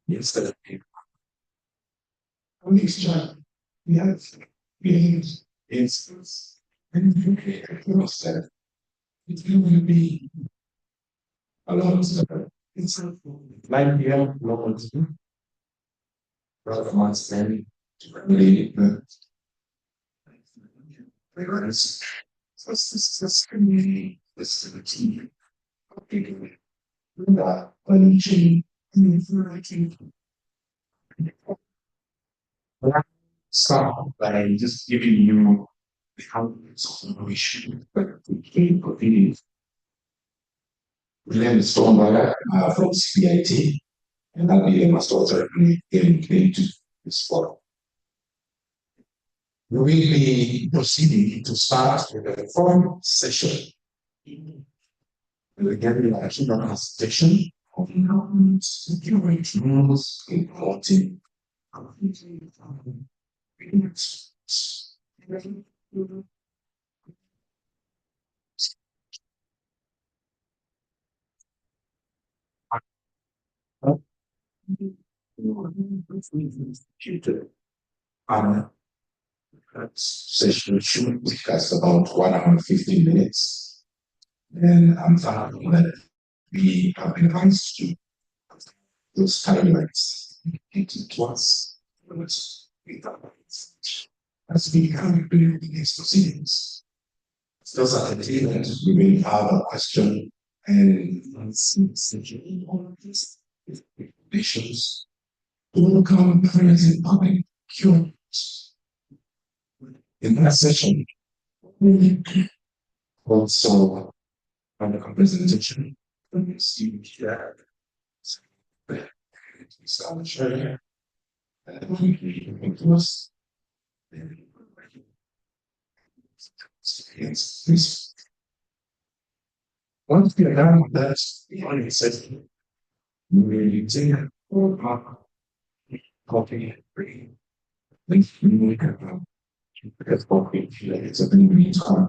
Yes, that on this chart, we have feelings, instance, and you said it's going to be a lot of stuff. It's like we have lots of rather months then really realize this community, this team, people that unchain and stop by just giving you the comments on we should, but we can't put it within the storm by from CBIT, and that'll be a must also getting into this fall. We will be proceeding to start with the forum session. Again, we are keeping on session of security rules, importing um, that session should last about 1 hour and 15 minutes. And I'm found that we have been advised to those timelines. It was as we come to these proceedings. Those are the things we may have a question and since all of these issues will come present public curious. In that session, we also have a presentation from the student here. Scholarship and it was yes. Once we are done with that, one session, we take a coffee and break. We can because coffee is a very time.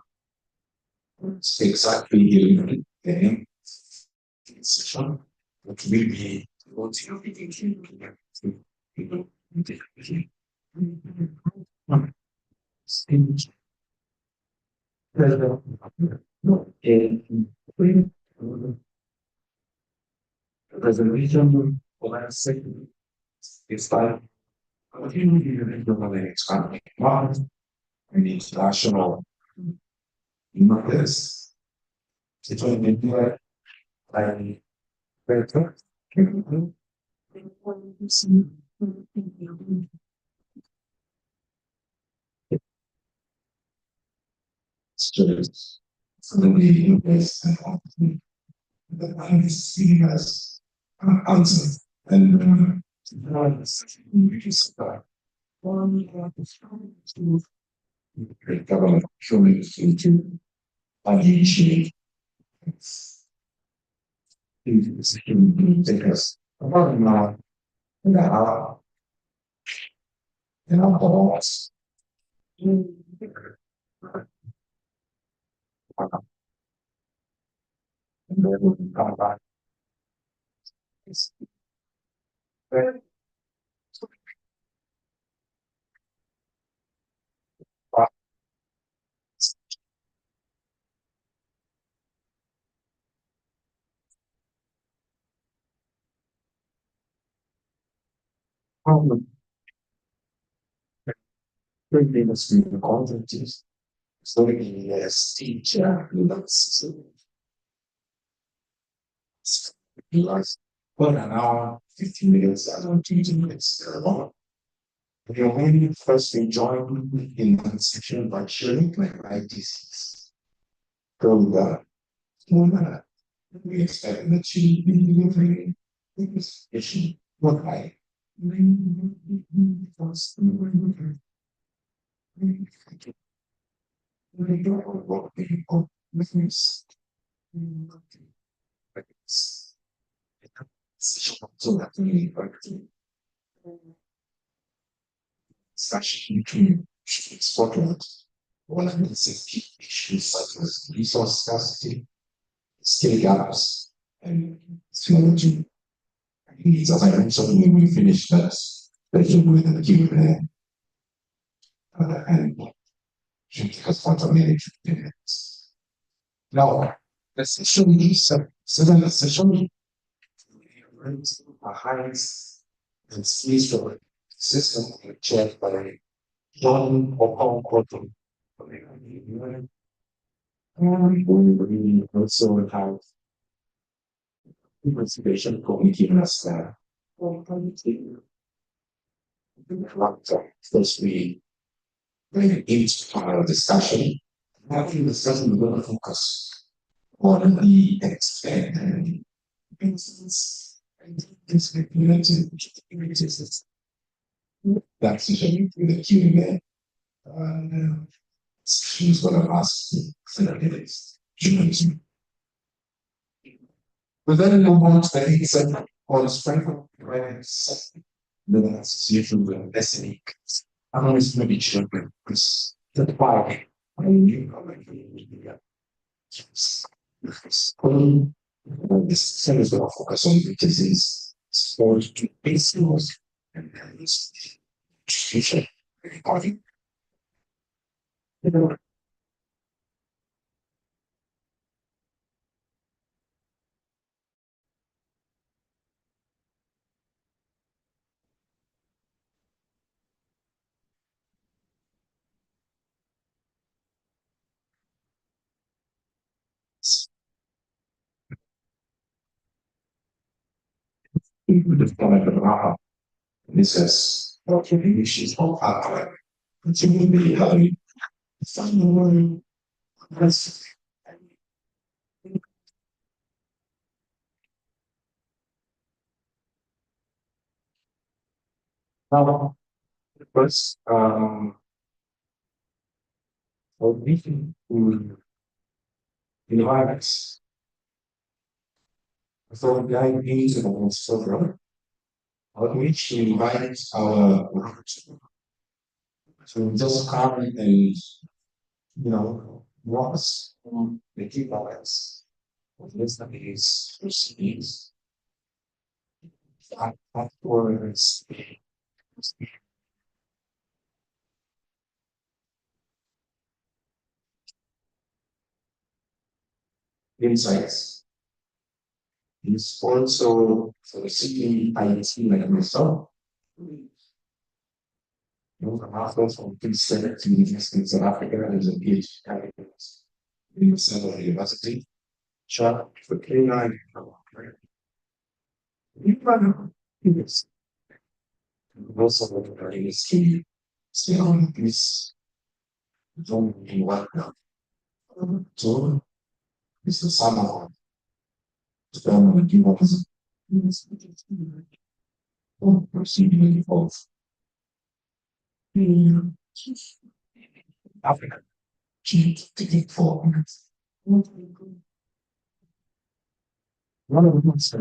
It's exactly the session, which will be there's a region for that second. It's like economic market and international markets. It will be like better. Students. So the US and often the IC has answered and which is one of the strongest to the government showing future initiate take us about an hour and a half and a half. And then we'll come back. It's very common. Very famous in the content is studying as teacher. That's last 1 hour, 15 minutes. I don't teach minutes long. You only first join in that section by sharing like ITCs. From that, we expect that she be delivering this issue. What I so that we discussion between Scotland, one of the key issues such as resource scarcity, skill gaps, theology. As I mentioned when we finished that session with the Q&A, and she has quite a minute, 15 minutes. Now, the session is seven session highlights and sees the system chaired by John Hong Cotton. We also have participation committee as first we bring each part of the discussion. After the session, we're going to focus on the expected instance and related that session with the Q&A. She's going to ask but then move on to the next segment on strength of awareness, the association with destiny. I'm always going to be children because the power. This segment is going to focus on disease, sport, business, and education. This is issues of alcohol. Particularly having someone has now first for meeting to environments. So the idea is also outreach invites our to just come and was the key balance of yesterday's proceedings afterwards insights is also for the city IDC like myself. The masters from Kingston to University of South Africa as a PhD in the University. Shot for K9. Yes. Also, the industry still is only welcome. So, it's the summer to them with you proceeding of Africa. Taking 4 minutes. One of them is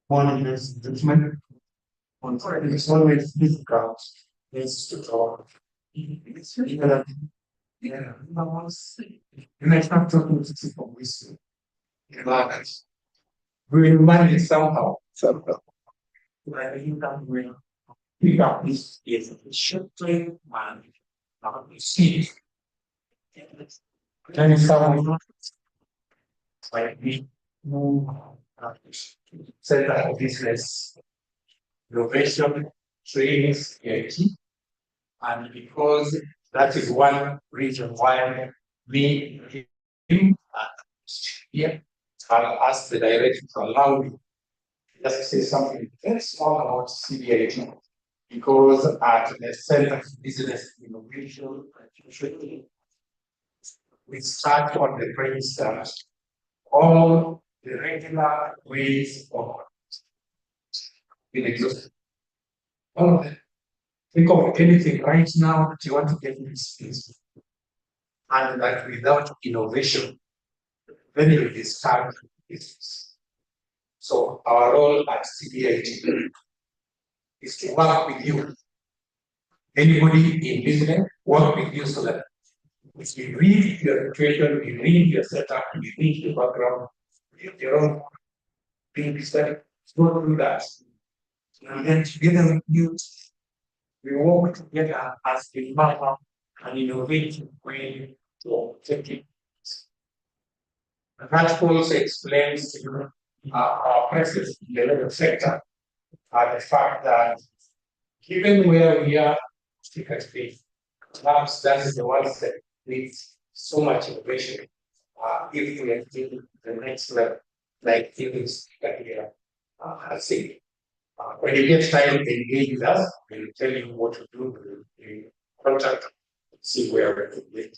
one is judgment. One is always difficult. Is to talk. It's really yeah, and I start talking to people wisdom. We remind it somehow. Somehow. Where you can bring pick up this is a shifting man. Now you see. And someone like me who set up business, innovation, training, creativity. And because that is one reason why me, him, here, I asked the director to allow me just to say something very small about CBIT. Because at the Center of Business Innovation and Training, we start on the premise that all the regular ways of being exhausted. All of them. Think of anything right now that you want to get in this space. and that without innovation, then you discard business. So our role at CBIT is to work with you. Anybody in business, work with you so that if you read your situation, you read your setup, you read your background, your own being study, go through that. And then together with you, we work together as a matter and innovative way to take it. That also explains our presence in the legal sector and the fact that given where we are, perhaps that is the one that needs so much innovation if we are taking the next level, like things that we are saying. When you get time, engage with us. We'll tell you what to do. We'll contact, see where we're going.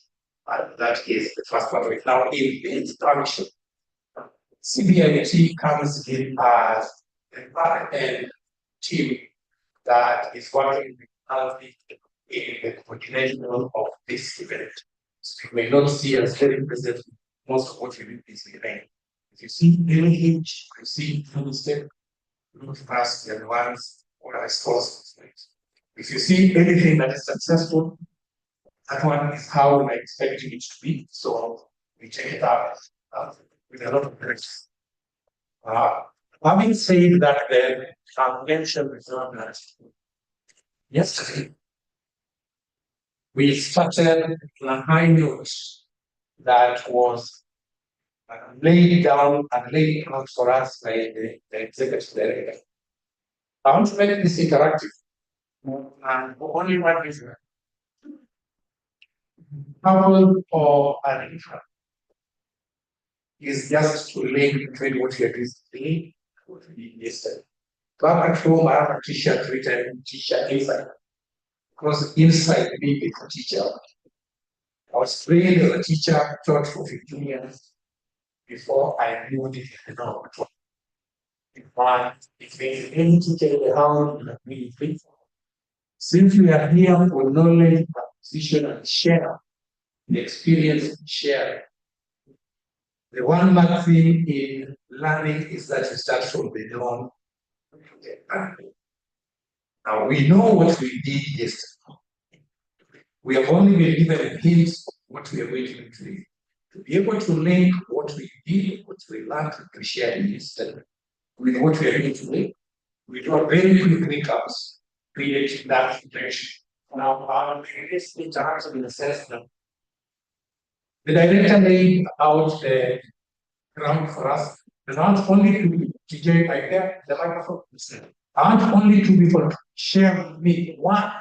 That is the first part of it. Now, in this direction, CBIT comes in as a back-end team that is working currently in the coordination of this event. So you may not see us very present most of what we do is event. If you see image, you see full step, look past the ones or I source. If you see anything that is successful, that one is how we expect it to be. So we check it out with a lot of grace. Having said that, the convention reserved that yesterday we started on a high note that was laid down and laid out for us by the executive director. I want to make this interactive. And only one reason. Couple or an is just to link between what you are doing today and what we did yesterday. Back at home, I have a t-shirt written teacher inside. Because inside me is a teacher. I was trained as a teacher, taught for 15 years before I knew the technology. In fact, if there is any teacher in the house that we think, since we are here for knowledge, acquisition, and share, the experience share. The one bad thing in learning is that you start from the dawn. Now we know what we did yesterday. We have only been given hints of what we are going to do today. To be able to link what we did, what we learned, to share yesterday with what we are doing today, we do a very quick recaps, create that situation. Now, this interaction in the sense that the director laid out the ground for us. And not only to TJ right there, the microphone. I want only two people to share with me one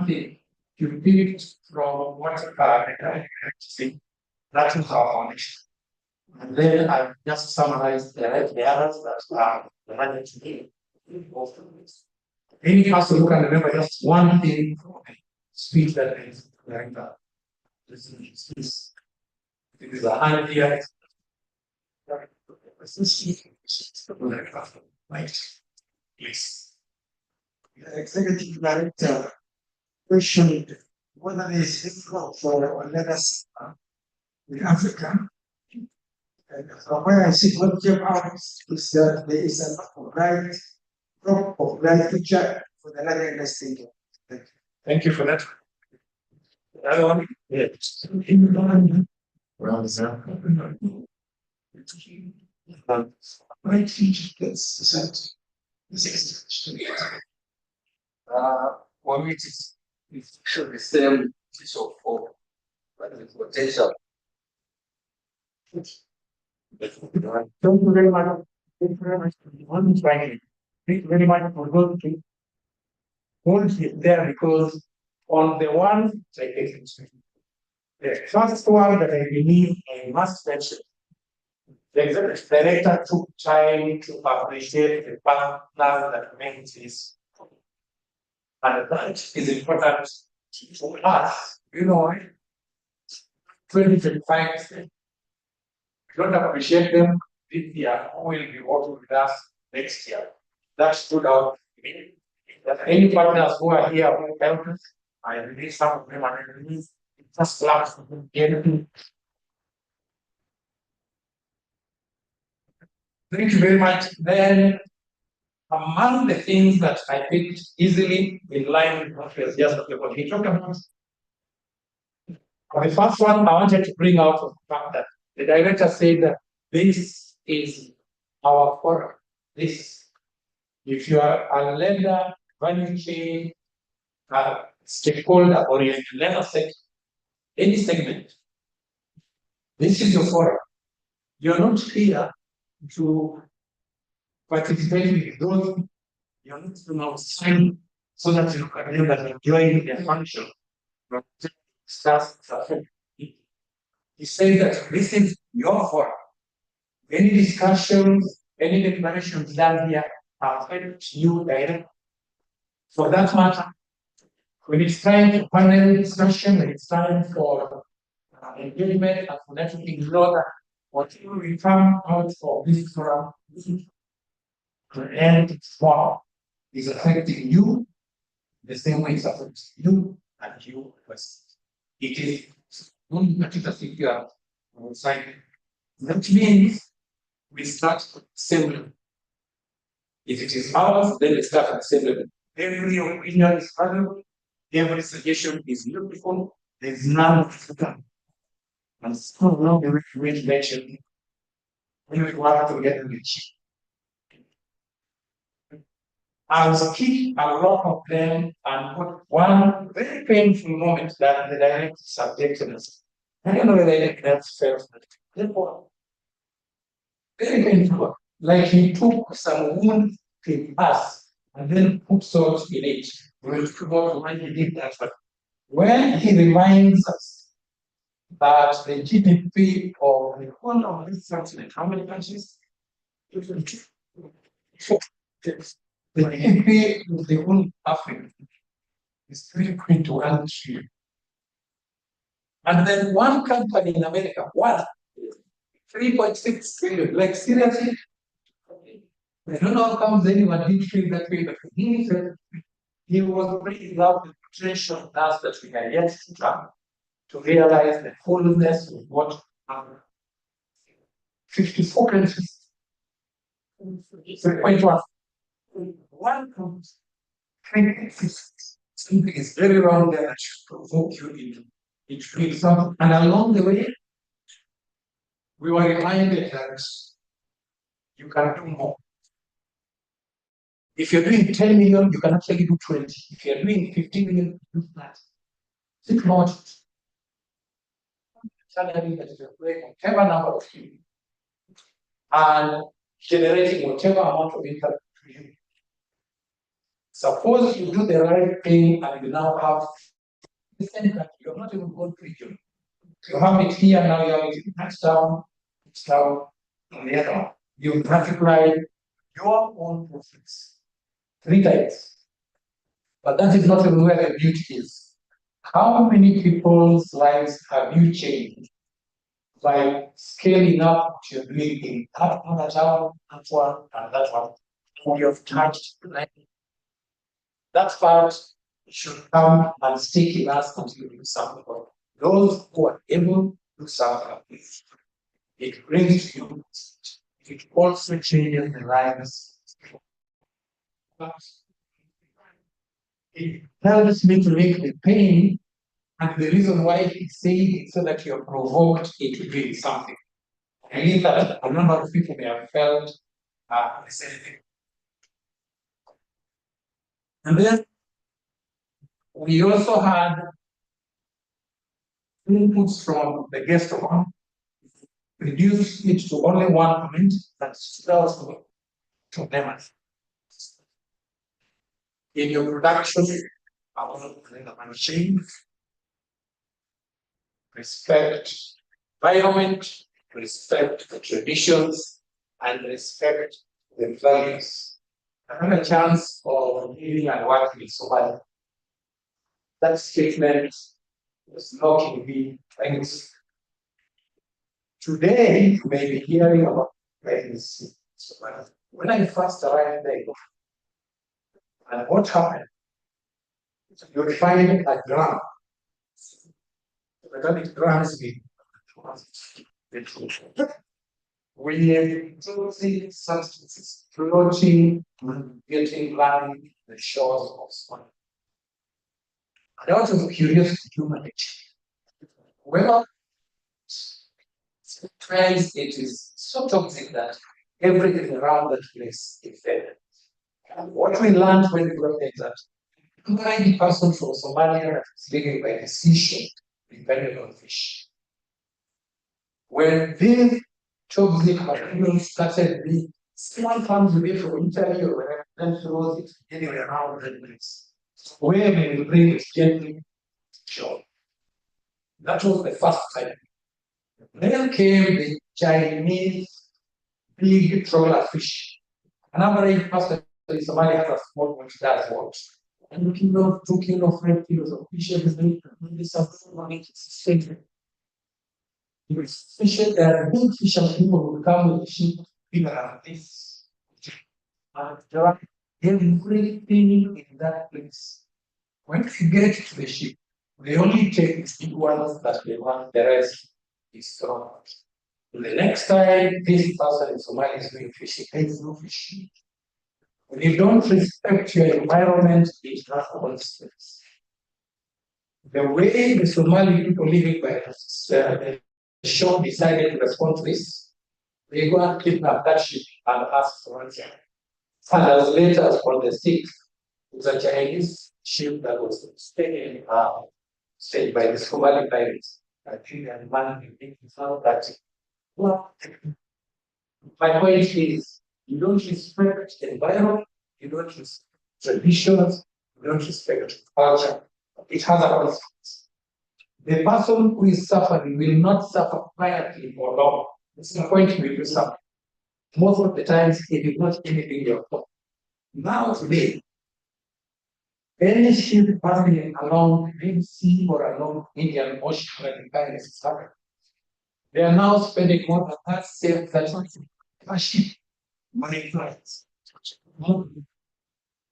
thing you did from what the guy see. That is our foundation. And then I just summarized the others that are the money to me. Any person who can remember just one thing from a speech that is like that. This is a hand here. Right. Please. The executive director questioned whether it is difficult for leaders in Africa. And where I see what came out is that there is a right group of right future for the learning industry. Thank you for that. Another one? Yes. Well, right feature gets the sense. One which is the same so for potential. Thank you very much. Thank you very much. Thank you very much for going to hold it there because on the one, the first one that I believe I must mention, the executive director took time to appreciate the partner that makes this. And that is important for us. You know, 2025, don't appreciate them this year, who will be working with us next year. That stood out to me. That any partners who are here who help us, I release some of them and release First class. Thank you very much. Then, among the things that I picked easily in line with what we just talked about, the first one I wanted to bring out of the fact that the director said that this is our forum. This, if you are a lender, value chain, stakeholder, or you lender sector, any segment, this is your forum. You're not here to participate with those. You're not to now sign so that you can know that you're doing their function. But he said that this is your forum. Any discussions, any declarations done here affect you directly. For that matter, when it's time for panel discussion, when it's time for engagement and for that to ignore that, whatever we come out of this forum, to end form is affecting you the same way it's affecting you and you first. It is only particular if you are signing. That means we start assembling. If it is ours, then we start assembling. Every opinion is valuable, every suggestion is beautiful, there's none to come. And so now the reach mentioned, we work together with you. I'll keep a lot of them and put one very painful moment that the director subjected us. I don't know whether that's fair. Therefore, very painful. Like he took some wound in us and then put salt in it. We'll talk about why he did that. But when he reminds us that the GDP of the whole of this continent, how many countries? The GDP of the whole Africa is 3.1 trillion. And then one company in America, one, 3.6 trillion. Like seriously? I don't know how comes anyone didn't feel that way, but he said he was bringing out the potential task that we are yet to try to realize the fullness of what 54 countries. 3.1. One comes. Something is very wrong there that should provoke you into doing something. And along the way, we were reminded that you can do more. If you're doing 10 million, you can actually do 20. If you're doing 15 million, do that. Think about it. Salary that is employing whatever number of people and generating whatever amount of income to you. Suppose you do the right thing and you now have the same country, you're not even going to region. You have it here, now you have it in touchdown, it's down on the other one. You multiply your own profits 3 times. But that is not even where the beauty is. How many people's lives have you changed by scaling up what you're doing in that town, that one, and that one? And you have touched that part should come and stick in us until we do something. Those who are able to do something, it brings you, it also changes the lives. It helps me to make the pain, and the reason why he said it so that you're provoked into doing something. I believe that a number of people may have felt the same thing. And then we also had inputs from the guest of honor, reduce it to only one comment that sells to them. In your production, change, respect environment, respect the traditions, and respect the values. I had a chance of living and working in Somalia. That statement was knocking me things. Today, you may be hearing about things. When I first arrived there, and what happened? You'll find a drum Because it runs with we are introducing substances floating and getting lying the shores of Somalia. And out of curiosity, human nature, whether sometimes it is so toxic that everything around that place is dead. And what we learned when we were there is that 90% from Somalia is living by the seashore, depending on fish. When these toxic materials started being, someone comes away from Italy or wherever, then throws it anywhere around that place. Where we will bring it gently shore. That was the first time. Then came the Chinese big trawler fish. An average person in Somalia has a small one that what? And kilo, 2 kilos, 5 kilos of fish every day. And this is money to sustain. Fish, there are big fish and people will come with the ship bigger than this. And there are everything in that place. When you get to the ship, they only take the big ones that they want, the rest is thrown. The next time this person in Somalia is doing fishing, there is no fishing. When you don't respect your environment, it has consequences. The way the Somali people living by the shore decided to respond to this, they go and kidnap that ship and ask for ransom. And as later as on the 6th, it was a Chinese ship that was stayed by the Somali pirates. I think that man is not that. Well, my point is, you don't respect the environment, you don't respect traditions, you don't respect culture. It has a consequence. The person who is suffering will not suffer quietly for long. It's the point we do suffer. Most of the times, it is not anything your fault. Now, today, any ship passing along the Red Sea or along Indian Ocean where the pirates is suffering, they are now spending more than that same per ship money flights.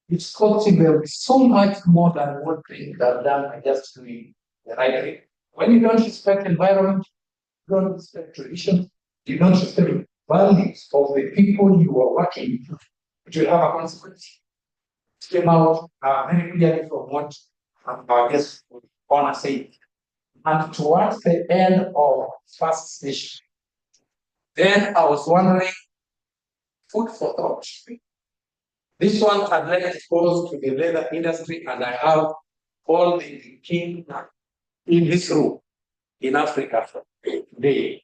It's costing them so much more than what they have done by just doing the right thing. When you don't respect environment, you don't respect tradition, you don't respect values of the people you are working with, it will have a consequence. It came out very clearly from what our guest Honor said. And towards the end of first station, then I was wondering, food for thought. This one had led exposed to the leather industry, and I have all the king in this room in Africa today.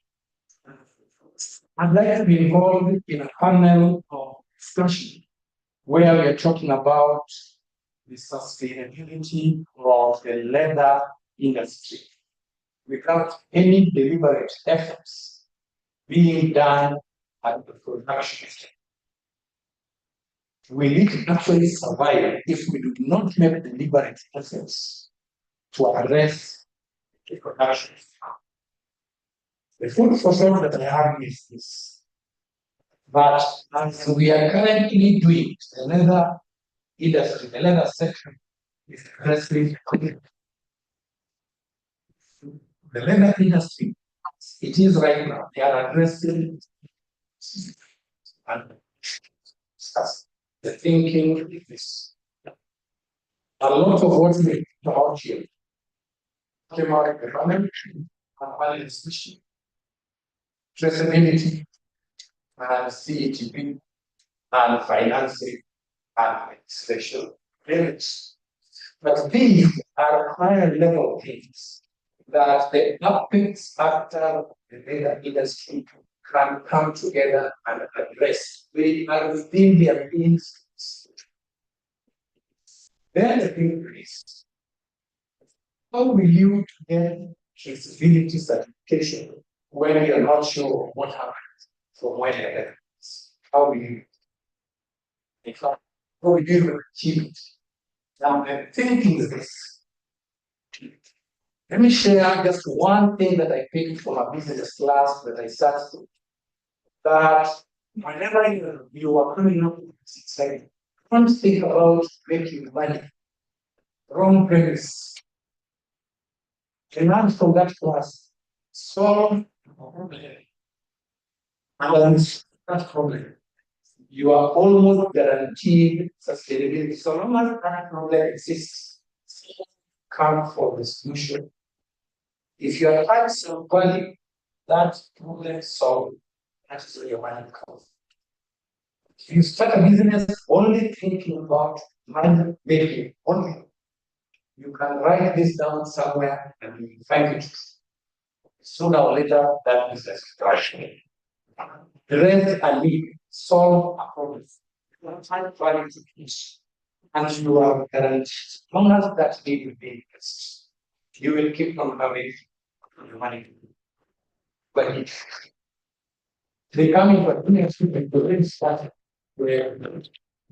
I'd like to be involved in a panel of discussion where we are talking about the sustainability of the leather industry without any deliberate efforts being done at the production. Will it actually survive if we do not make deliberate efforts to address the production? The food for thought that I have is this. But as we are currently doing, the leather industry, the leather sector is addressing the leather industry. It is right now. They are addressing and discuss the thinking is a lot of what we talk about here came out of the government and institution, traceability, and CETP, and financing, and legislation. But these are higher level things that the apex actor, the data industry, can come together and address. They are within their means. Then the thing is, how will you get traceability certification when you're not sure what happened from when you're there? How will you? How will you achieve it? Now, the thinking is this. Let me share just one thing that I picked from a business class that I sat through. That whenever you are coming up with this exciting, don't think about making money. Wrong premise. learn from that class, solve a problem, and that problem. You are almost guaranteed sustainability. So long as that problem exists, come for the solution. If you are trying somebody that problem solved, that is where your money comes. If you start a business only thinking about money making only, you can write this down somewhere and you will find it. Sooner or later, that business will crash. The rest are leave, solve a problem. You are trying to finish. And you are guaranteed, as long as that need will be fixed, you will keep on having the money. But if they come into a business with the already started where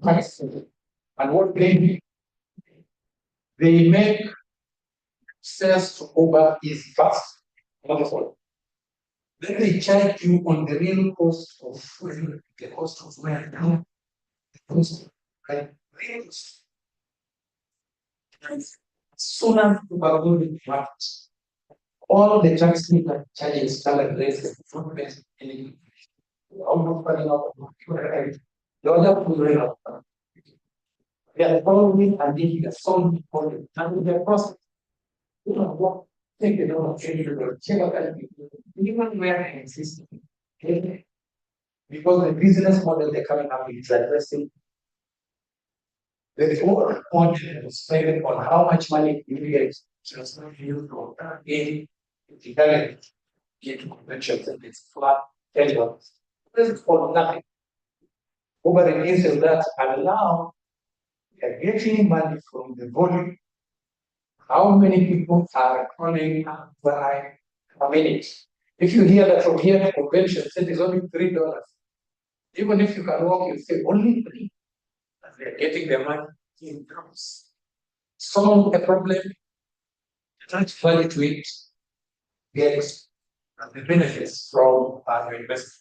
pricing and what they do, they make sales to over is fast, wonderful. Then they charge you on the real cost of fuel, the cost of wear, the cost of real cost. As soon as you are going to market, all the tax people charging standard rates not based any almost running out of money. The other people running out of money. They are following and making a solid problem. And with the process, you know what? Take the door, change the door, check out that even where they exist. Because the business model they're coming up with is addressing the whole model is based on how much money you get transferred you to in Kigali into conventions and it's flat $10. This is for nothing. Over the years of that, and now we are getting money from the volume. How many people are calling by a minute? If you hear that from here to convention, it is only $3. Even if you can walk, you say only three. And they're getting their money in terms. Solve a problem, attach value to it, get the benefits from your investment.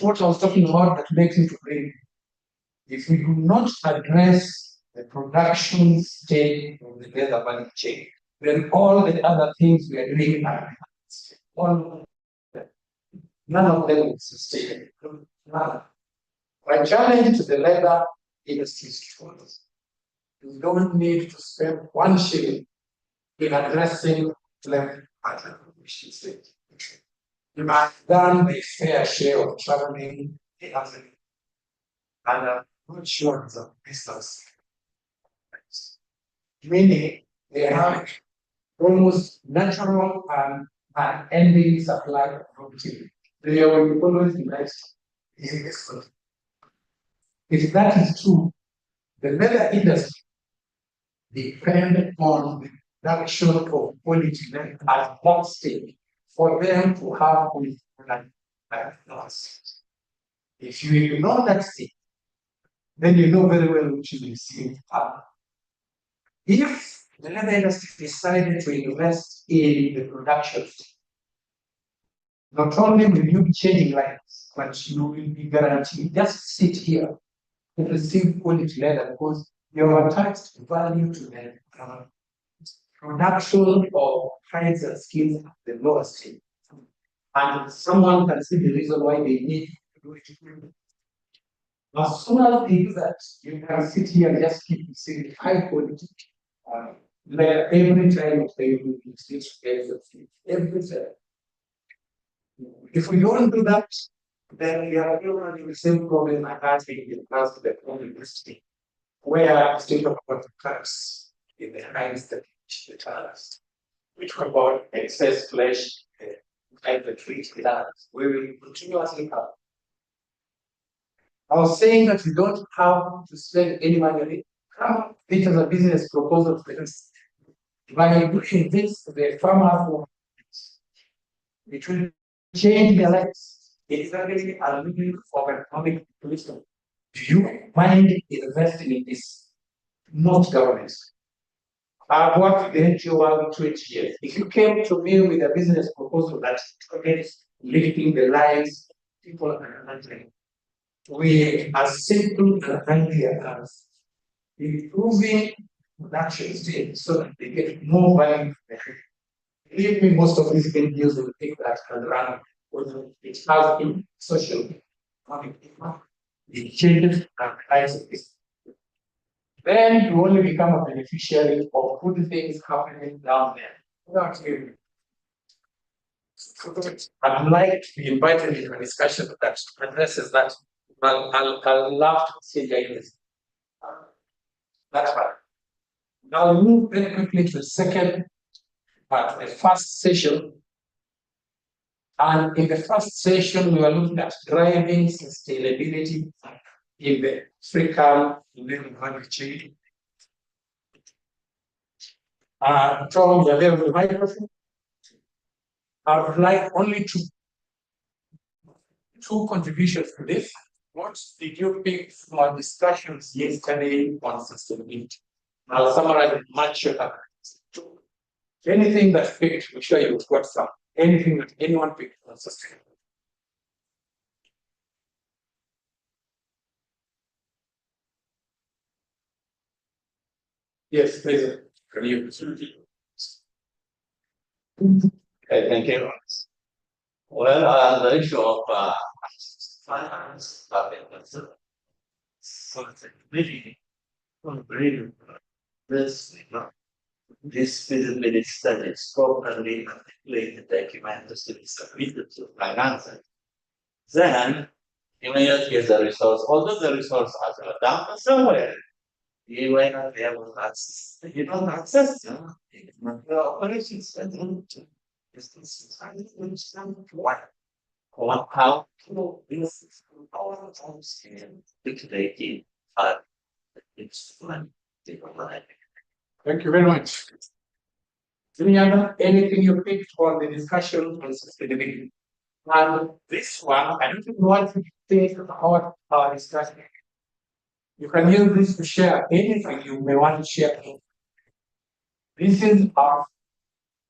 What I was talking about that makes it great. If we do not address the production stage of the data value chain, then all the other things we are doing are none of them will sustain. None. My challenge to the leather industry is you don't need to spend 1 shilling in addressing them at the mission stage. You have done a fair share of traveling the other. And I'm not sure it's a business. Meaning they have almost natural and ending supply of property. They will always be nice. If that is true, the leather industry depends on the production of quality leather at that stage for them to have quality loss. If you ignore that stage, then you know very well which is received. If the leather industry decided to invest in the production, not only will you be changing lives, but you will be guaranteed just sit here and receive quality leather because you have attached value to the production of kinds and skills at the lowest stage. And someone can see the reason why they need to do it. As soon as they do that, you can sit here and just keep receiving high quality. Every time they will be every time. If we don't do that, then we are running the same problem I had in the past with the university, where state of water cuts in the highest the tariffs, which were about excess flesh and the treat tariffs. We will continuously have. I was saying that we don't have to spend any money on it. Come up with a business proposal for this. By doing this, the farmers will it will change their lives. It is actually a living of economic wisdom. Do you mind investing in this? Not government. I've worked with the NGO for 20 years. If you came to me with a business proposal that targets lifting the lives of people in the country, we are simple and friendly as improving production stage so that they get more value. Believe me, most of these NGOs will take that and run with it has in social economic impact. It changes and crisis. Then you only become a beneficiary of good things happening down there. Not you. I'd like to be invited into a discussion that addresses that. I'll love to see this. That's fine. Now we move very quickly to the second part, the first session. And in the first session, we were looking at driving sustainability in the African living value chain. Tom, you're there with the microphone. I would like only two contributions to this. What did you pick from our discussions yesterday on sustainability? I'll summarize it much shorter. Anything that picked, I'm sure you've got some. Anything that anyone picked on sustainability. Yes, please. Can you? Okay, thank you. Well, the issue of finance, so it's really, really, this, this feasibility study is properly articulated document to be submitted to finance. Then, immediately get the resource, although the resource has a down somewhere, you may not be able to access. You don't access them. The operations center. What how this our liquidating it's fun. Thank you very much. Anything you picked for the discussion on sustainability? And this one, I don't even want to think about our discussion. You can use this to share anything you may want to share. This is our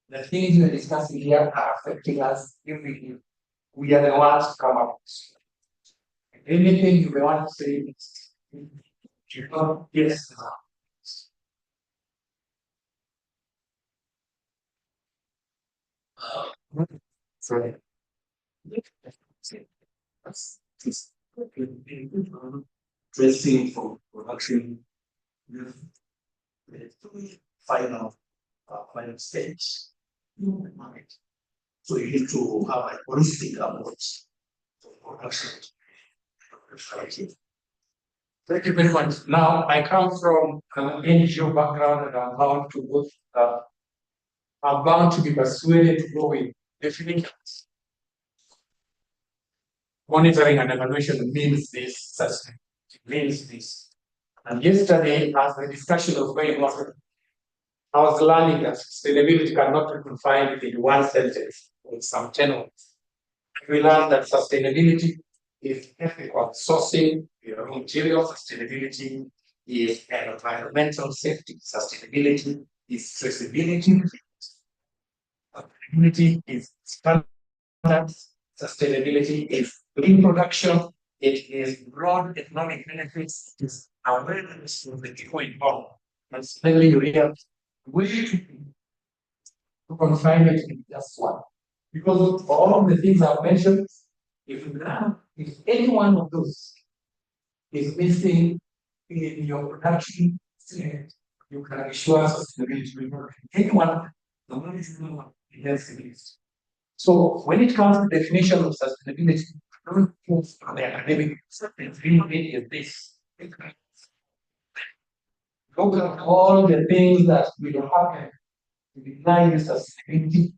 the things we're discussing here are affecting us every year. We are the ones to come up with anything you may want to say. Yes. Sorry. Dressing for production final stage. So you need to have a holistic approach to production. Thank you very much. Now I come from an NGO background and I'm bound to be persuaded to go with definitions. Monitoring and evaluation means this, means this. And yesterday, as the discussion was going on, I was learning that sustainability cannot be confined in one sentence with some tenor. We learned that sustainability is ethical sourcing, raw material, sustainability is environmental safety, sustainability is traceability, sustainability is standards, sustainability is green production, it is broad economic benefits, it is awareness of the people involved. And suddenly you realize we to confine it in just one. Because of all of the things I've mentioned, if any one of those is missing in your production, you can assure sustainability will work. Anyone, the one is not against. So when it comes to definition of sustainability, don't move from the academic sustainability is this. Look at all the things that will happen to decline sustainability.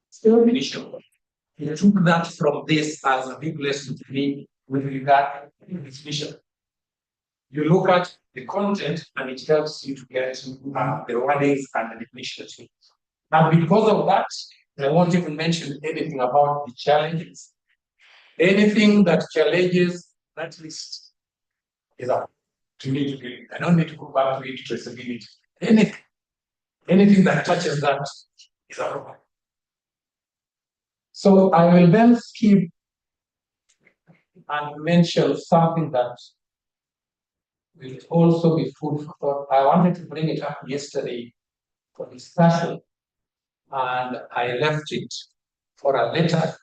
Still initial. He took that from this as a big lesson to me with regard to definition. You look at the content and it helps you to get the wordings and the definitions. And because of that, I won't even mention anything about the challenges. Anything that challenges that list is up to me to be. I don't need to go back to it, traceability. Anything that touches that is a problem. So I will then skip and mention something that will also be food for thought. I wanted to bring it up yesterday for discussion. and I left it for a later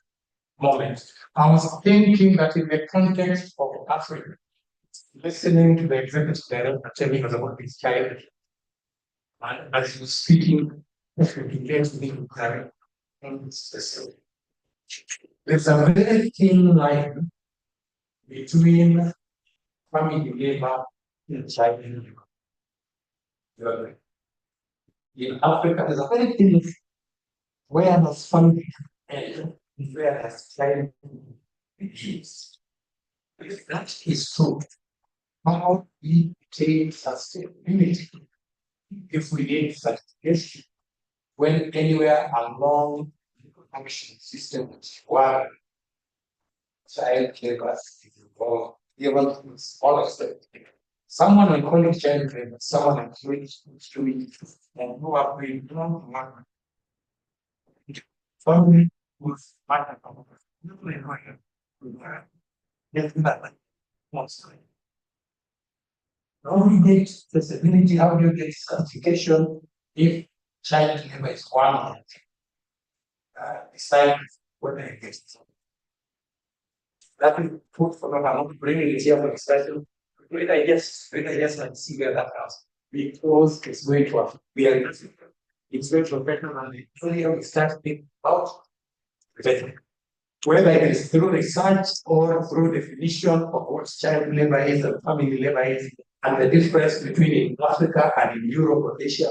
moment. I was thinking that in the context of Africa, listening to the executive director telling us about this child, and as he was speaking, there's a very thin line between family labor and child labor. In Africa, there's a very thin line where has family and where has child begins. If that is true, how we attain sustainability if we need certification when anywhere along the production system is required, child labor is involved, even all of them. Someone will call it child labor, someone will call it doing it, and who have been doing work. Family was part of how do you get traceability? How do you get certification if child labor is one of decide whether it gets that is food for them. I'm not bringing it here for discussion. Wait, I just like see where that comes because it's going to be it's going to affect them and only we start thinking about whether it is through research or through definition of what child labor is and family labor is, and the difference between in Africa and in Europe or Asia.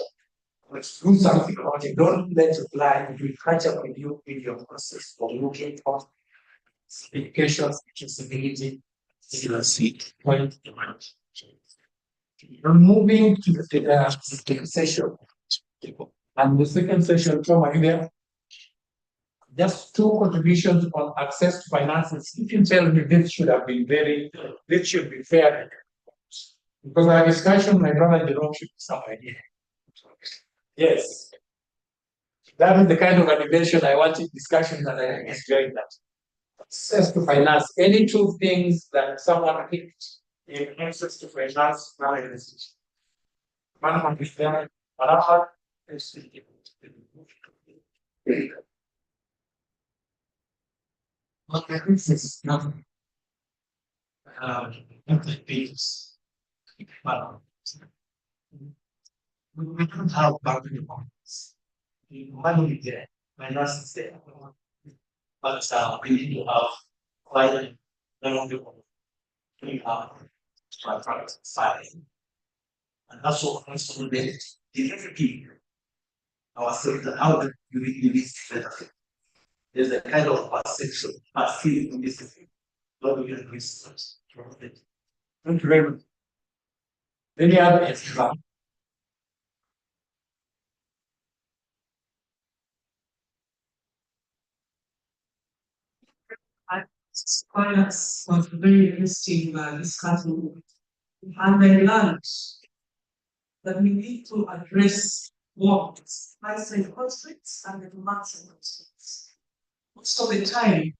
Let's do something about it. Don't let it fly. It will catch up with you in your process of looking for education, accessibility, point. We're moving to the second session. And the second session, Tom, are you there? Just two contributions on access to finances. If you tell me this should be fair. Because our discussion, my brother Jerome should be somewhere here. Yes. That is the kind of animation I wanted discussion that I enjoyed that. Access to finance. Any two things that someone picked in access to finance analysis. One is there, another is okay, this is nothing. Empty pages. We don't have bargaining points. Money is there, finance is there. But we need to have quite a number of people doing our product side. And also consolidate the our sector, how do you really this benefit? There's a kind of perception, perceived in this what do you research from it? Thank you very much. Any other example? Finance was very interesting discussion, and I learned that we need to address what supply side constraints and the demand side constraints. Most of the time,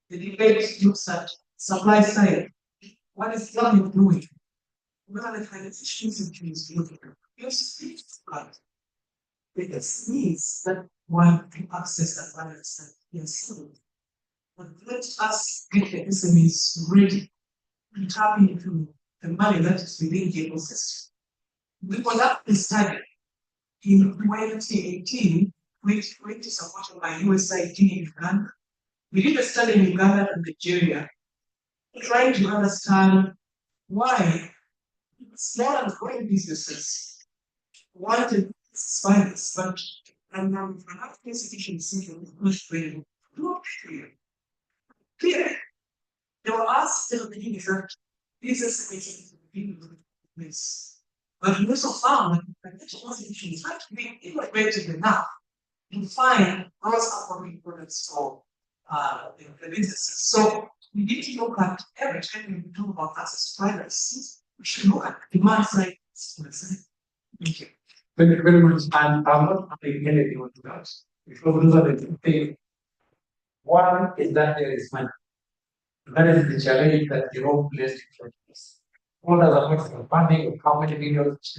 the debate looks at supply side. What is government doing? What are the finance institutions doing? Yes, but it means that one can access that finance side. Yes. But let us get the SMEs ready to tap into the money that is within the ecosystem. We conducted a study in 2018, which is supported by USAID in Uganda. We did a study in Uganda and Nigeria, trying to understand why small and growing businesses wanted finance, but financial institutions was very clear. They were asked to the that business is but we also found that financial institutions have to be innovative enough to find those upcoming products for the businesses. So we need to look at every time we talk about access to finance, we should look at demand side. Thank you. Thank you very much. And I'm not adding anything to that. Because those are the two things. One is that there is money. That is the challenge that the role plays in front of us. What are the funding? How many millions?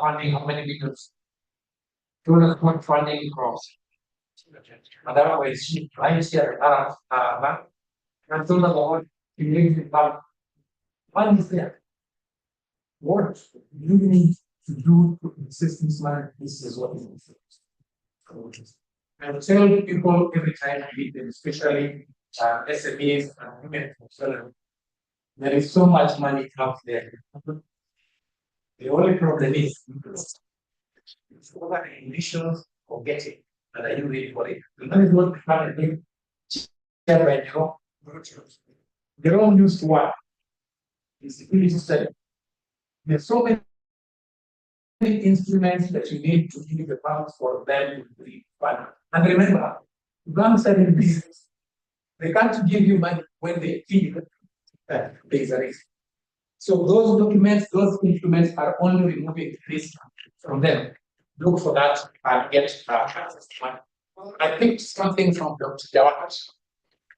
Funding? How many millions? development funding crops. Otherwise, I share and so the Lord created the one is there. What you need to do to systems like this is what is and tell people every time I meet them, especially SMEs and women. There is so much money out there. The only problem is over initials or getting. And are you ready for it? That is what happened by they're all used to what? It's really study. There's so many instruments that you need to give the banks for them to be fund. And remember, banks are in business. They can't give you money when they feel that there is a risk. So those documents, those instruments are only removing risk from them. Look for that and get access to money. I think something from Dr. Jawad.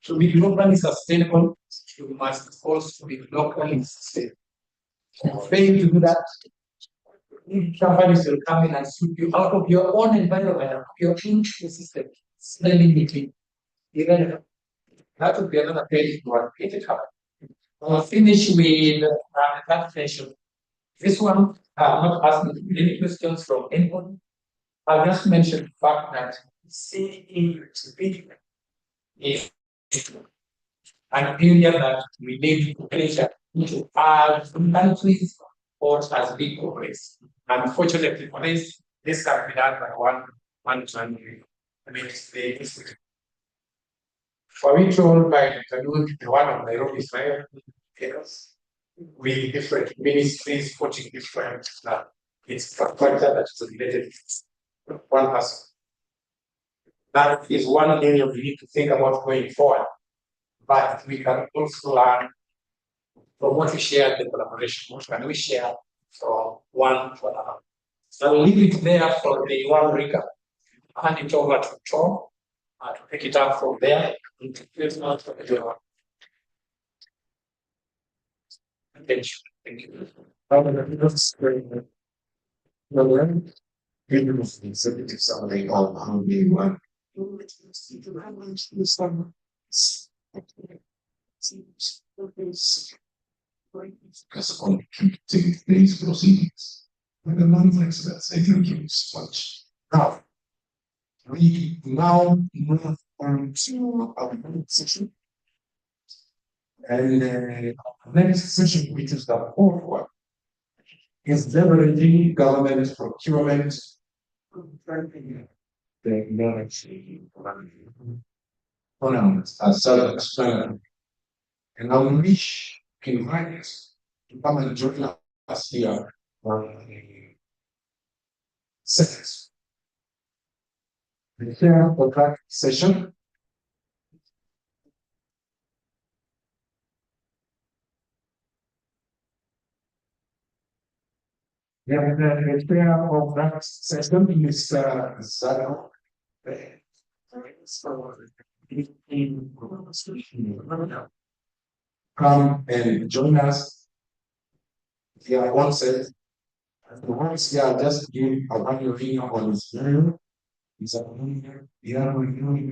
To be globally sustainable, you must also be locally sustainable. Failing to do that, companies will come in and sweep you out of your own environment, out of your own system, suddenly between. Even that would be another page to what it happen. We'll finish with that session. This one, I'm not asking any questions from anyone. I'll just mention the fact that CEP is an area that we need to pressure into some countries or as big corporates. Unfortunately for this can be done by one country. I mean, the for we told by the one of Nairobi Israel, yes, with different ministries putting different infrastructure that is related to one person. That is one area we need to think about going forward. But we can also learn from what we share the collaboration. What can we share from one to another? So I'll leave it there for the one recap. Hand it over to Tom to pick it up from there. Thank you. Executive summary of how we want focus on today's proceedings. And the non-experts, I thank you so much. Now, we now move on to our next session. And the next session, which is the fourth one, is leveraging government procurement technology pronouns as self-explanatory. And I wish to invite us to come and join us here on the sessions. The share for that session. The chair of that session is Zano. Come and join us here once. Once you are just give a one reading on his video. It's a we are reviewing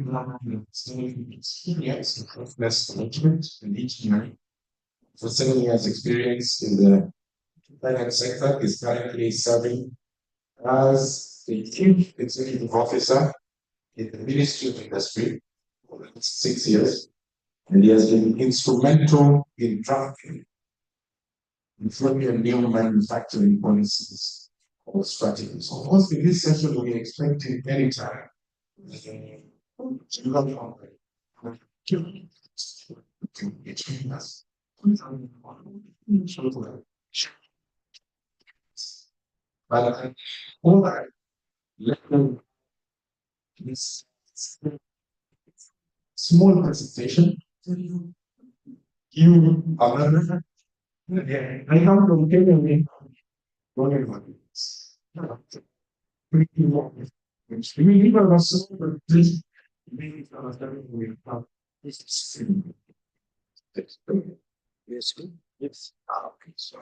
experience in business management and engineering. For 7 years experience in the private sector is currently serving as the chief executive officer in the Ministry of Industry for the last 6 years, and he has been instrumental in drafting and new manufacturing policies or strategies. Of course, in this session, we expect it anytime. But all that, let them this small presentation. You are another. I come from Kenya. Don't everybody. We leave our super please. Yes. Okay. So.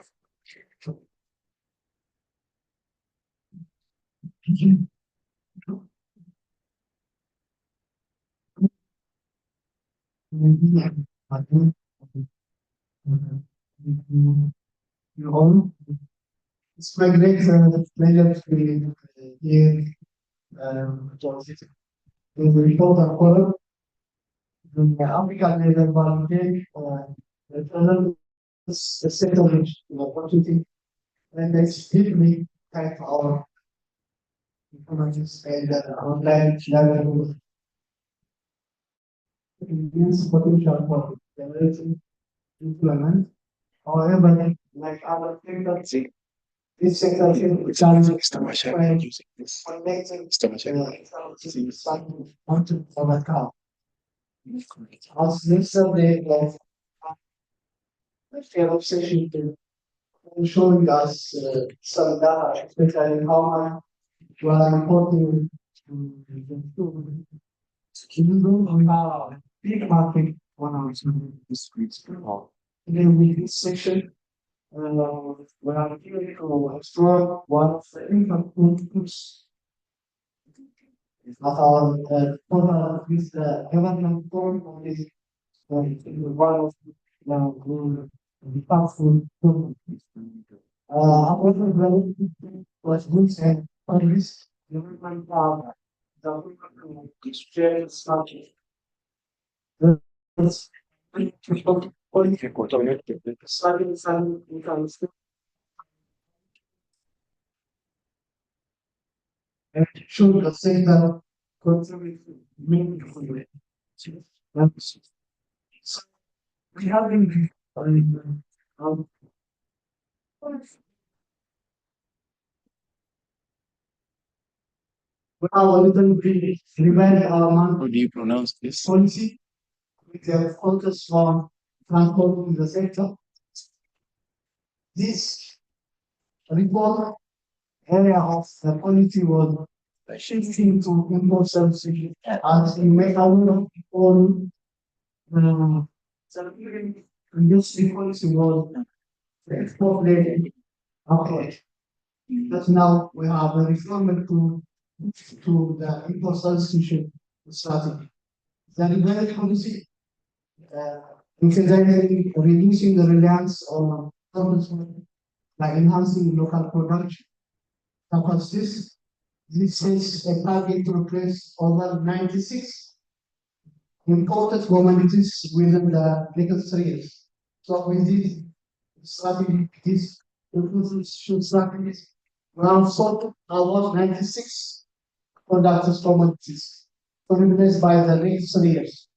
You it's my great pleasure to be here. In the report of color, the African leader volunteer, the channel is the sector which opportunity, and it's deeply thank our informations and online learning immense potential for generating employment. However, like other sectors, this sector is challenging when connecting something onto overcome. As this survey of fair obsession to showing us some data, especially how much we are importing to even though we have a big market on our streets. Again, with this section, we are here to explore one of the income inputs of our total this government form of this one of the powerful however, relatively was good and published government power. The government shared structure. This study some becomes and should the sector contribute meaningfully. So we have been um, we have a little bit revamp our monthly Do you pronounce this? policy with a focus on transforming the sector. This report area of the policy was shifting to import services as we make our own celebrating industry policy was the export led approach. But now we have a reform to the import substitution strategy. The revised policy uh, emphasizing reducing the reliance on competition by enhancing local production. Because this is a target to replace over 96 imported commodities within the next 3 years. So with this strategy, this should strategies, we have sold about 96 products commodities to replace by the next 3 years.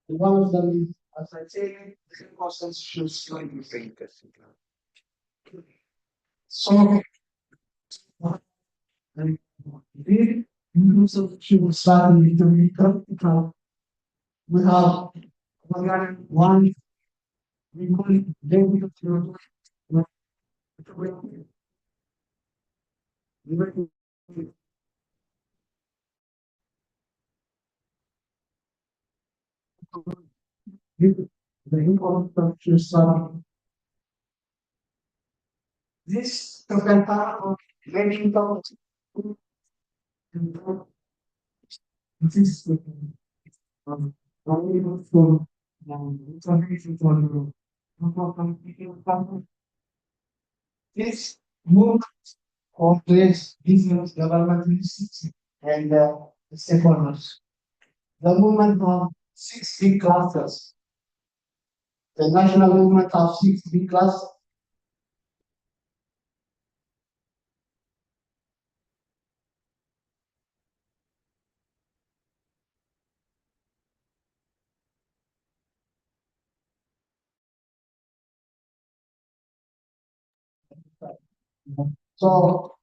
One of them is, as I said, the process should slightly faint. So, and this use of should start with the income. We have one we call it David the income structure start. This total part of making this is only for information for the this move corporates, business, government institutions, and stakeholders. The movement of six big clusters. The national movement of six big clusters. So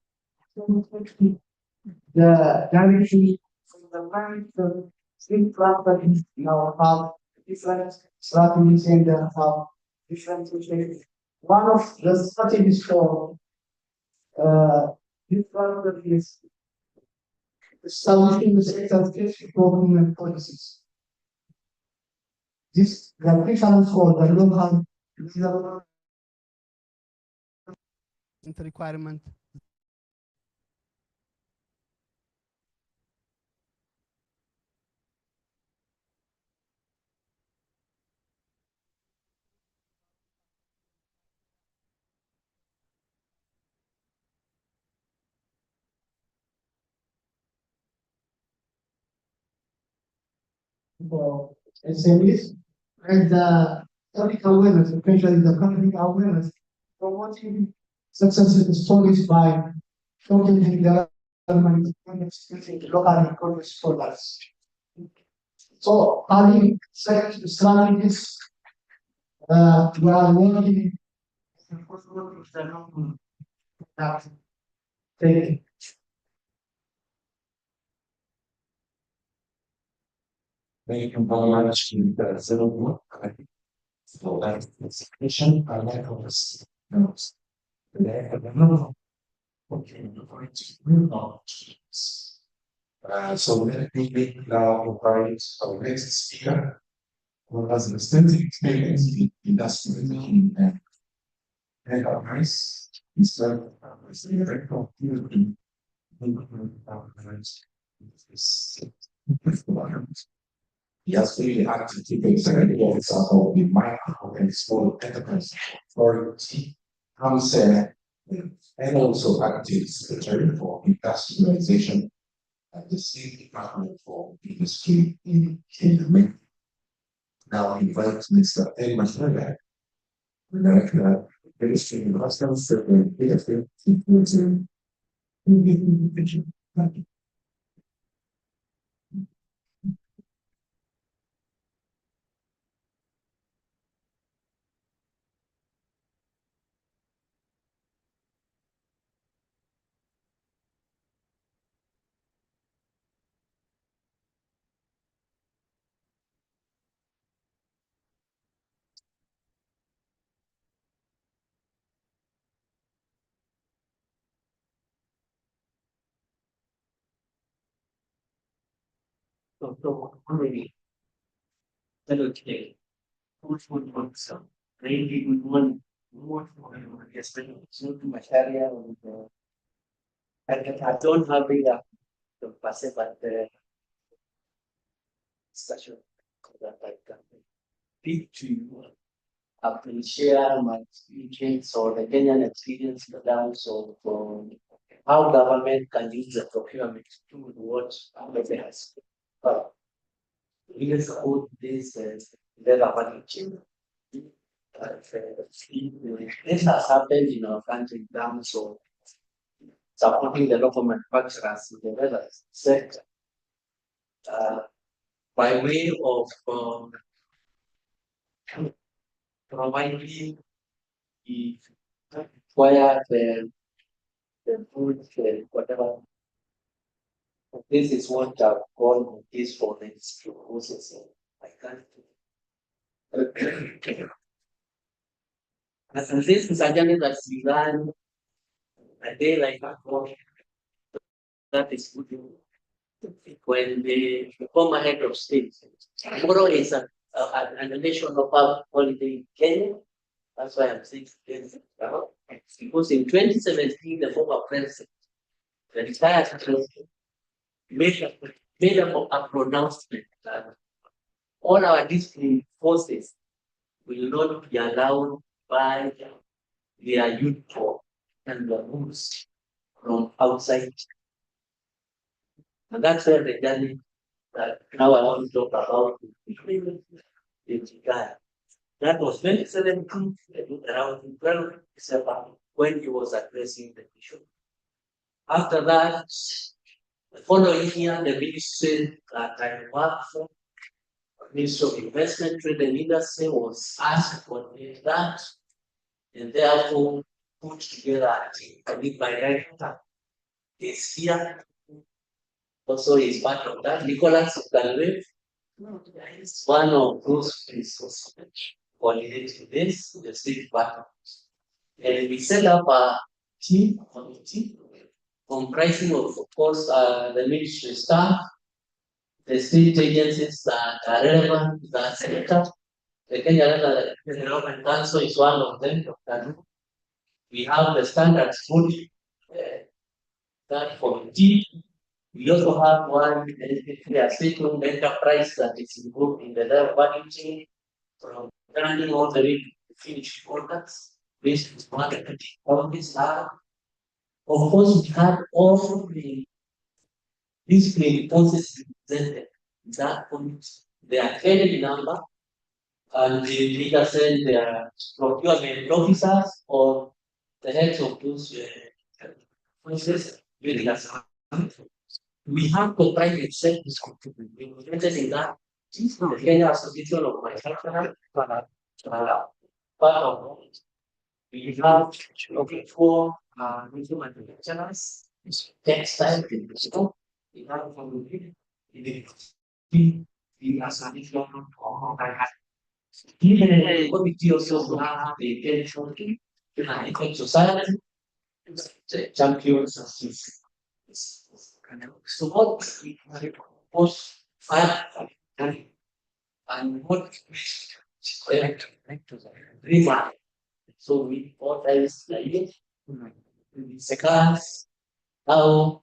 the direction from the land to three properties now have different strategies and have different strategies. One of the strategies for this property is establishing the sector government policies. This the preference for the local legal requirement. For SMEs and the public awareness, especially the public awareness, promoting successful stories by showcasing the government using local economic scholars. So having such strategies, we are working with the local that they Thank you very much to the zero work. So that's the situation. I like all this. Today, I don't know. Okay, we're going to move on. So let me now invite our next speaker, who has an extensive experience in industrial and enterprise. Mr. Director of Tourism. He has really acted to be executive officer of the micro and small enterprise authority, council, and also active secretary for industrialization at the State Department for Industry in Kenya. Now I invite Mr. Ed Matrega, the Director of Ministry of Customs Service, to Thank you. So already, fellow today, which would want some, maybe we want more for yes, but it's not too much area I don't have the passive but the session that I can speak to you. I can share my experience or the Kenyan experience, but also from how government can use the procurement to what they has. But years ago, this development change. This has happened in our country in terms of supporting the local manufacturers in the leather sector by way of providing the where the food, whatever. This is what I've called this for the processing. I can't. And this is a journey that began a day like that. That is good. When the former head of state, tomorrow is an nation of public holiday in Kenya. That's why I'm saying this. Because in 2017, the former president, the retired president, made a pronouncement that all our disciplined forces will not be allowed by their uniform and the rules from outside. And that's where the journey that now I want to talk about in Kigali. That was 2017, around 12 December, when he was addressing the issue. After that, the following year, the ministry that I worked for, Ministry of Investment, Trade and Industry, was asked to coordinate that and therefore put together a team. I think my director is here, also is part of that. Nicholas Galway is one of those resources coordinating this, the state partners. And we set up a team committee comprising of course, the ministry staff, the state agencies that are relevant to that sector. The Kenya Land Development Council is one of them. We have the standards body, that committee. We also have one a state-owned enterprise that is involved in the value chain from planning all the way to finished products based on marketing. All these are, of course, we have all the discipline processes presented. That point, they are very number, and the leader said they are procurement officers or the heads of those processes. We have to try to set this commitment. We implemented in that the Kenya Association of Manufacturers, part of it. We have looking for regional manufacturers, textile, we have from the association of even a committee also have the pension and society, champions of so what was fire and what river. So we thought I was like it. The cars, how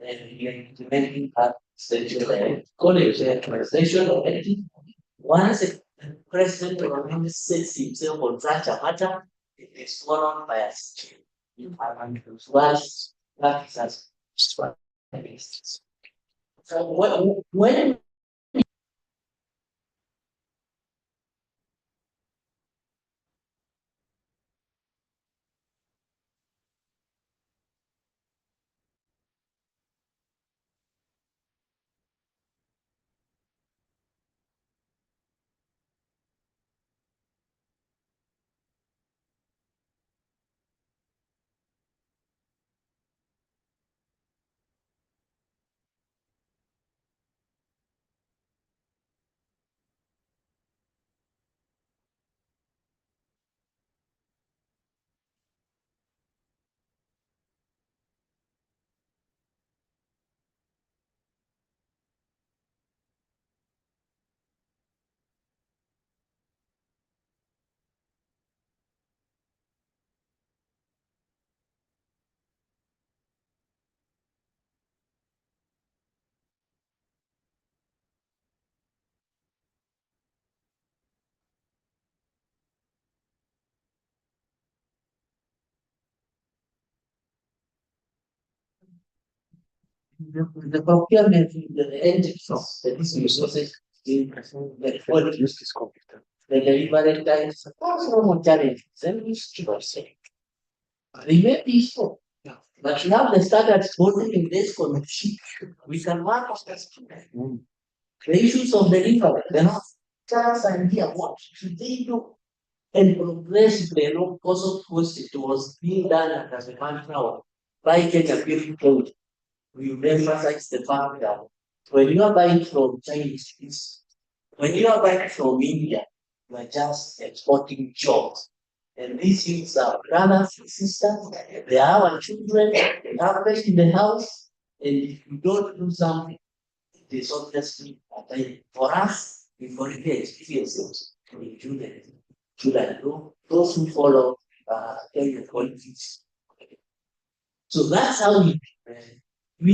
and we are implementing that station college organization already. Once the president of the United States himself on such a matter, it is followed by a state. You have once that is as so when the procurement, the entities of the resources in the quality use this computer. The delivery times, also more challenges, and we should say. They may be so. But now the standards voting in this committee, we can work on this. The issues of delivery, they have just idea what should they do and progressively, because of course it was being done as a manpower by Kenya Building Code. We emphasize the fact that when you are buying from Chinese, when you are buying from India, you are just exporting jobs. And these things are brothers and sisters, they are our children, they are fresh in the house, and if you don't do something, it is obviously a time for us, we've already experienced it. We children do, those who follow Kenyan politics. So that's how we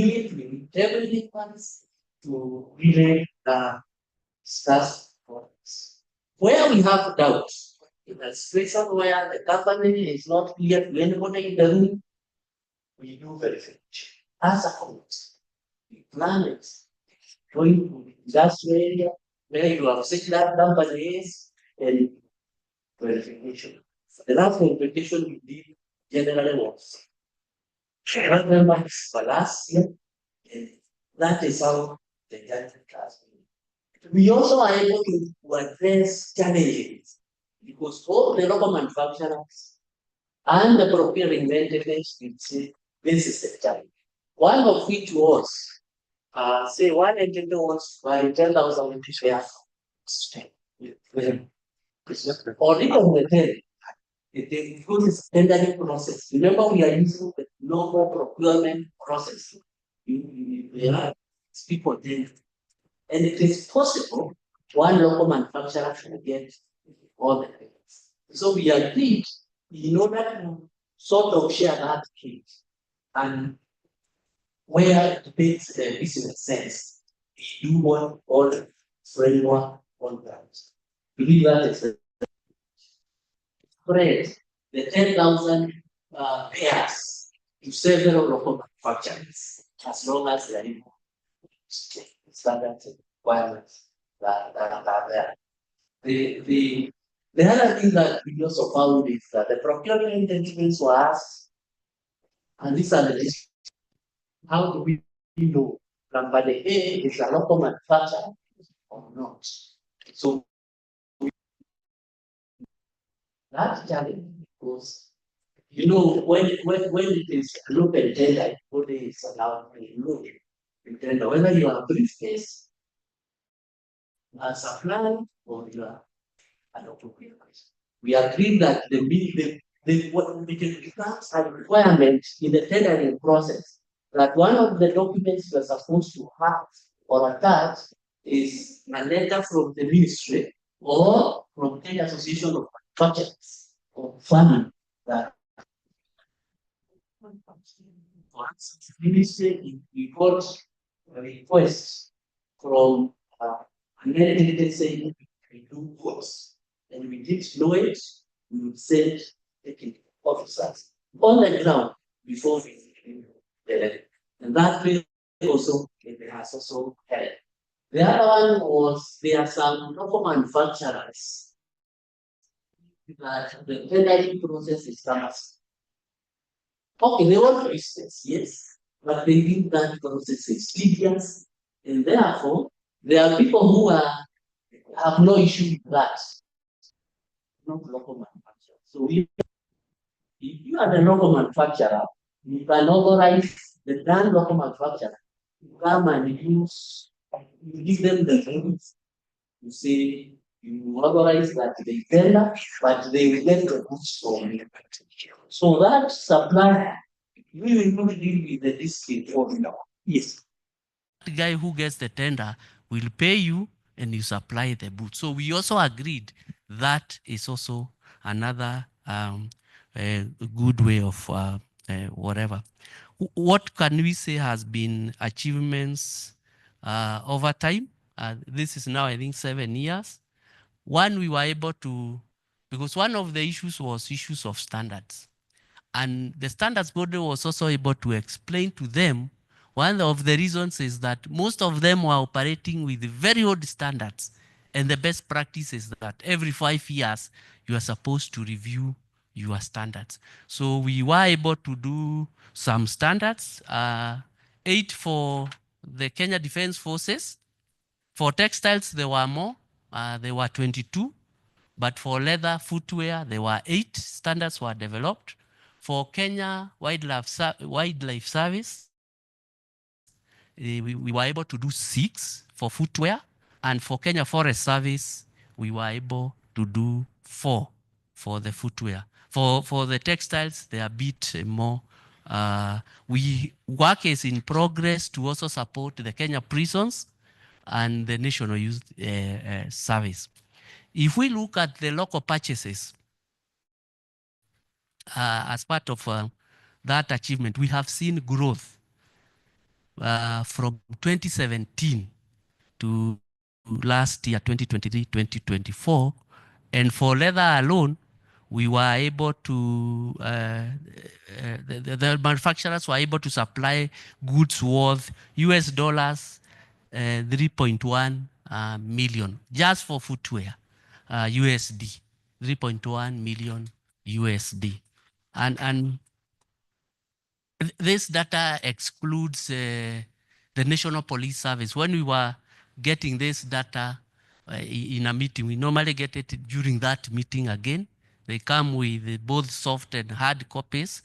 need to be everything once to really discuss points. Where we have doubts, in a situation where the company is not clear to anybody in the room, we do verification. As a community, we plan it, going to industrial area where you have set that company is and verification. The last verification we did generally was remember for last year, and that is how the journey has been. We also are able to address challenges because all the local manufacturers and the procuring vendors will say this is the challenge. One of which was, say, one entity wants to buy 10,000 shares. Or even the 10, it goes tendering process. Remember, we are using the normal procurement process. You have people there. And it is possible one local manufacturer can get all the things. So we agreed in order to sort of share that cake and where it makes business sense, we do want all framework on that. Believe that is a spread the 10,000 pairs to several local manufacturers as long as they are in standard requirements that are there. The other thing that we also found is that the procurement entities were asked, and these are the lists, how do we know company A is a local manufacturer or not? So that challenge because when it is local tender, everybody is allowed to look in tender whether you are a briefcase, a supply, or you are an open. We agreed that what becomes a requirement in the tendering process that one of the documents we're supposed to have or attach is a letter from the ministry or from the association of manufacturers or farming that once ministry we got a request from an entity saying we do course and we did know it, we would send the officers on the ground before we and that way also it has also helped. The other one was there are some local manufacturers that the tendering process is fast. Okay, they want business, yes, but they think that process is tedious, and therefore there are people who have no issue with that. Not local manufacturers. So if you are the local manufacturer, you can authorize the non-local manufacturer to come and you give them the things. You say you authorize that they tender, but they will get the goods from you. So that supplier, we will not deal with the dispute for now. Yes. The guy who gets the tender will pay you and you supply the boot. So we also agreed that is also another good way of whatever. What can we say has been achievements over time? This is now, I think, 7 years. One, we were able to, because one of the issues was issues of standards. And the standards body was also able to explain to them one of the reasons is that most of them were operating with very old standards. And the best practice is that every 5 years, you are supposed to review your standards. So we were able to do some standards, 8 for the Kenya Defense Forces. For textiles, there were more, there were 22. But for leather footwear, there were 8 standards were developed. For Kenya Wildlife Service, we were able to do 6 for footwear. And for Kenya Forest Service, we were able to do 4 for the footwear. For the textiles, they are a bit more. Work is in progress to also support the Kenya prisons and the National Youth Service. If we look at the local purchases, as part of that achievement, we have seen growth from 2017 to last year, 2023, 2024. And for leather alone, we were able to, the manufacturers were able to supply goods worth US dollars 3.1 million just for footwear, USD, 3.1 million USD. And this data excludes the National Police Service. When we were getting this data in a meeting, we normally get it during that meeting again. They come with both soft and hard copies,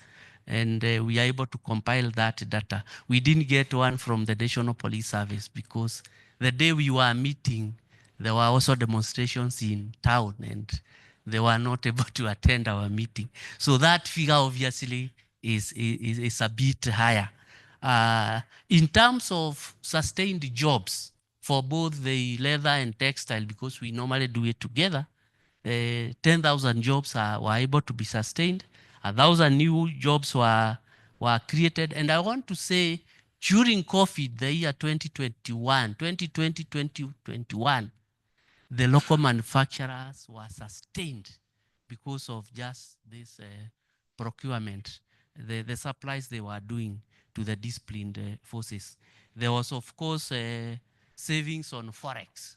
and we are able to compile that data. We didn't get one from the National Police Service because the day we were meeting, there were also demonstrations in town, and they were not able to attend our meeting. So that figure obviously is a bit higher. In terms of sustained jobs for both the leather and textile, because we normally do it together, 10,000 jobs were able to be sustained. 1,000 new jobs were created. And I want to say during COVID, the year 2021, 2020, 2021, the local manufacturers were sustained because of just this procurement, the supplies they were doing to the disciplined forces. There was, of course, savings on Forex.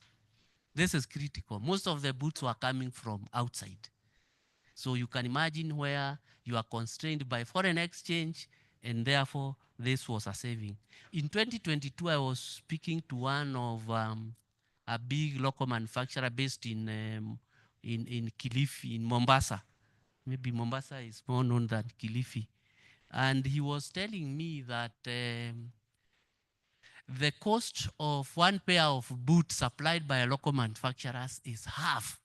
This is critical. Most of the boots were coming from outside. So you can imagine where you are constrained by foreign exchange, and therefore this was a saving. In 2022, I was speaking to one of a big local manufacturer based in Kilifi, in Mombasa. Maybe Mombasa is more known than Kilifi. And he was telling me that the cost of one pair of boots supplied by local manufacturers is half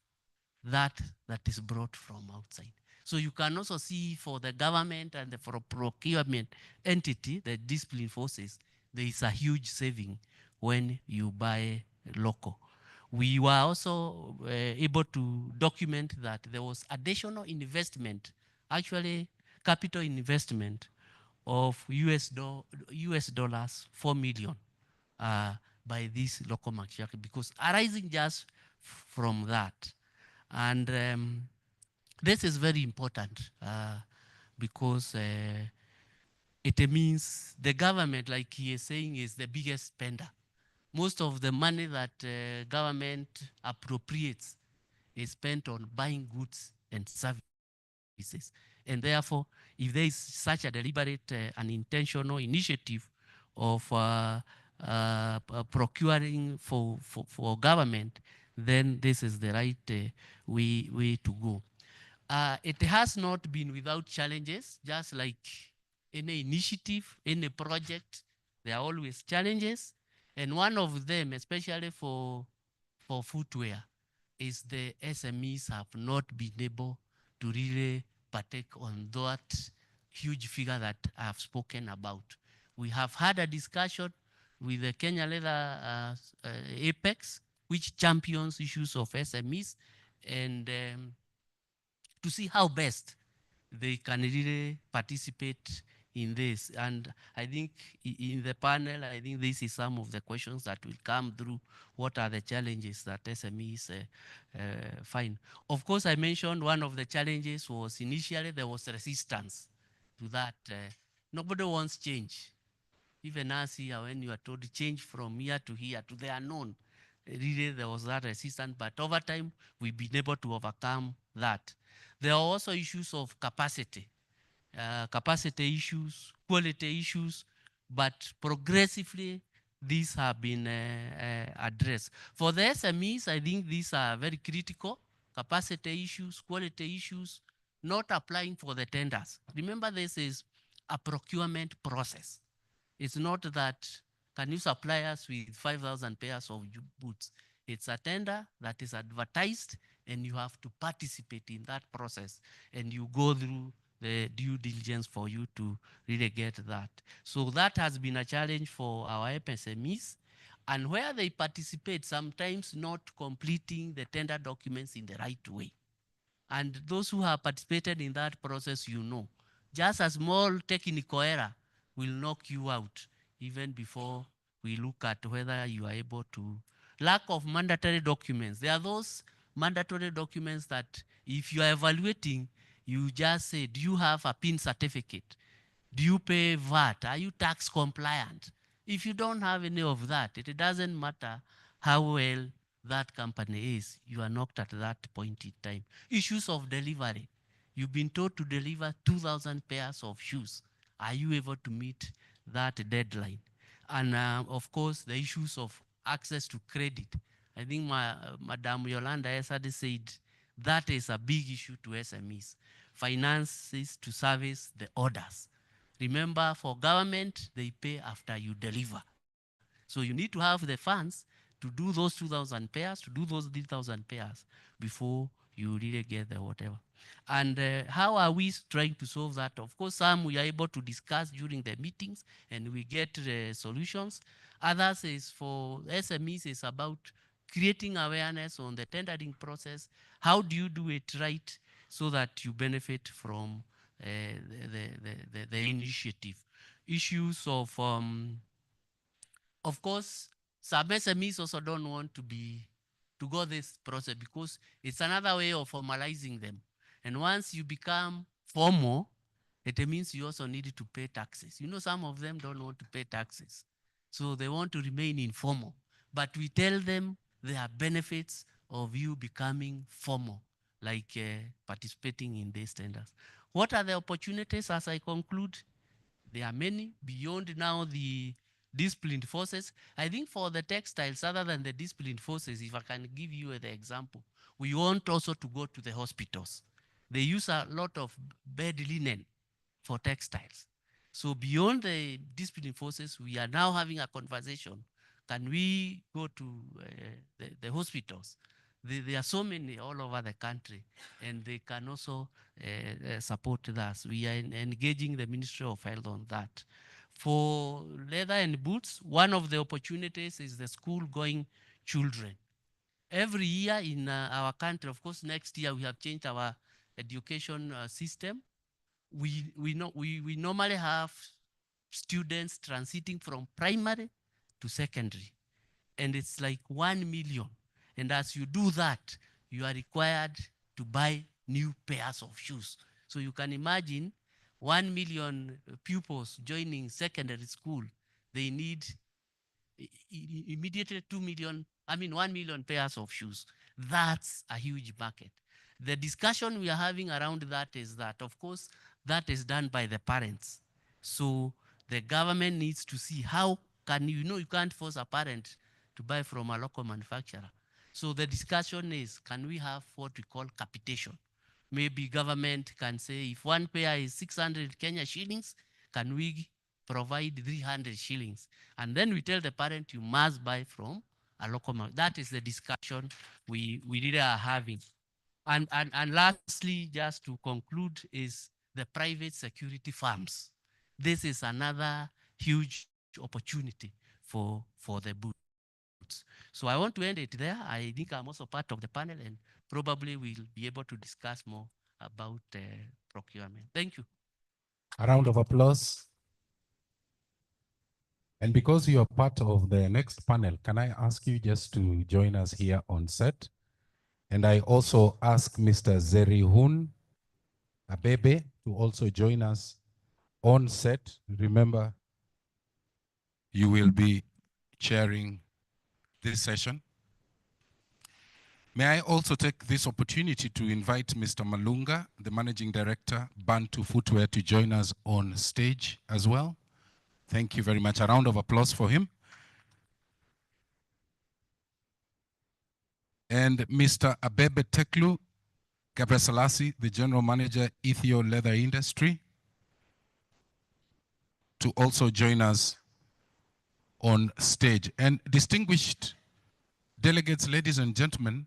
that is brought from outside. So you can also see for the government and for procurement entity, the discipline forces, there is a huge saving when you buy local. We were also able to document that there was additional investment, actually capital investment of US dollars 4 million by this local market, because arising just from that. And this is very important because it means the government, like he is saying, is the biggest spender. Most of the money that government appropriates is spent on buying goods and services. And therefore, if there is such a deliberate and intentional initiative of procuring for government, then this is the right way to go. It has not been without challenges, just like any initiative, any project, there are always challenges. And one of them, especially for footwear, is the SMEs have not been able to really partake on that huge figure that I have spoken about. We have had a discussion with the Kenya Leather Apex, which champions issues of SMEs, and to see how best they can really participate in this. And I think in the panel, I think this is some of the questions that will come through. What are the challenges that SMEs find? Of course, I mentioned one of the challenges was initially there was resistance to that. Nobody wants change. Even us here, when you are told to change from here to the unknown, really there was that resistance, but over time, we've been able to overcome that. There are also issues of capacity issues, quality issues, but progressively these have been addressed. For the SMEs, I think these are very critical. Capacity issues, quality issues, not applying for the tenders. Remember, this is a procurement process. It's not that can you supply us with 5,000 pairs of boots. It's a tender that is advertised, and you have to participate in that process, and you go through the due diligence for you to really get that. So that has been a challenge for our SMEs, and where they participate, sometimes not completing the tender documents in the right way. And those who have participated in that process, just a small technical error will knock you out even before we look at whether you are able to. Lack of mandatory documents. There are those mandatory documents that if you are evaluating, You just say, do you have a PIN certificate? Do you pay VAT? Are you tax compliant? If you don't have any of that, it doesn't matter how well that company is. You are knocked at that point in time. Issues of delivery. You've been told to deliver 2,000 pairs of shoes. Are you able to meet that deadline? And of course, the issues of access to credit. I think Madam Yolanda Esade said that is a big issue to SMEs. Finances to service the orders. Remember, for government, they pay after you deliver. So you need to have the funds to do those 2,000 pairs, to do those 3,000 pairs before you really get the whatever. And how are we trying to solve that? Of course, some we are able to discuss during the meetings and we get solutions. Others is for SMEs is about creating awareness on the tendering process. How do you do it right so that you benefit from the initiative? Issues of course, some SMEs also don't want to go this process because it's another way of formalizing them. And once you become formal, it means you also need to pay taxes. You know, some of them don't want to pay taxes. So they want to remain informal. But we tell them there are benefits of you becoming formal, like participating in these tenders. What are the opportunities as I conclude? There are many beyond now the disciplined forces. I think for the textiles, other than the disciplined forces, if I can give you the example, we want also to go to the hospitals. They use a lot of bed linen for textiles. So beyond the disciplined forces, we are now having a conversation. Can we go to the hospitals? There are so many all over the country, and they can also support us. We are engaging the Ministry of Health on that. For leather and boots, one of the opportunities is the school-going children. Every year in our country, of course, next year we have changed our education system. We normally have students transiting from primary to secondary, and it's like 1 million. And as you do that, you are required to buy new pairs of shoes. So you can imagine 1 million pupils joining secondary school, they need immediately 1 million pairs of shoes. That's a huge market. The discussion we are having around that is that, of course, that is done by the parents. So the government needs to see how can you can't force a parent to buy from a local manufacturer. So the discussion is, can we have what we call capitation? Maybe government can say if one pair is 600 Kenya shillings, can we provide 300 shillings? And then we tell the parent you must buy from a local market. That is the discussion we really are having. And lastly, just to conclude, is the private security firms. This is another huge opportunity for the boots. So I want to end it there. I think I'm also part of the panel, and probably we'll be able to discuss more about procurement. Thank you. A round of applause. And because you are part of the next panel, can I ask you just to join us here on set? And I also ask Mr. Zerihun Abebe to also join us on set. Remember, you will be chairing this session. May I also take this opportunity to invite Mr. Malunga, the Managing Director, Bantu Footwear, to join us on stage as well. Thank you very much. A round of applause for him. And Mr. Abebe Teklu Gabrasalasi, the General Manager, Ethio Leather Industry, to also join us on stage. And distinguished delegates, ladies and gentlemen,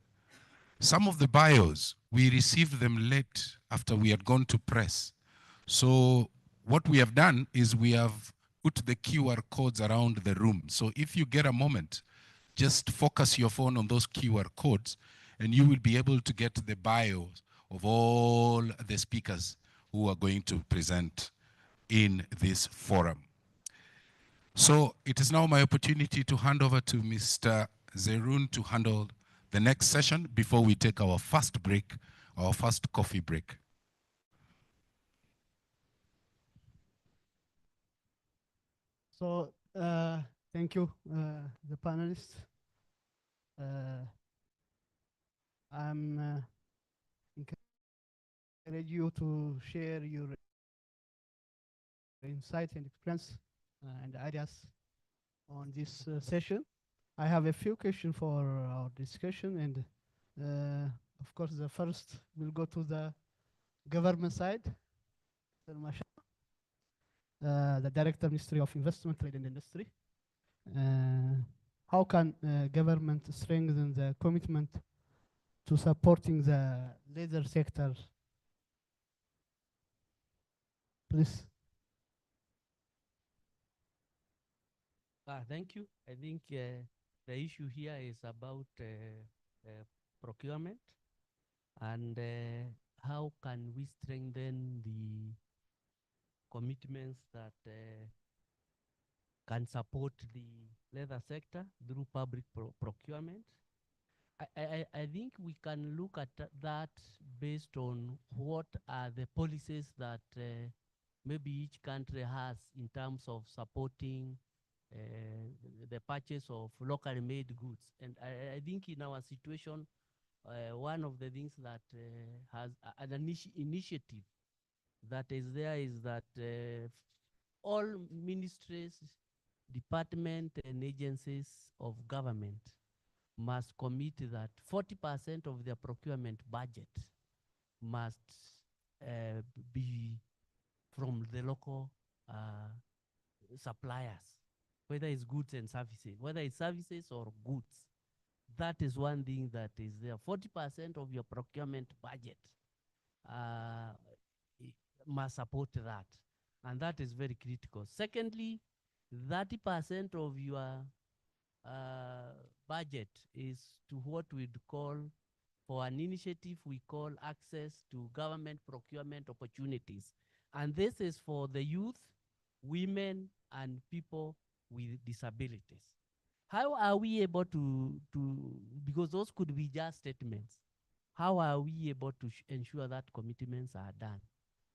some of the bios, we received them late after we had gone to press. So what we have done is we have put the QR codes around the room. So if you get a moment, just focus your phone on those QR codes and you will be able to get the bios of all the speakers who are going to present in this forum. So it is now my opportunity to hand over to Mr. Zerun to handle the next session before we take our first break, our first coffee break. So, thank you, the panelists. Uh, I'm encourage you to share your insights and experience and ideas on this session. I have a few questions for our discussion, and of course, the first will go to the government side. The Director, Ministry of Investment, Trade and Industry. How can government strengthen the commitment to supporting the leather sector? Please. Thank you. I think the issue here is about procurement and how can we strengthen the commitments that can support the leather sector through public procurement. I think we can look at that based on what are the policies that maybe each country has in terms of supporting uh, the purchase of locally made goods. And I think in our situation, one of the things that has an initiative that is there is that all ministries, departments, and agencies of government must commit that 40% of their procurement budget must be from the local suppliers, whether it's goods and services, whether it's services or goods. That is one thing that is there. 40% of your procurement budget uh, must support that. And that is very critical. Secondly, 30% of your budget is to what we'd call, for an initiative we call access to government procurement opportunities. And this is for the youth, women, and people with disabilities. How are we able because those could be just statements, how are we able to ensure that commitments are done?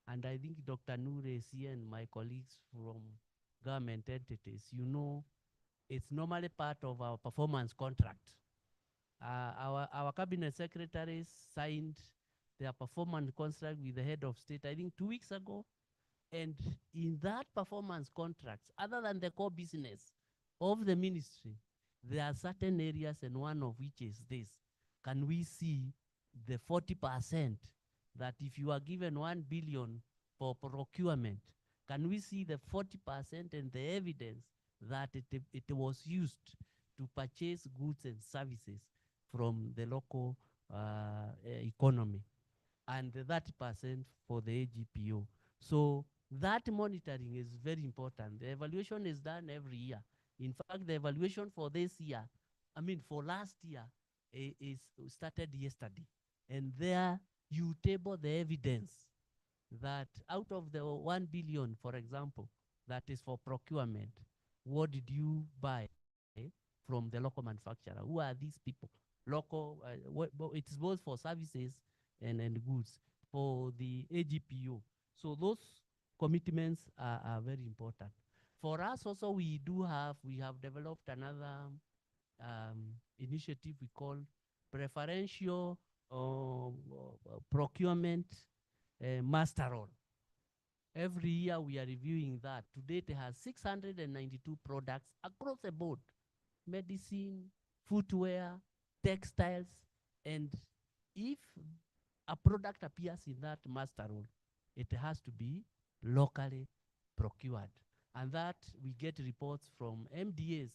And I think Dr. Noor is here and my colleagues from government entities, you know, it's normally part of our performance contract. Our cabinet secretaries signed their performance contract with the head of state, I think 2 weeks ago. And in that performance contracts, other than the core business of the ministry, there are certain areas, and one of which is this. Can we see the 40% that if you are given 1 billion for procurement, can we see the 40% and the evidence that it was used to purchase goods and services from the local economy, and the 30% for the AGPO. So that monitoring is very important. The evaluation is done every year. In fact, the evaluation for this year, for last year, is started yesterday. And there you table the evidence that out of the 1 billion, for example, that is for procurement, what did you buy from the local manufacturer? Who are these people? Local, it's both for services and goods for the AGPO. So those commitments are very important. For us also, we have developed another initiative we call preferential procurement master roll. Every year we are reviewing that. To date, it has 692 products across the board: medicine, footwear, textiles, and if a product appears in that master roll, it has to be locally procured. And that we get reports from MDAs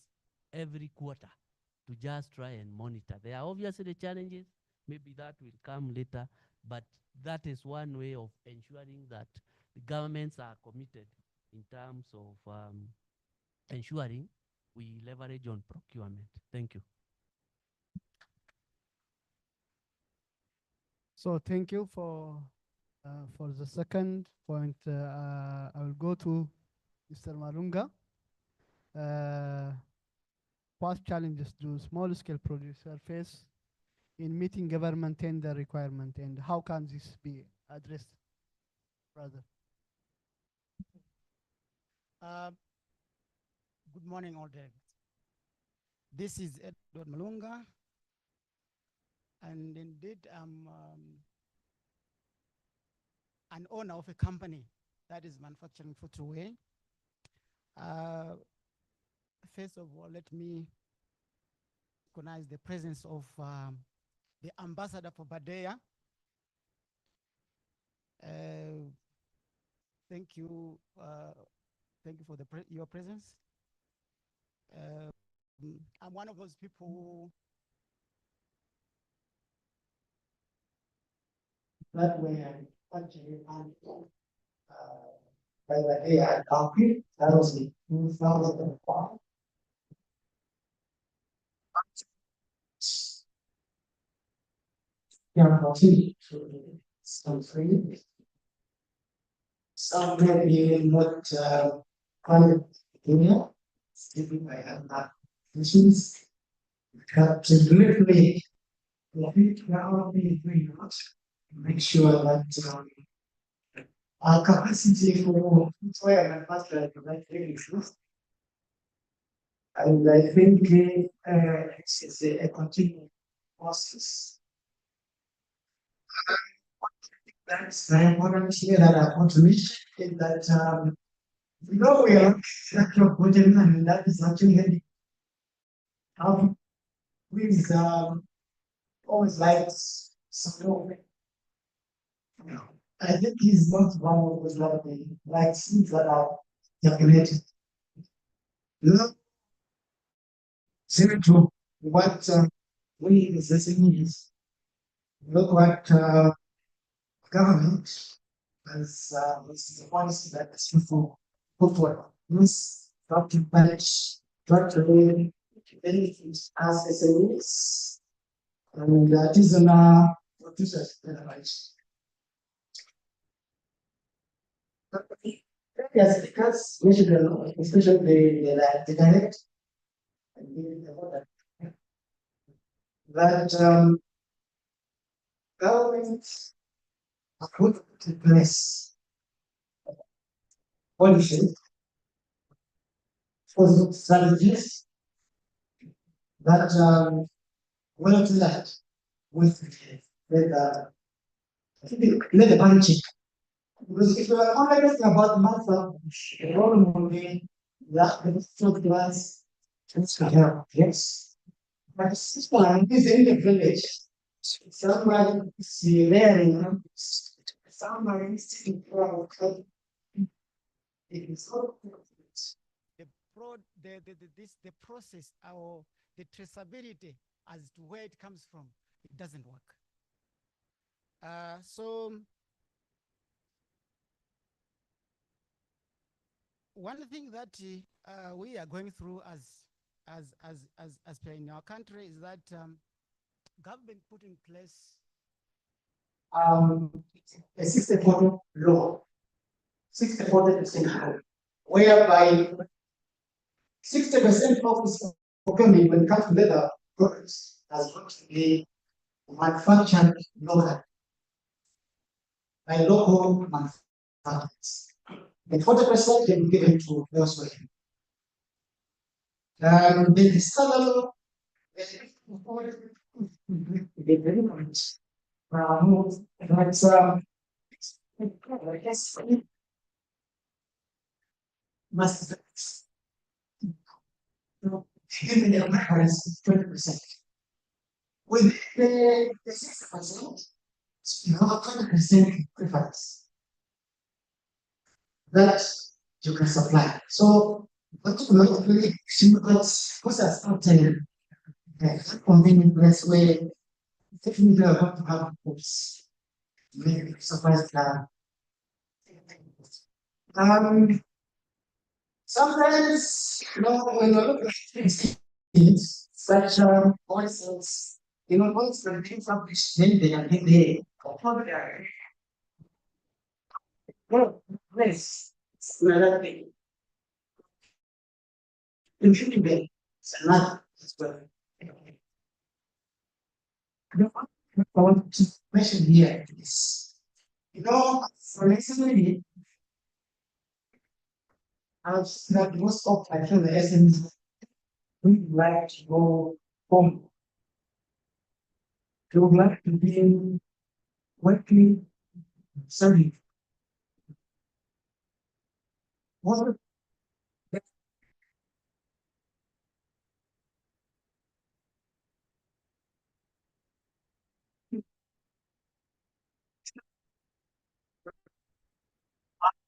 every quarter to just try and monitor. There are obviously the challenges, maybe that will come later, but that is one way of ensuring that the governments are committed in terms of ensuring we leverage on procurement. Thank you. So thank you for the second point. I will go to Mr. Marunga. What challenges do small-scale producers face in meeting government tender requirement, and how can this be addressed, brother? Good morning, all delegates. This is Edward Malunga, and indeed I'm an owner of a company that is manufacturing footwear. First of all, let me recognize the presence of the ambassador for Badea. Thank you for your presence. I'm one of those people who that way I actually by the day I copied, that was in 2005. Yeah, continue to some free. Some maybe not private area, sleeping I have that issues. Absolutely. Make sure that our capacity for software manufacturing is and I think it's a continuing process. That's very important here that I want to mention is that we know we are structural project and that is actually how we always like some I think he's not one of those like things that are calculated. Look, similar to what we as SMEs look what government as the policy that is put forward. This not to punish, not to really benefit as SMEs, and that is an producers benefits. Yes, because we should know, especially the direct and the water, that government put in place policy for strategies that will do that with the let the punching. Because if you are honest about matter, the problem will be that the first class yes. But this one is in the village. Someone is wearing, someone is sitting proud. It is so the process or the traceability as to where it comes from, it doesn't work. So one thing that we are going through as per in our country is that government put in place a 64 law, 64% whereby 60% of this procurement when it comes to leather products has got to be manufactured locally by local manufacturers. And 40% can be given to elsewhere. The salary must given the reference 20%. With the 6%, you have a 20% preference that you can supply. So, what you not really what's starting a convenient place where definitely are going to have books. Maybe surprise plan. Sometimes, when you look at things, such voices, once the things are then they are in the well, this is another thing. You shouldn't be another as well. I want to mention here is, for recently, I've that most of I feel the essence we like to go home. We would like to be working, studying. What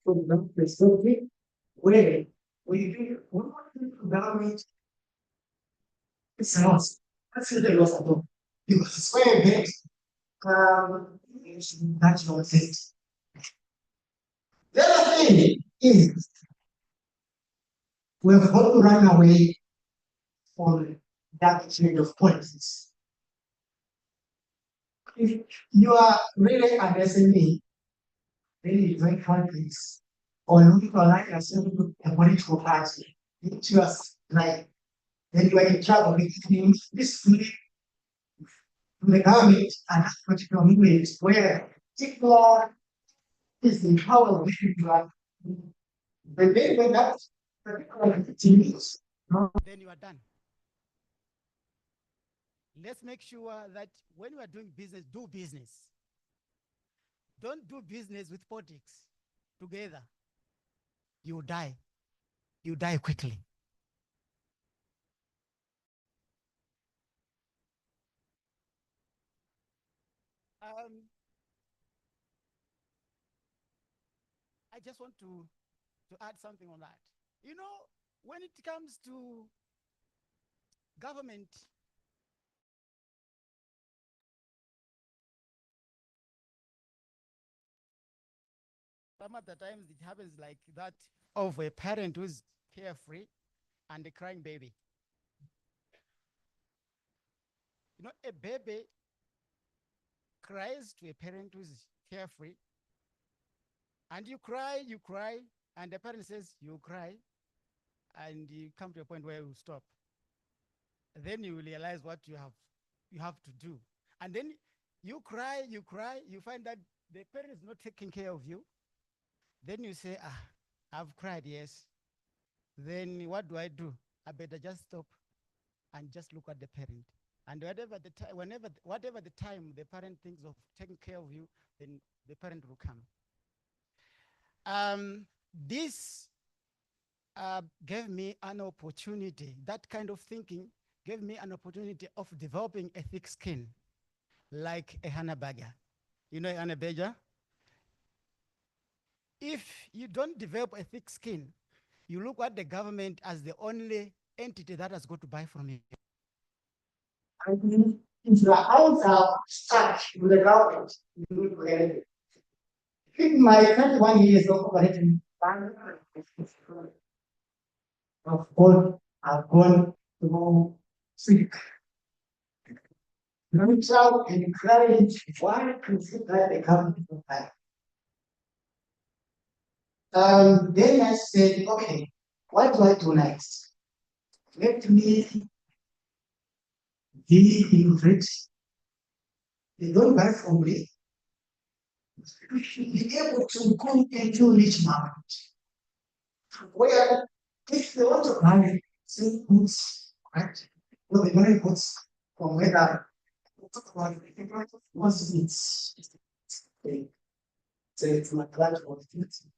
for the facility where we do we want to evaluate it's a loss. That's the loss of all. Because it's very big. It's natural things. The other thing is we've got to run away from that kind of politics. If you are really addressing me, really very countries, or looking for like yourself a political party, it's just like then you are in trouble between this the government and that particular movement where particular is in power with you are the day when that particular continues. Then you are done. Let's make sure that when you are doing business, do business. Don't do business with politics together. You die. You die quickly. I just want to add something on that. You know, when it comes to government, some of the times it happens like that of a parent who's carefree and a crying baby. You know, a baby cries to a parent who's carefree, and you cry, and the parent says, you cry, and you come to a point where you stop. Then you realize what you have to do. And then you cry, you find that the parent is not taking care of you. Then you say, I've cried, yes. Then what do I do? I better just stop and just look at the parent. And whatever the time the parent thinks of taking care of you, then the parent will come. This gave me an opportunity. That kind of thinking gave me an opportunity of developing a thick skin, like a Hannah Berger. You know Hannah Berger? If you don't develop a thick skin, you look at the government as the only entity that has got to buy from you. I mean, if your hands are stuck with the government, you need to get it. In my 21 years of operating, of course, I've gone to seek. Reach out and encourage why consider the government of that. Then I said, okay, what do I do next? Let me be in they don't buy from me. We should be able to go into rich market where if they want to buy same goods, right? Well, they buy goods from whether once it's my platform,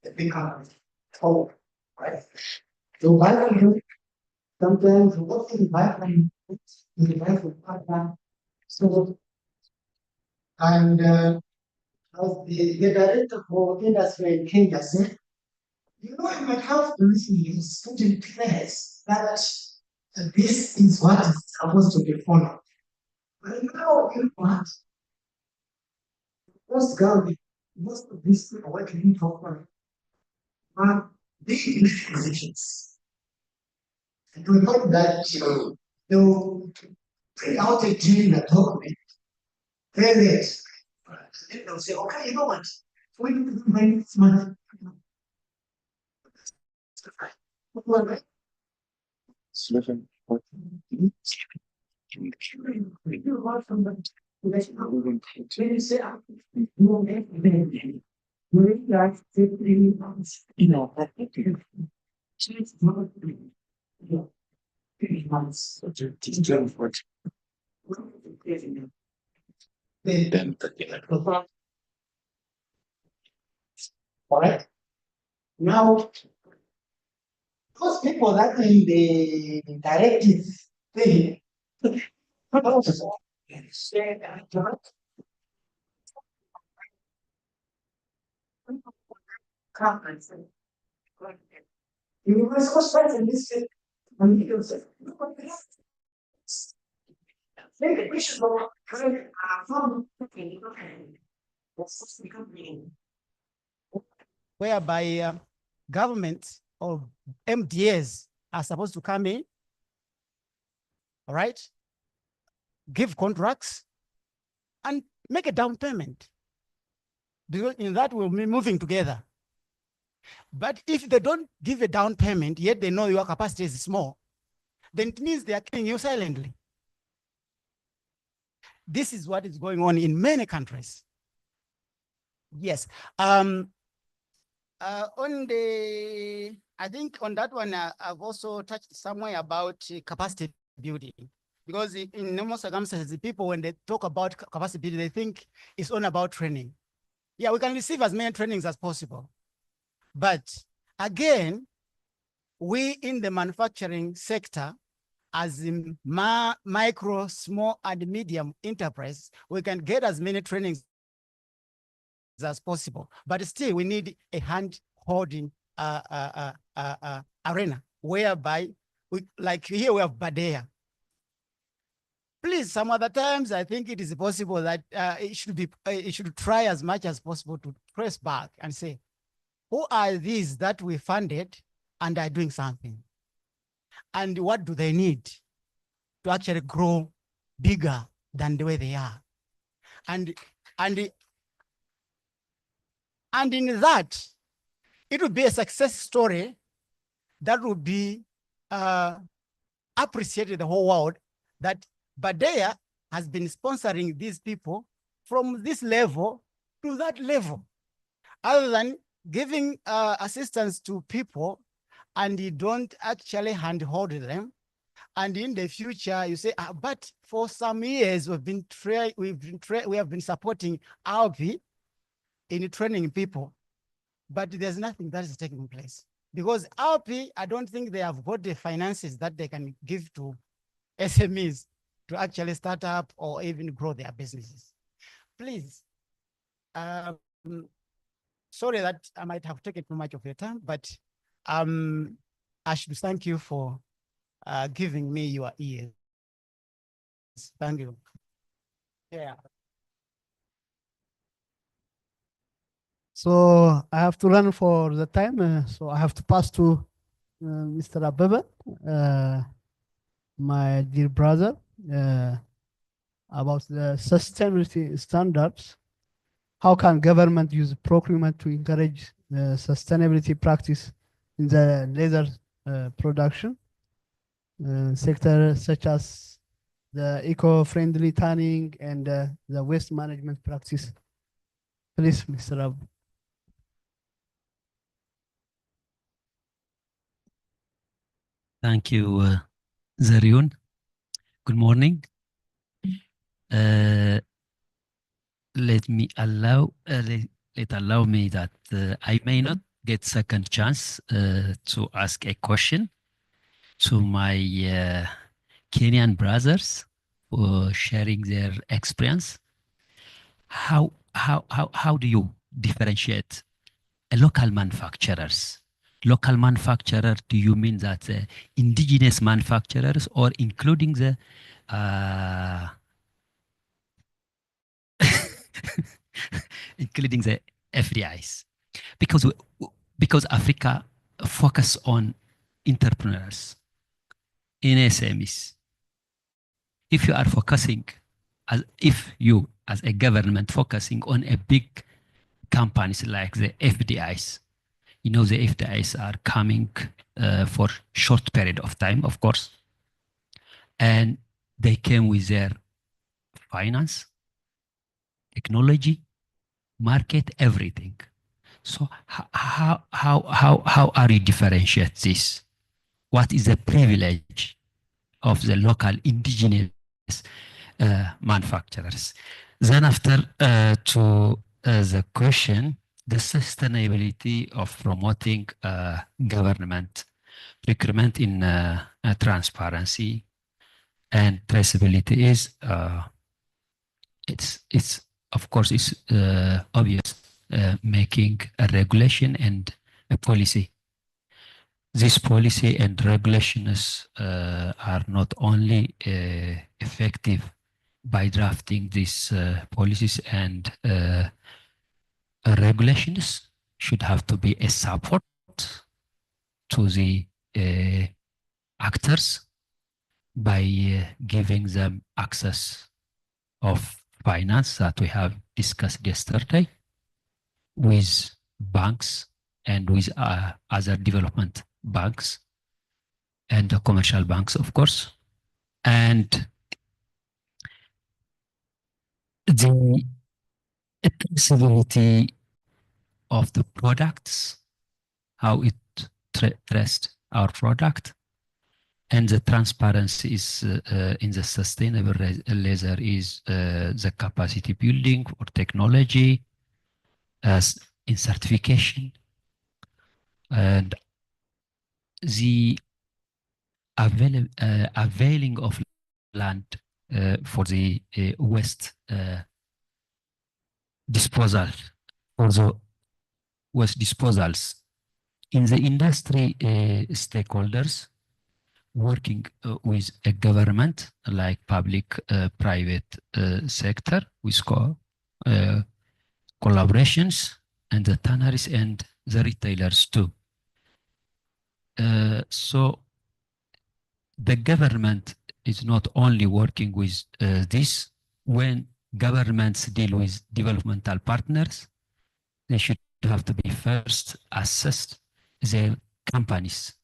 the big company, right? So buy from you, sometimes what you buy from you buy from partner. So and as the director for industry in Kenya said, you know, you might have policies put in place that this is what is supposed to be followed. But now you know what? Most government, most of these people working for are big positions. And we hope that they'll bring out a deal in the document. Very late. Then they'll say, okay, you know what? We need to make this money. Slipping. Alright. Now, those people that in the directive thing, conference. You were supposed to in this maybe we should go from whereby government or MDAs are supposed to come in, all right, give contracts and make a down payment. Because in that we'll be moving together. But if they don't give a down payment, yet they know your capacity is small, then it means they are killing you silently. This is what is going on in many countries. Yes. On the, I think on that one, I've also touched somewhere about capacity building. Because in normal circumstances, the people, when they talk about capacity building, they think it's all about training. Yeah, we can receive as many trainings as possible. But again, we in the manufacturing sector, as in micro, small, and medium enterprise, we can get as many trainings as possible. But still, we need a hand-holding arena, whereby, like here we have Badea. Please, some other times, I think it is possible that it should try as much as possible to press back and say, who are these that we funded and are doing something? And what do they need to actually grow bigger than the way they are? And in that, it would be a success story that would be appreciated the whole world, that Badea has been sponsoring these people from this level to that level, other than giving assistance to people and you don't actually handhold them. And in the future, you say, but for some years we have been supporting RP in training people, but there's nothing that is taking place because RP, I don't think they have got the finances that they can give to SMEs to actually start up or even grow their businesses. Please, sorry that I might have taken too much of your time, but I should thank you for giving me your ears. Thank you. Yeah. So I have to run for the time, so I have to pass to Mr. Abebe, my dear brother, about the sustainability standards. How can government use procurement to encourage sustainability practice in the leather production sector, such as the eco-friendly tanning and the waste management practice? Please, Mr. Ab. Thank you, Zariun. Good morning. Let allow me that I may not get second chance to ask a question to my Kenyan brothers for sharing their experience. How do you differentiate a local manufacturers? Local manufacturer, do you mean that indigenous manufacturers or including the including the FDIs? Because Africa focus on entrepreneurs in SMEs. If you are focusing, if you as a government focusing on a big companies like the FDIs, you know the FDIs are coming for short period of time, of course, and they came with their finance, technology, market, everything. So how are you differentiate this? What is the privilege of the local indigenous manufacturers? Then after to the question, the sustainability of promoting government procurement in transparency and traceability is it's of course it's obvious making a regulation and a policy. This policy and regulations are not only effective by drafting these policies and regulations should have to be a support to the actors by giving them access of finance that we have discussed yesterday with banks and with other development banks and the commercial banks, of course. And the traceability of the products, how it traced our product, and the transparency is in the sustainable laser is the capacity building or technology as in certification and the availing of land for the waste disposal, for the waste disposals. In the industry stakeholders working with a government like public private sector with collaborations and the tanneries and the retailers too. So the government is not only working with this. When governments deal with developmental partners, they should have to be first assessed their companies,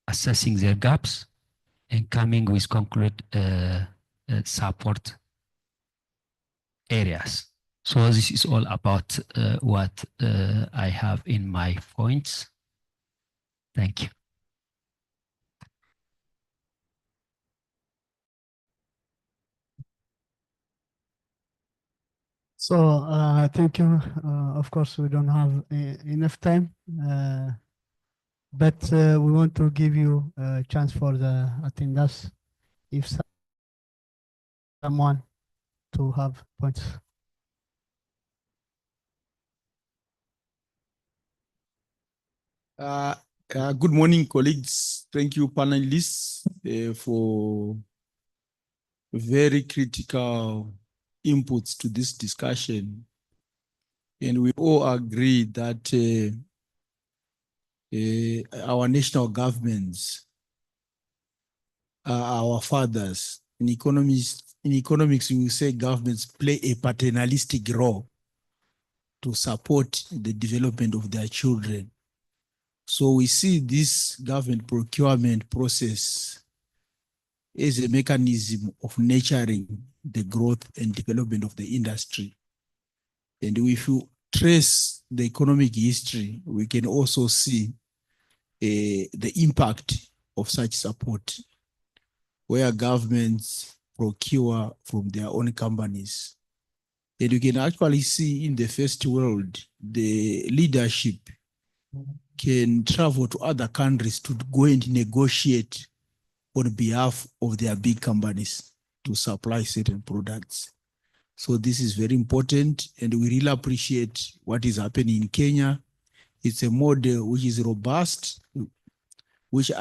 assessing their gaps and coming with concrete support areas. So this is all about what I have in my points. Thank you. So thank you. Of course, we don't have enough time, but we want to give you a chance for the attendance if someone to have points. Good morning, colleagues. Thank you, panelists, for very critical inputs to this discussion. And we all agree that our national governments are our fathers. In economics, we say governments play a paternalistic role to support the development of their children. So we see this government procurement process as a mechanism of nurturing the growth and development of the industry. And if you trace the economic history, we can also see the impact of such support, where governments procure from their own companies. And you can actually see in the first world, the leadership can travel to other countries to go and negotiate on behalf of their big companies to supply certain products. So this is very important, and we really appreciate what is happening in Kenya. It's a model which is robust, which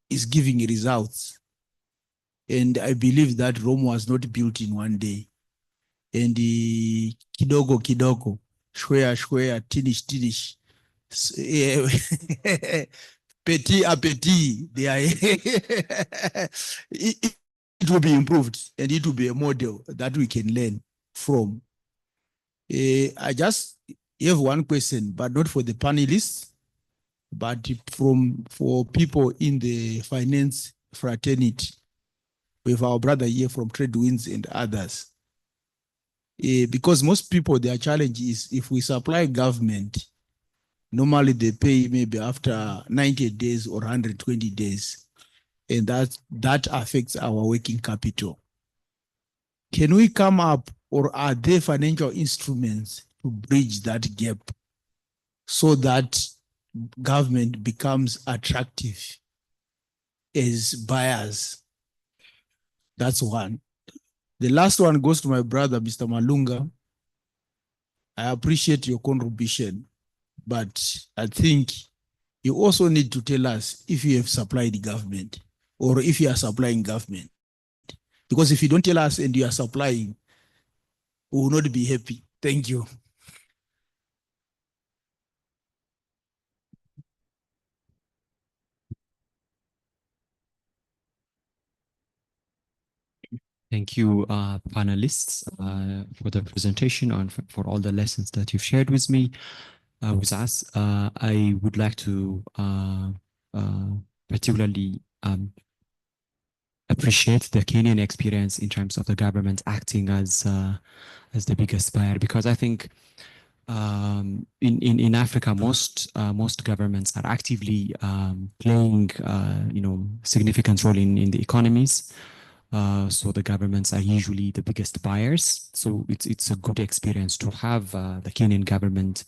is giving results. And I believe that Rome was not built in one day. And the kidogo kidogo, shwea, tinish, petit a petit, they are it will be improved, and it will be a model that we can learn from. I just have one question, but not for the panelists, but for people in the finance fraternity. We have our brother here from Trade Winds and others. because most people, their challenge is if we supply government, normally they pay maybe after 90 days or 120 days. And that affects our working capital. Can we come up, or are there financial instruments to bridge that gap so that government becomes attractive as buyers? That's one. The last one goes to my brother, Mr. Malunga. I appreciate your contribution, but I think you also need to tell us if you have supplied the government or if you are supplying government. Because if you don't tell us and you are supplying, we will not be happy. Thank you. Thank you, panelists, for the presentation and for all the lessons that you've shared with me, with us. I would like to particularly appreciate the Kenyan experience in terms of the government acting as the biggest buyer, because I think in Africa, most governments are actively playing significant role in the economies. So the governments are usually the biggest buyers. So it's a good experience to have the Kenyan government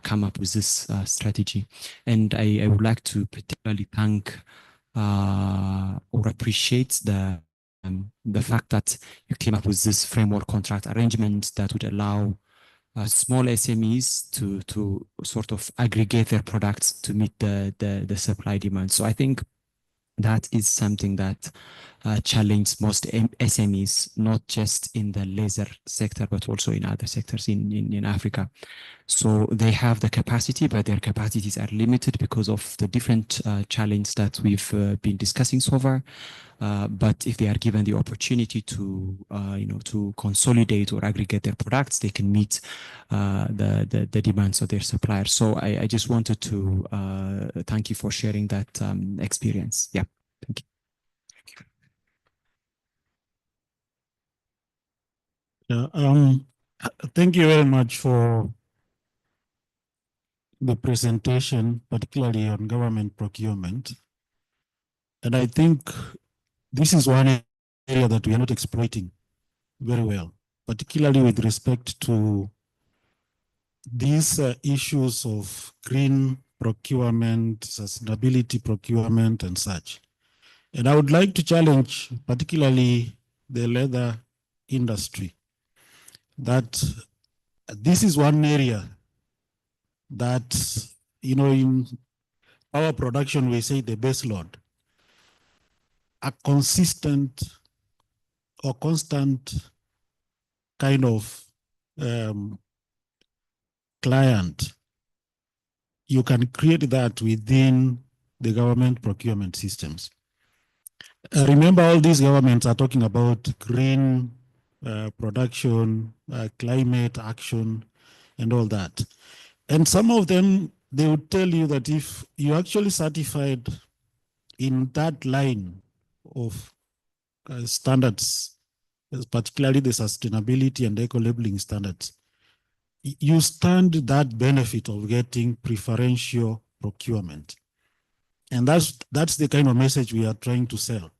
come up with this strategy. And I would like to particularly thank or appreciate the fact that you came up with this framework contract arrangement that would allow small SMEs to sort of aggregate their products to meet the supply demand. So I think that is something that challenges most SMEs, not just in the laser sector, but also in other sectors in Africa. So they have the capacity, but their capacities are limited because of the different challenges that we've been discussing so far. But if they are given the opportunity to, to consolidate or aggregate their products, they can meet the demands of their suppliers. So I just wanted to thank you for sharing that experience. Yeah, thank you. Yeah, thank you very much for the presentation, particularly on government procurement. And I think this is one area that we are not exploiting very well, particularly with respect to these issues of green procurement, sustainability procurement, and such. And I would like to challenge particularly the leather industry that this is one area that, in our production, we say the base load, a consistent or constant kind of client, you can create that within the government procurement systems. Remember, all these governments are talking about green production, climate action, and all that. And some of them, they would tell you that if you actually certified in that line of standards, particularly the sustainability and eco-labeling standards, you stand that benefit of getting preferential procurement. And that's the kind of message we are trying to sell.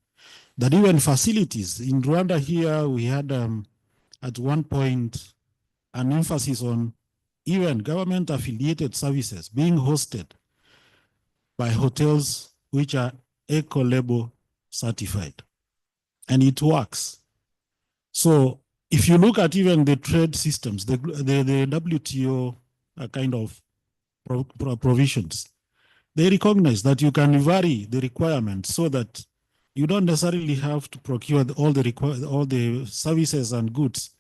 That even facilities, in Rwanda here, we had at one point an emphasis on even government affiliated services being hosted by hotels which are eco-label certified. And it works. So if you look at even the trade systems, the WTO kind of provisions, they recognize that you can vary the requirements so that you don't necessarily have to procure all the services and goods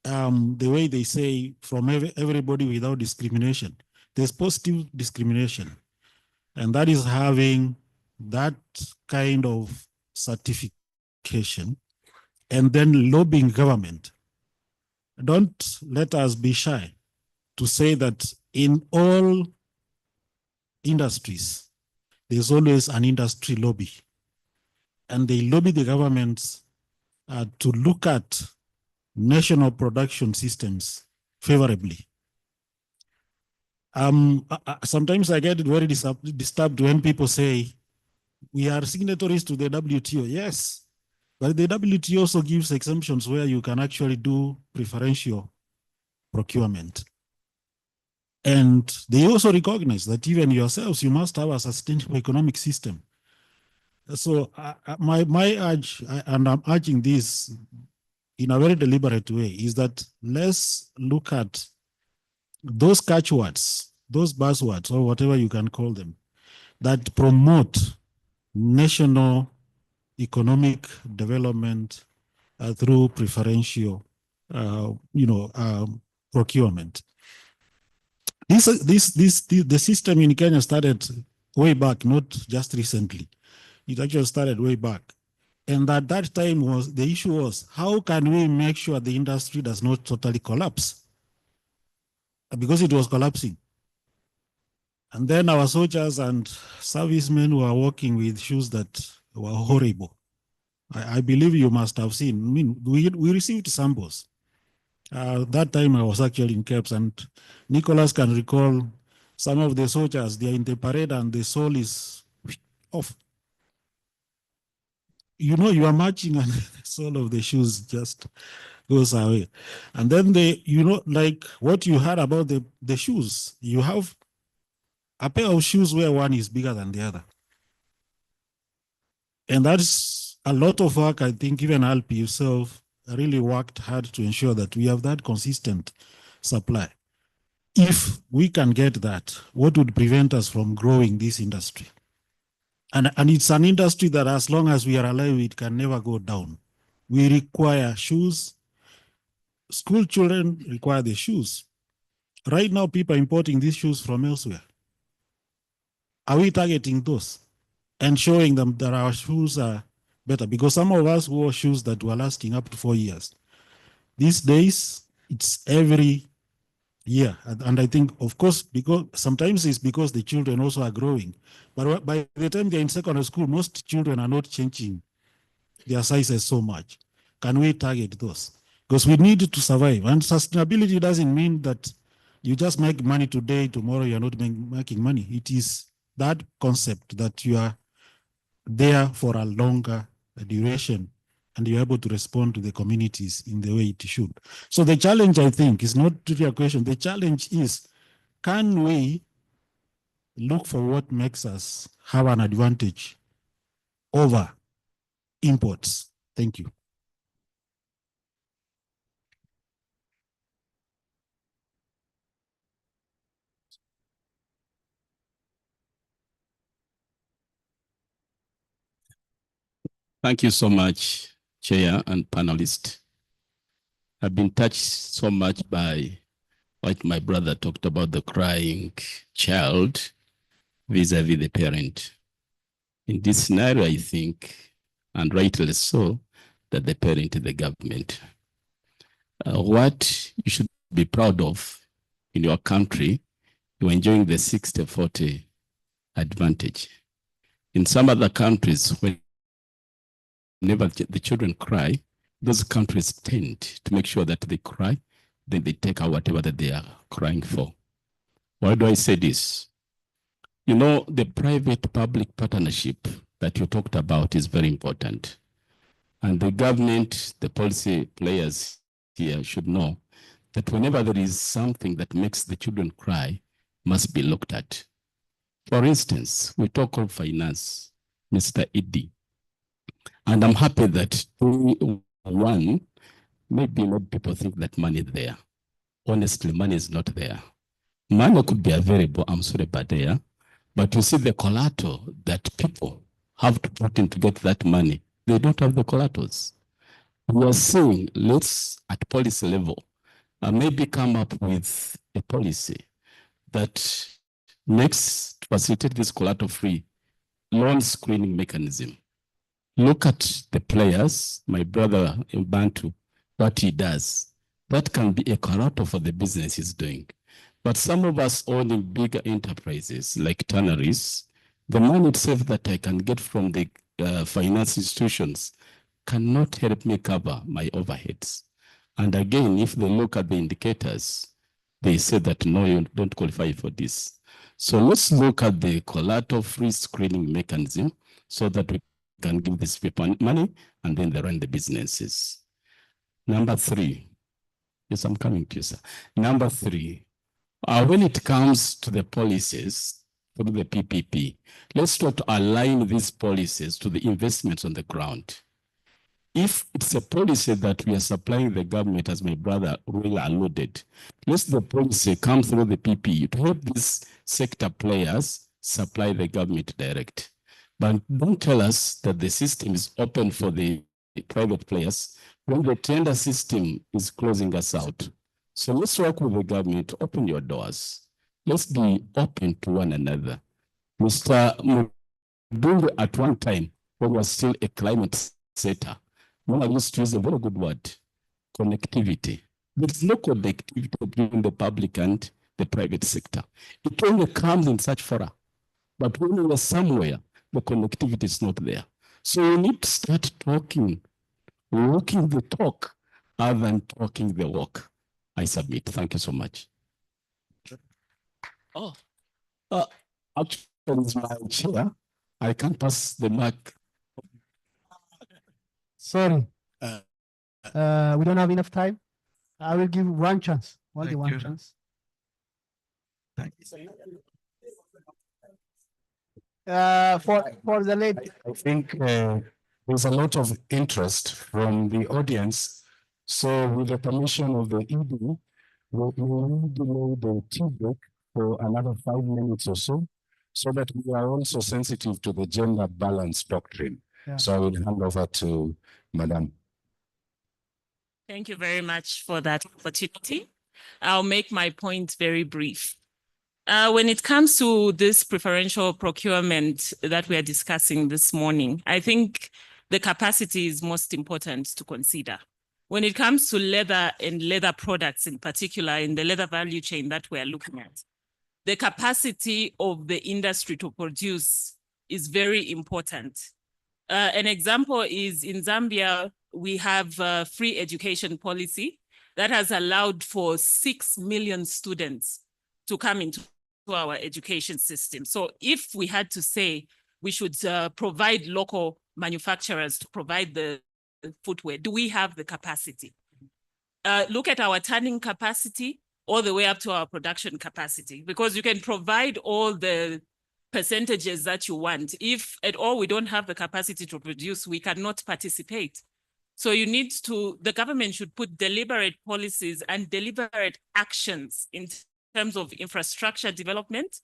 the way they say from everybody without discrimination. There's positive discrimination, and that is having that kind of certification and then lobbying government. Don't let us be shy to say that in all industries, there's always an industry lobby. And they lobby the governments to look at national production systems favorably. Sometimes I get very disturbed when people say we are signatories to the WTO. Yes, but the WTO also gives exemptions where you can actually do preferential procurement. And they also recognize that even yourselves, you must have a sustainable economic system. So my urge, and I'm urging this in a very deliberate way, is that let's look at those catchwords, those buzzwords, or whatever you can call them, that promote national economic development through preferential, procurement. The system in Kenya started way back, not just recently. It actually started way back. And at that time the issue was, how can we make sure the industry does not totally collapse? Because it was collapsing. And then our soldiers and servicemen were working with shoes that were horrible. I believe you must have seen. I mean, we received samples. That time I was actually in Caps, and Nicholas can recall some of the soldiers, they are in the parade and the sole is off. You know, you are marching and the sole of the shoes just goes away. And then like what you heard about the shoes, you have a pair of shoes where one is bigger than the other. And that's a lot of work. I think even Alpi yourself really worked hard to ensure that we have that consistent supply. If we can get that, what would prevent us from growing this industry? And it's an industry that as long as we are alive, it can never go down. We require shoes. School children require the shoes. Right now, people are importing these shoes from elsewhere. Are we targeting those and showing them that our shoes are better? Because some of us wore shoes that were lasting up to 4 years. These days, it's every year. And I think, of course, because sometimes it's because the children also are growing. But by the time they're in secondary school, most children are not changing their sizes so much. Can we target those? Because we need to survive. And sustainability doesn't mean that you just make money today, tomorrow you're not making money. It is that concept that you are there for a longer duration and you're able to respond to the communities in the way it should. So the challenge, I think, is not really a question. The challenge is, can we look for what makes us have an advantage over imports? Thank you. Thank you so much, Chair and panelists. I've been touched so much by what my brother talked about, the crying child vis-a-vis the parent. In this scenario, I think, and rightly so, that the parent is the government. What you should be proud of in your country, you're enjoying the 60-40 advantage. In some other countries, whenever the children cry, those countries tend to make sure that they cry, then they take out whatever that they are crying for. Why do I say this? You know, the private-public partnership that you talked about is very important. And the government, the policy players here should know that whenever there is something that makes the children cry, must be looked at. For instance, we talk of finance, Mr. Idi. And I'm happy that one, maybe not people think that money is there. Honestly, money is not there. Money could be available, I'm sorry, but there. But you see the collateral that people have to put in to get that money, they don't have the collaterals. We are saying, let's, at policy level, maybe come up with a policy that makes, to facilitate this collateral-free loan screening mechanism. Look at the players, my brother in Bantu, what he does. That can be a collateral for the business he's doing. But some of us owning bigger enterprises like tanneries, the money itself that I can get from the finance institutions cannot help me cover my overheads. And again, if they look at the indicators, they say that no, you don't qualify for this. So let's look at the collateral-free screening mechanism so that we can give these people money and then they run the businesses. Number three, yes, I'm coming to you, sir. Number three, when it comes to the policies through the PPP, let's try to align these policies to the investments on the ground. If it's a policy that we are supplying the government, as my brother really alluded, let the policy come through the PPE to help these sector players supply the government direct. But don't tell us that the system is open for the private players when the tender system is closing us out. So let's work with the government, open your doors. Let's be open to one another. Mr. Mudungu, at one time, when he was still a climate setter, when I used to use a very good word, connectivity. There is no connectivity between the public and the private sector. It only comes in such fora. But when we are somewhere, the connectivity is not there. So we need to start talking, walking the talk, other than talking the walk. I submit. Thank you so much. Oh, actually, it's my chair. I can't pass the mic. Sorry. We don't have enough time. I will give one chance. Only one chance. Thank you. For the lady. I think there's a lot of interest from the audience. So with the permission of the ED, we will delay the tea break for another 5 minutes or so that we are also sensitive to the gender balance doctrine. Yeah. So I will hand over to Madam. Thank you very much for that opportunity. I'll make my point very brief. When it comes to this preferential procurement that we are discussing this morning, I think the capacity is most important to consider. When it comes to leather and leather products in particular, in the leather value chain that we are looking at, the capacity of the industry to produce is very important. An example is in Zambia, we have a free education policy that has allowed for 6 million students to come into our education system. So if we had to say we should provide local manufacturers to provide the footwear, do we have the capacity? Look at our tanning capacity all the way up to our production capacity, because you can provide all the percentages that you want. If at all we don't have the capacity to produce, we cannot participate. So you need to, the government should put deliberate policies and deliberate actions in terms of infrastructure development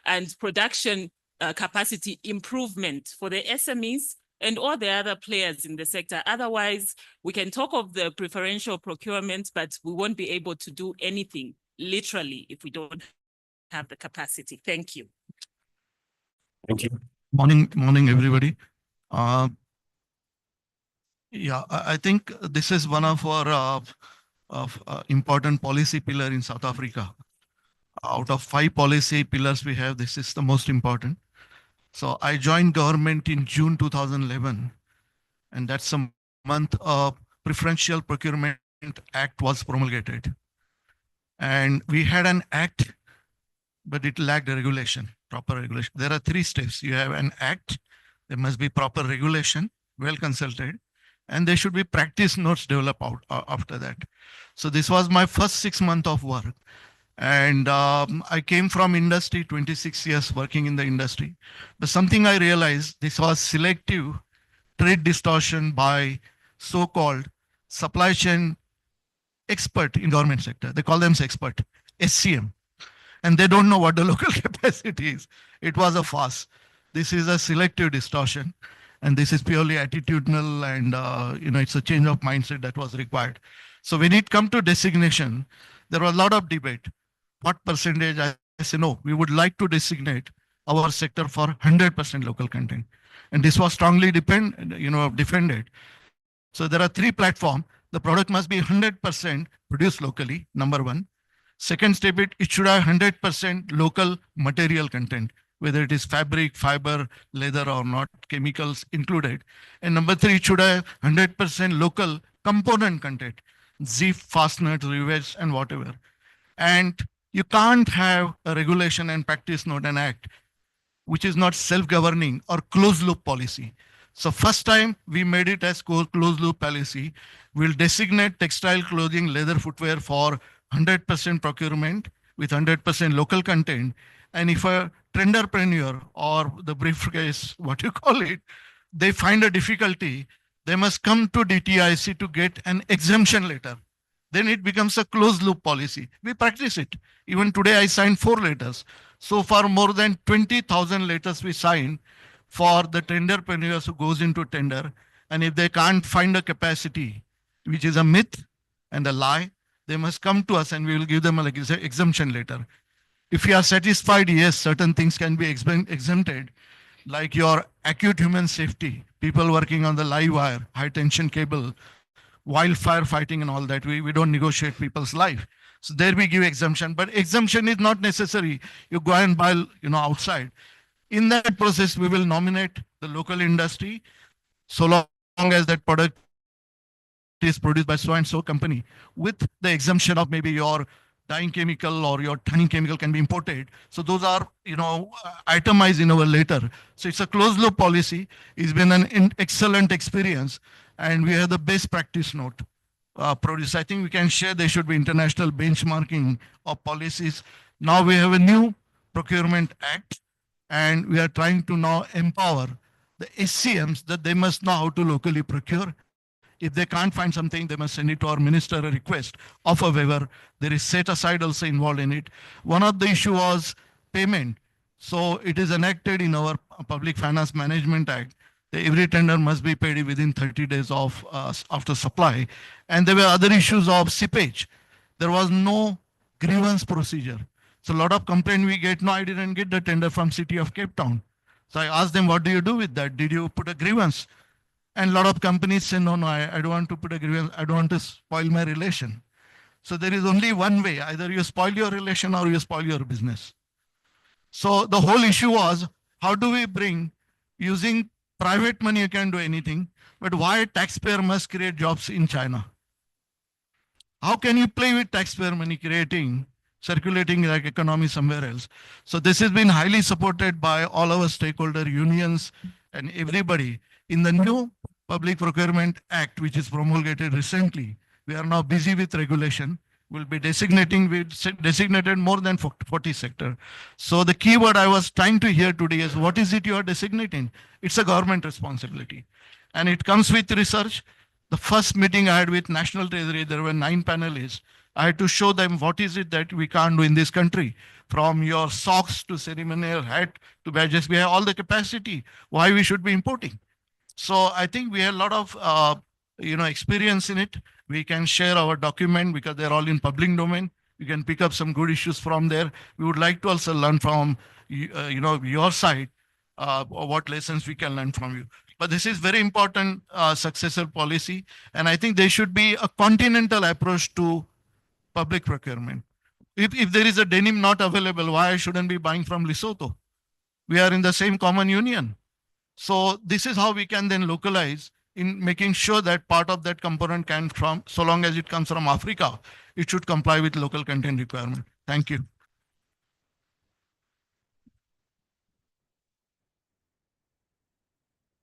and production capacity improvement for the SMEs and all the other players in the sector. Otherwise, we can talk of the preferential procurement, but we won't be able to do anything, literally, if we don't have the capacity. Thank you. Thank you. Morning, everybody. Yeah, I think this is one of our important policy pillar in South Africa. Out of 5 policy pillars we have, this is the most important. So I joined government in June 2011, and that's a month of Preferential Procurement Act was promulgated. And we had an act, but it lacked a regulation, proper regulation. There are 3 steps. You have an act, there must be proper regulation, well consulted, and there should be practice notes developed out after that. So this was my first 6 months of work. And I came from industry, 26 years working in the industry. But something I realized, this was selective trade distortion by so-called supply chain expert in government sector. They call them expert, SCM. And they don't know what the local capacity is. It was a farce. This is a selective distortion. And this is purely attitudinal, and it's a change of mindset that was required. So when it comes to designation, there was a lot of debate. What percentage? I say, no, we would like to designate our sector for 100% local content. And this was strongly defended. So there are 3 platforms. The product must be 100% produced locally, number 1. Second step, it should have 100% local material content, whether it is fabric, fiber, leather or not, chemicals included. And number 3, it should have 100% local component content. zip fasteners, rivets, and whatever. And you can't have a regulation and practice note and act which is not self-governing or closed loop policy. So first time we made it as closed loop policy. We'll designate textile clothing, leather footwear for 100% procurement with 100% local content. And if a trenderpreneur or the briefcase, what you call it, they find a difficulty, they must come to DTIC to get an exemption letter. Then it becomes a closed loop policy. We practice it. Even today I signed 4 letters. So far more than 20,000 letters we signed for the tenderpreneurs who goes into tender. And if they can't find a capacity, which is a myth and a lie, they must come to us and we will give them an exemption letter. If you are satisfied, yes, certain things can be exempted, like your acute human safety, people working on the live wire, high tension cable, wildfire fighting and all that. We don't negotiate people's life. So there we give exemption, but exemption is not necessary. You go and buy, outside. In that process, we will nominate the local industry so long as that product is produced by so and so company with the exemption of maybe your dyeing chemical or your tanning chemical can be imported. So those are, itemized in our letter. So it's a closed loop policy. It's been an excellent experience and we have the best practice note produced. I think we can share there should be international benchmarking of policies. Now we have a new procurement act and we are trying to now empower the SCMs that they must know how to locally procure. If they can't find something, they must send it to our minister a request of a waiver. There is set aside also involved in it. One of the issue was payment. So it is enacted in our Public Finance Management Act. Every tender must be paid within 30 days of after supply. And there were other issues of seepage. There was no grievance procedure. So a lot of complaint we get, no, I didn't get the tender from City of Cape Town. So I asked them, what do you do with that? Did you put a grievance? And a lot of companies say, no, I don't want to put a grievance. I don't want to spoil my relation. So there is only one way. Either you spoil your relation or you spoil your business. So the whole issue was, how do we bring, using private money, you can do anything, but why taxpayer must create jobs in China? How can you play with taxpayer money circulating like economy somewhere else? So this has been highly supported by all our stakeholder unions and everybody. In the new Public Procurement Act, which is promulgated recently, we are now busy with regulation. We'll be designated more than 40 sector. So the key word I was trying to hear today is, what is it you are designating? It's a government responsibility. And it comes with research. The first meeting I had with National Treasury, there were 9 panelists. I had to show them what is it that we can't do in this country. From your socks to ceremonial hat to badges, we have all the capacity. Why we should be importing? So I think we have a lot of experience in it. We can share our document because they're all in public domain. You can pick up some good issues from there. We would like to also learn from your side what lessons we can learn from you. But this is very important successor policy. And I think there should be a continental approach to public procurement. If there is a denim not available, why I shouldn't be buying from Lesotho? We are in the same common union. So this is how we can then localize in making sure that part of that component can from, so long as it comes from Africa, it should comply with local content requirement. Thank you.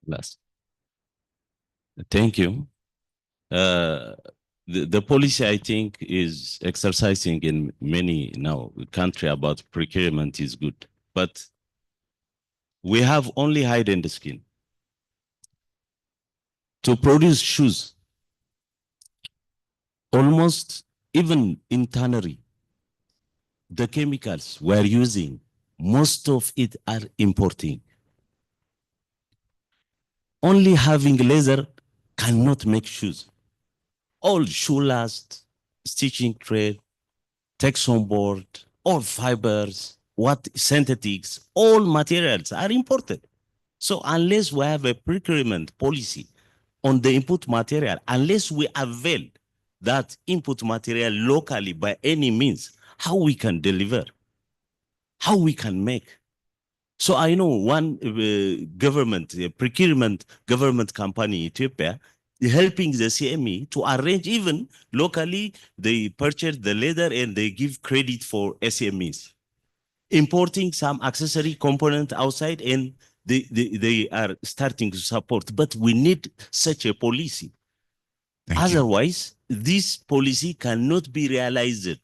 Last. Thank you. The policy, I think, is exercising in many now country about procurement is good, but we have only hide in the skin. To produce shoes, almost even in tannery, the chemicals we're using, most of it are importing. Only having leather cannot make shoes. All shoe last, stitching thread, text on board, all fibers, synthetics, all materials are imported. So unless we have a procurement policy on the input material, unless we avail that input material locally by any means, how we can deliver, how we can make. So I know one procurement government company in Ethiopia helping the CME to arrange even locally, they purchase the leather and they give credit for SMEs. Importing some accessory component outside and they are starting to support, but we need such a policy. Otherwise, this policy cannot be realized.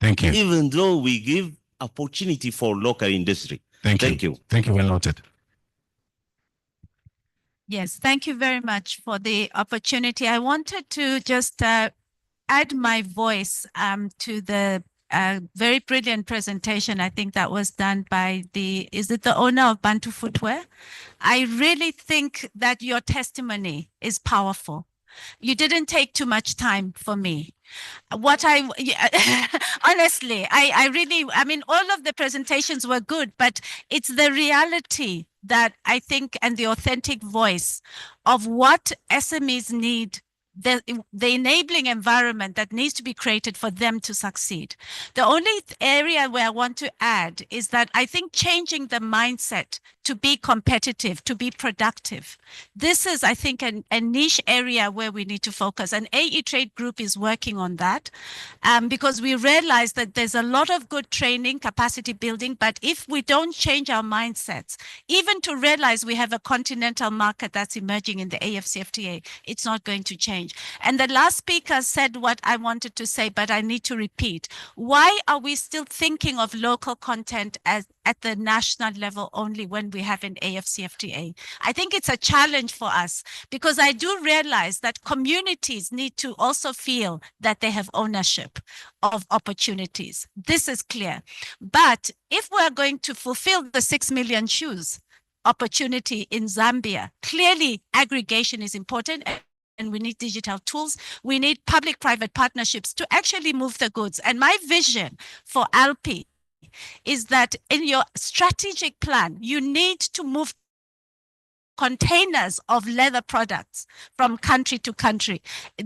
Thank you. Even though we give opportunity for local industry. Thank you. Thank you, well noted. Yes, thank you very much for the opportunity. I wanted to just add my voice to the very brilliant presentation. I think that was done by is it the owner of Bantu Footwear? I really think that your testimony is powerful. You didn't take too much time for me. What honestly, I really, I mean, all of the presentations were good, but it's the reality that I think and the authentic voice of what SMEs need, the enabling environment that needs to be created for them to succeed. The only area where I want to add is that I think changing the mindset to be competitive, to be productive. This is, I think, a niche area where we need to focus. And AE Trade Group is working on that because we realize that there's a lot of good training, capacity building, but if we don't change our mindsets, even to realize we have a continental market that's emerging in the AFCFTA, it's not going to change. And the last speaker said what I wanted to say, but I need to repeat. Why are we still thinking of local content as at the national level only when we have an AFCFTA? I think it's a challenge for us because I do realize that communities need to also feel that they have ownership of opportunities. This is clear. But if we're going to fulfill the 6 million shoes opportunity in Zambia, clearly aggregation is important. And we need digital tools. We need public-private partnerships to actually move the goods. And my vision for ALPI is that in your strategic plan, you need to move containers of leather products from country to country.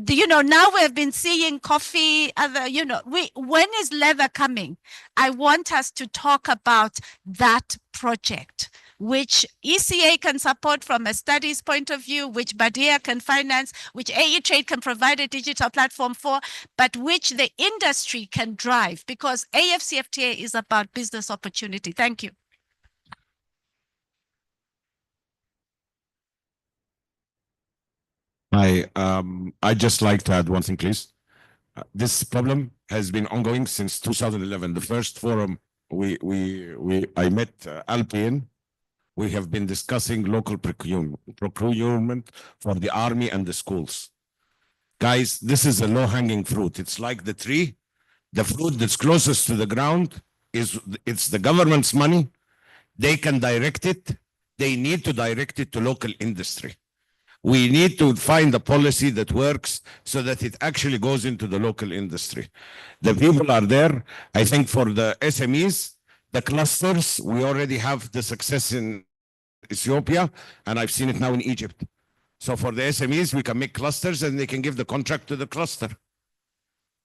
You know, now we've been seeing coffee, other, you know, when is leather coming? I want us to talk about that project, which ECA can support from a studies point of view, which Badia can finance, which AE Trade can provide a digital platform for, but which the industry can drive, because AFCFTA is about business opportunity. Thank you. I'd just like to add one thing, please. This problem has been ongoing since 2011. The first forum I met Alpine. We have been discussing local procurement for the army and the schools. Guys, this is a low-hanging fruit. It's like the tree. The fruit that's closest to the ground it's the government's money. They can direct it. They need to direct it to local industry. We need to find a policy that works so that it actually goes into the local industry. The people are there. I think for the SMEs, the clusters, we already have the success in Ethiopia, and I've seen it now in Egypt. So for the SMEs, we can make clusters and they can give the contract to the cluster.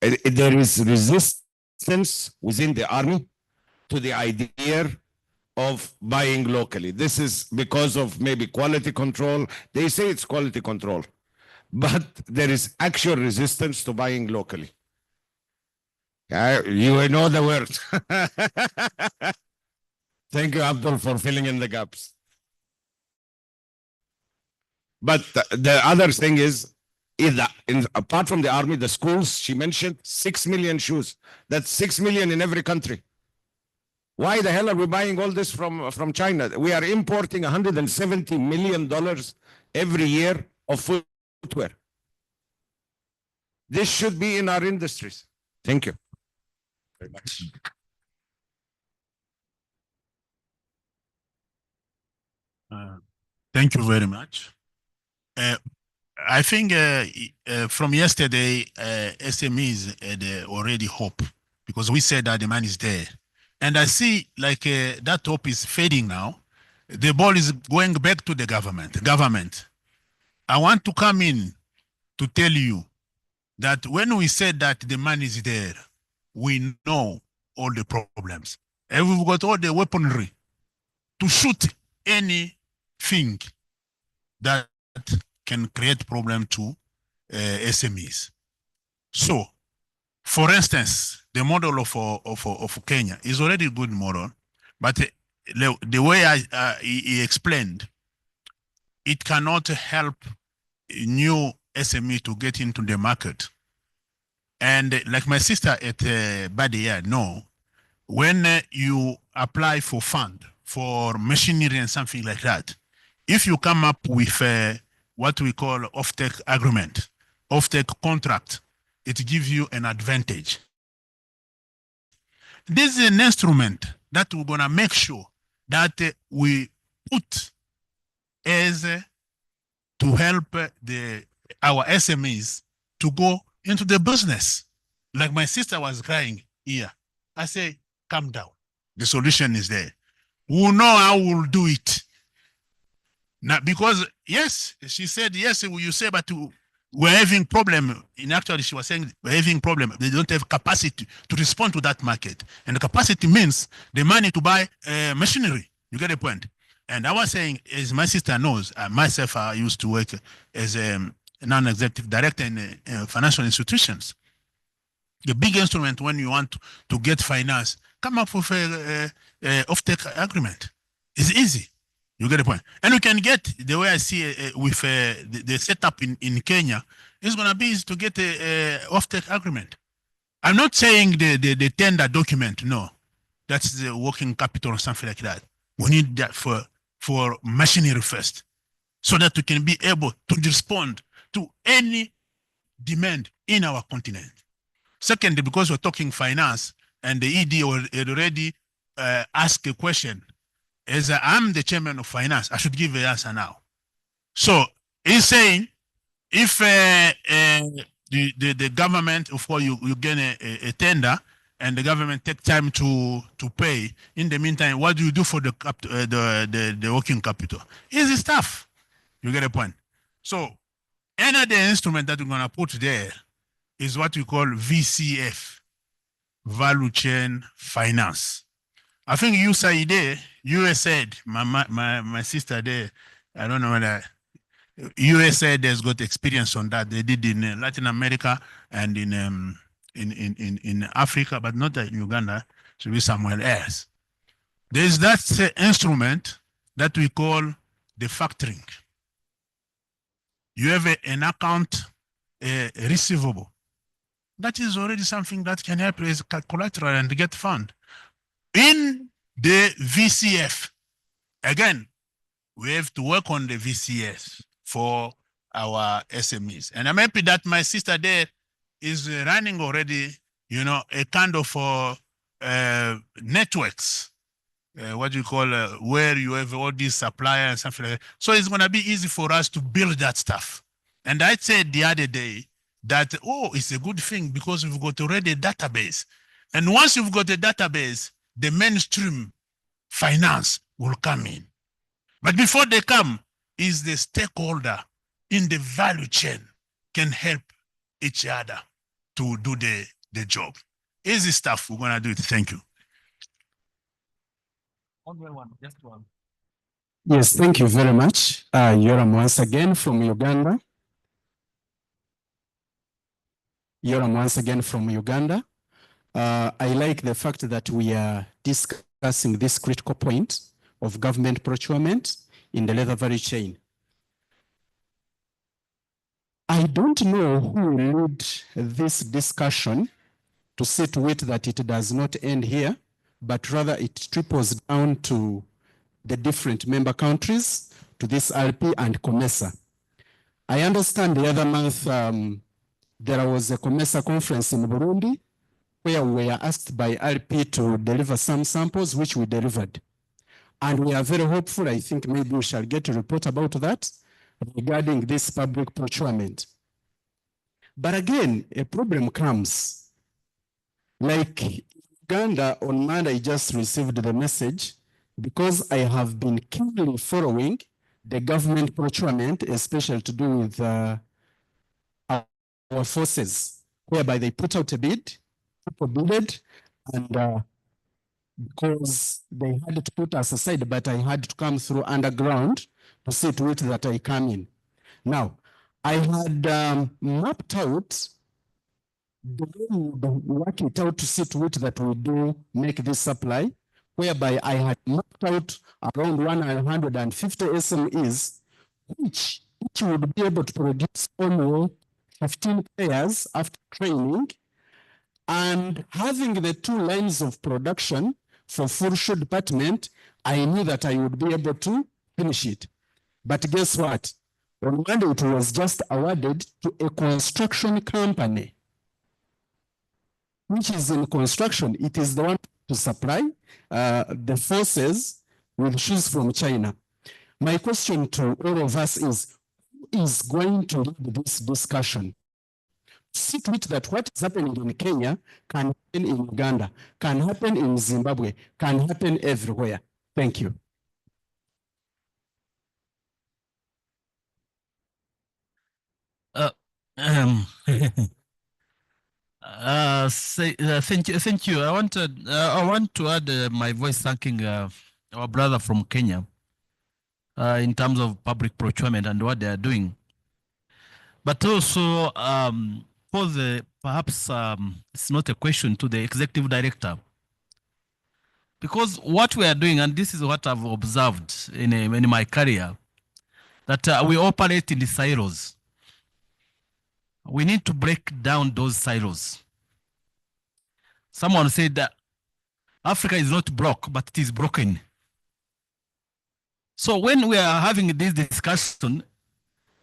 There is resistance within the army to the idea of buying locally. This is because of maybe quality control. They say it's quality control, but there is actual resistance to buying locally. You know the word. Thank you, Abdul, for filling in the gaps. But the other thing is, apart from the army, the schools, she mentioned 6 million shoes. That's 6 million in every country. Why the hell are we buying all this from China? We are importing $170 million every year of footwear. This should be in our industries. Thank you very much. Thank you very much. I think from yesterday, SMEs had already hope because we said that the money is there. And I see like that hope is fading now. The ball is going back to the government. Government, I want to come in to tell you that when we said that the money is there, we know all the problems. And we've got all the weaponry to shoot anything that can create problem to SMEs. So, for instance, the model of Kenya is already a good model, but the way he explained, it cannot help new SME to get into the market. And like my sister at Badia, no, when you apply for fund for machinery and something like that, if you come up with what we call off-take agreement, off-take contract, it gives you an advantage. This is an instrument that we're gonna make sure that we put as to help our SMEs to go into the business. Like my sister was crying here. I say, calm down. The solution is there. We know how we'll do it. Now, because yes, she said, yes, you say, but we're having problem. In actually, she was saying we're having problem. They don't have capacity to respond to that market. And the capacity means the money to buy machinery. You get the point? And I was saying, as my sister knows, myself, I used to work as a non-executive director in financial institutions. The big instrument when you want to get finance, come up with a off-take agreement. It's easy. You get the point. And we can get, the way I see it with the setup in Kenya, it's going to be easy to get a off-take agreement. I'm not saying the tender document, no. That's the working capital or something like that. We need that for machinery first, so that we can be able to respond to any demand in our continent. Secondly, because we're talking finance, and the ED already asked a question, as I'm the chairman of finance, I should give the answer now. So he's saying, if the government, of course, you get a tender, and the government take time to pay. In the meantime, what do you do for the working capital? Easy stuff. You get a point. So another instrument that we're gonna put there is what we call VCF, Value Chain Finance. I think you said my sister there, I don't know whether USAID has got experience on that. They did in Latin America and in Africa, but not in Uganda, should be somewhere else. There's that instrument that we call the factoring. You have an account receivable. That is already something that can help as collateral and get fund. In the VCF, again, we have to work on the VCS for our SMEs. And I'm happy that my sister there is running already, a kind of networks, what you call, where you have all these suppliers and something like that. So it's going to be easy for us to build that stuff. And I said the other day that, it's a good thing because we've got already a database. And once you've got a database, the mainstream finance will come in. But before they come, is the stakeholder in the value chain can help each other to do the job. Easy stuff. We're going to do it. Thank you. Just one. Yes, thank you very much. Yoram once again from Uganda. Yoram once again from Uganda. I like the fact that we are discussing this critical point of government procurement in the leather value chain. I don't know who will lead this discussion to see to it that it does not end here, but rather it triples down to the different member countries, to this RP and COMESA. I understand the other month there was a COMESA conference in Burundi where we were asked by RP to deliver some samples, which we delivered. And we are very hopeful, I think maybe we shall get a report about that regarding this public procurement. But again, a problem comes. Like Uganda on Monday, I just received the message because I have been keenly following the government procurement, especially to do with our forces, whereby they put out a bid, people bidded, and because they had to put us aside, but I had to come through underground to see to it that I come in. Now, I had mapped out the way we would work it out to see to it that we do make this supply, whereby I had mapped out around 150 SMEs, which each would be able to produce only 15 pairs after training, and having the 2 lines of production for full shoe department, I knew that I would be able to finish it. But guess what? On Monday, it was just awarded to a construction company, which is in construction. It is the one to supply the forces with shoes from China. My question to all of us is, who is going to lead this discussion? See to it that what is happening in Kenya can happen in Uganda, can happen in Zimbabwe, can happen everywhere. Thank you. Thank you. I want to add my voice thanking our brother from Kenya in terms of public procurement and what they are doing. But also, for the perhaps it's not a question to the executive director, because what we are doing, and this is what I've observed in my career, that we operate in the silos. We need to break down those silos. Someone said that Africa is not broke, but it is broken. So when we are having this discussion,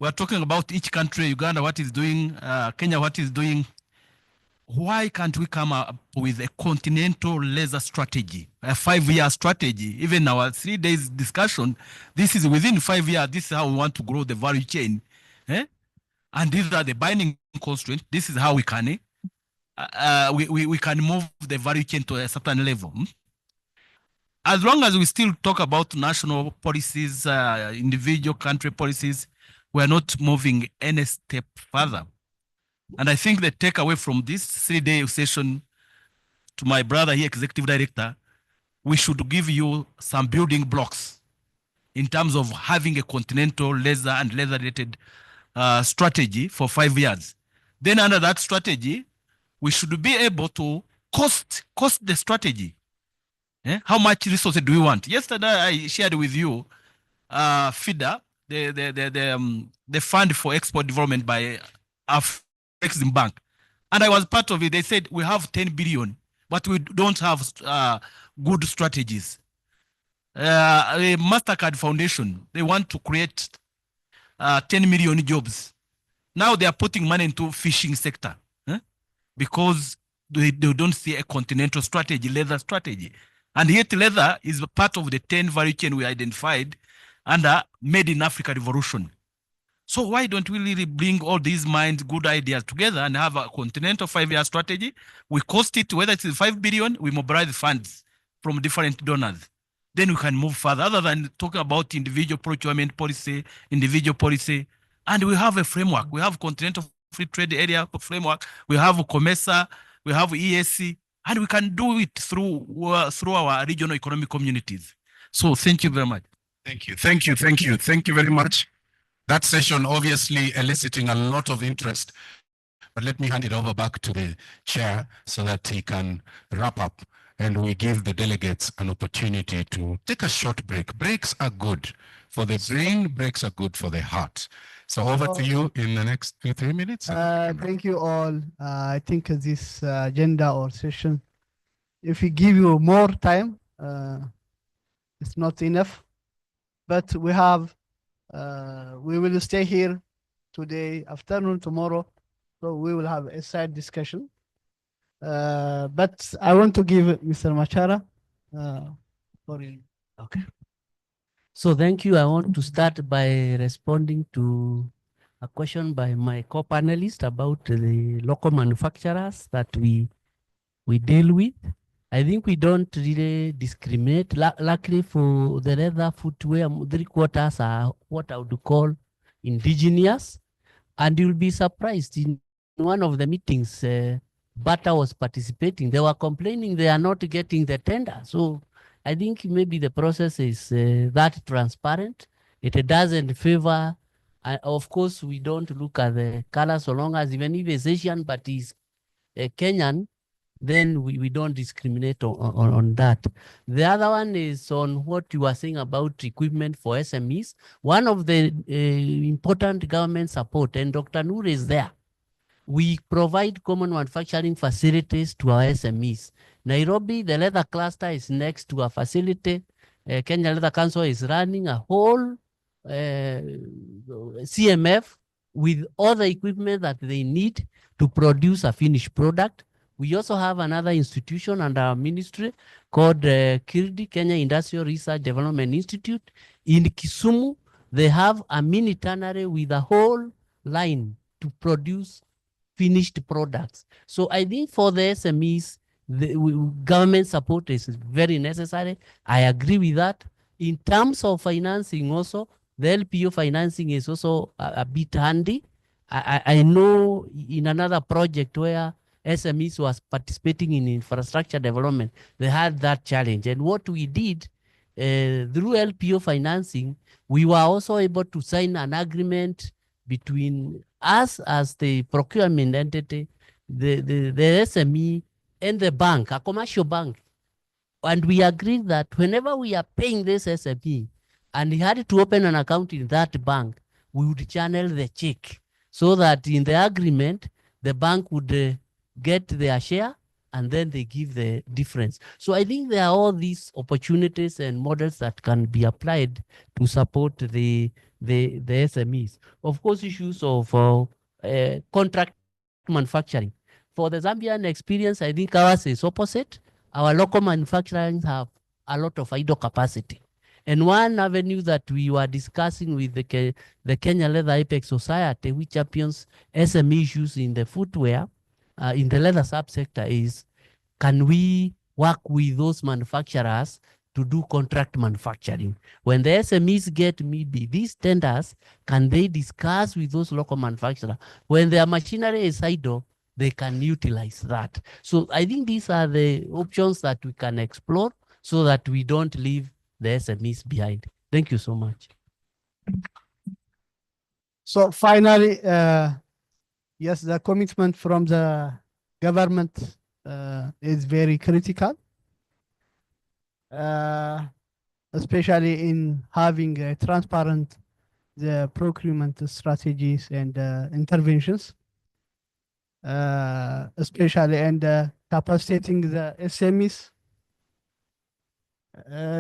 we are talking about each country, Uganda, what is doing, Kenya, what is doing. Why can't we come up with a continental laser strategy, a 5-year strategy? Even our 3 days discussion, this is within 5 years, this is how we want to grow the value chain. And these are the binding constraints. This is how we can we can move the value chain to a certain level. As long as we still talk about national policies, individual country policies, we are not moving any step further. And I think the takeaway from this 3-day session, to my brother here, executive director, we should give you some building blocks in terms of having a continental laser and laser-related strategy for 5 years. Then under that strategy, we should be able to cost the strategy. How much resources do we want? Yesterday, I shared with you FIDA, the Fund for Export Development by Exim Bank. And I was part of it. They said we have 10 billion, but we don't have good strategies. A MasterCard Foundation, they want to create 10 million jobs. Now they are putting money into fishing sector because they don't see a continental strategy, leather strategy. And yet leather is part of the 10 value chain we identified under Made in Africa Revolution. So why don't we really bring all these minds, good ideas together and have a continental 5-year strategy? We cost it, whether it's 5 billion, we mobilize funds from different donors. Then we can move further, other than talking about individual procurement policy, and we have a framework. We have continental free trade area framework. We have COMESA, we have ESC, and we can do it through our regional economic communities. So thank you very much. Thank you very much. That session obviously eliciting a lot of interest, but let me hand it over back to the chair so that he can wrap up and we give the delegates an opportunity to take a short break. Breaks are good for the brain, breaks are good for the heart. So over to you in the next 2-3 minutes. Thank you all. I think this agenda or session, if we give you more time, it's not enough. But we have, we will stay here today, afternoon, tomorrow. So we will have a side discussion. But I want to give Mr. Machara for you. Okay. So thank you. I want to start by responding to a question by my co-panelist about the local manufacturers that we deal with. I think we don't really discriminate. Luckily for the leather footwear, 3/4 are what I would call indigenous. And you'll be surprised, in one of the meetings, Bata was participating. They were complaining they are not getting the tender. So I think maybe the process is that transparent. It doesn't favor Of course, we don't look at the color so long as even if it's Asian but is Kenyan, then we don't discriminate on that. The other one is on what you were saying about equipment for SMEs. One of the important government support, and Dr. Noor is there, we provide common manufacturing facilities to our SMEs. Nairobi, the leather cluster is next to a facility. Kenya Leather Council is running a whole CMF with all the equipment that they need to produce a finished product. We also have another institution under our ministry called KIRDI, Kenya Industrial Research Development Institute. In Kisumu, they have a mini tannery with a whole line to produce finished products. So I think for the SMEs, the government support is very necessary. I agree with that. In terms of financing also, the LPO financing is also a bit handy. I know in another project where SMEs was participating in infrastructure development, they had that challenge. And what we did through LPO financing, we were also able to sign an agreement between us as the procurement entity, the SME, and the bank, a commercial bank. And we agreed that whenever we are paying this SME and he had to open an account in that bank, we would channel the check so that in the agreement, the bank would get their share and then they give the difference. So I think there are all these opportunities and models that can be applied to support the SMEs. Of course, issues of contract manufacturing. For the Zambian experience, I think ours is opposite. Our local manufacturers have a lot of idle capacity. And one avenue that we were discussing with the Kenya Leather Apex Society, which champions SME issues in the footwear, in the leather subsector, is can we work with those manufacturers to do contract manufacturing? When the SMEs get maybe these tenders, can they discuss with those local manufacturers? When their machinery is idle, they can utilize that. So I think these are the options that we can explore so that we don't leave the SMEs behind. Thank you so much. So finally, yes, the commitment from the government is very critical, especially in having transparent the procurement strategies and interventions, especially and capacitating the SMEs,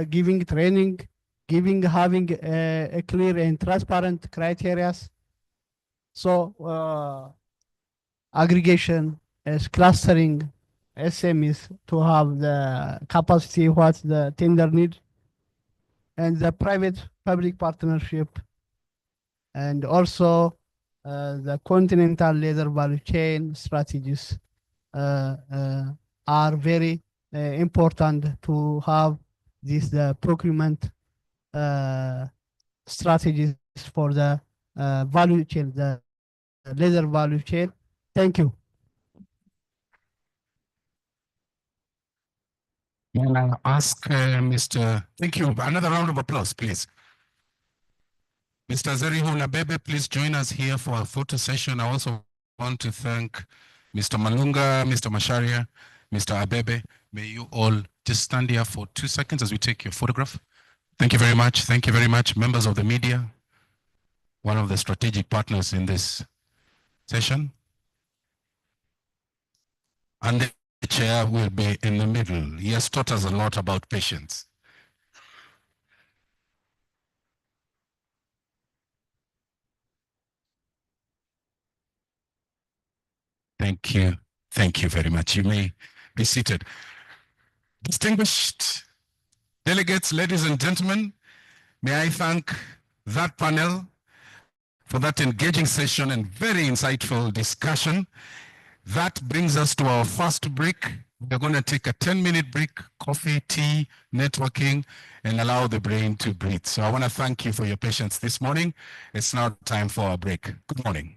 giving training, having a clear and transparent criteria. So aggregation is clustering SMEs to have the capacity what the tender need, and the private-public partnership, and also the continental leather value chain strategies are very important to have this procurement strategies for the value chain, the leather value chain. Thank you. May I ask Mr. Thank you. Another round of applause, please. Mr. Zerihun Abebe, please join us here for a photo session. I also want to thank Mr. Malunga, Mr. Masharia, Mr. Abebe. May you all just stand here for 2 seconds as we take your photograph. Thank you very much. Thank you very much, members of the media, one of the strategic partners in this session. And the chair will be in the middle. He has taught us a lot about patience. Thank you. Thank you very much. You may be seated. Distinguished delegates, ladies and gentlemen, may I thank that panel for that engaging session and very insightful discussion. That brings us to our first break. We're going to take a 10-minute break, coffee, tea, networking, and allow the brain to breathe. So I want to thank you for your patience this morning. It's now time for a break. Good morning.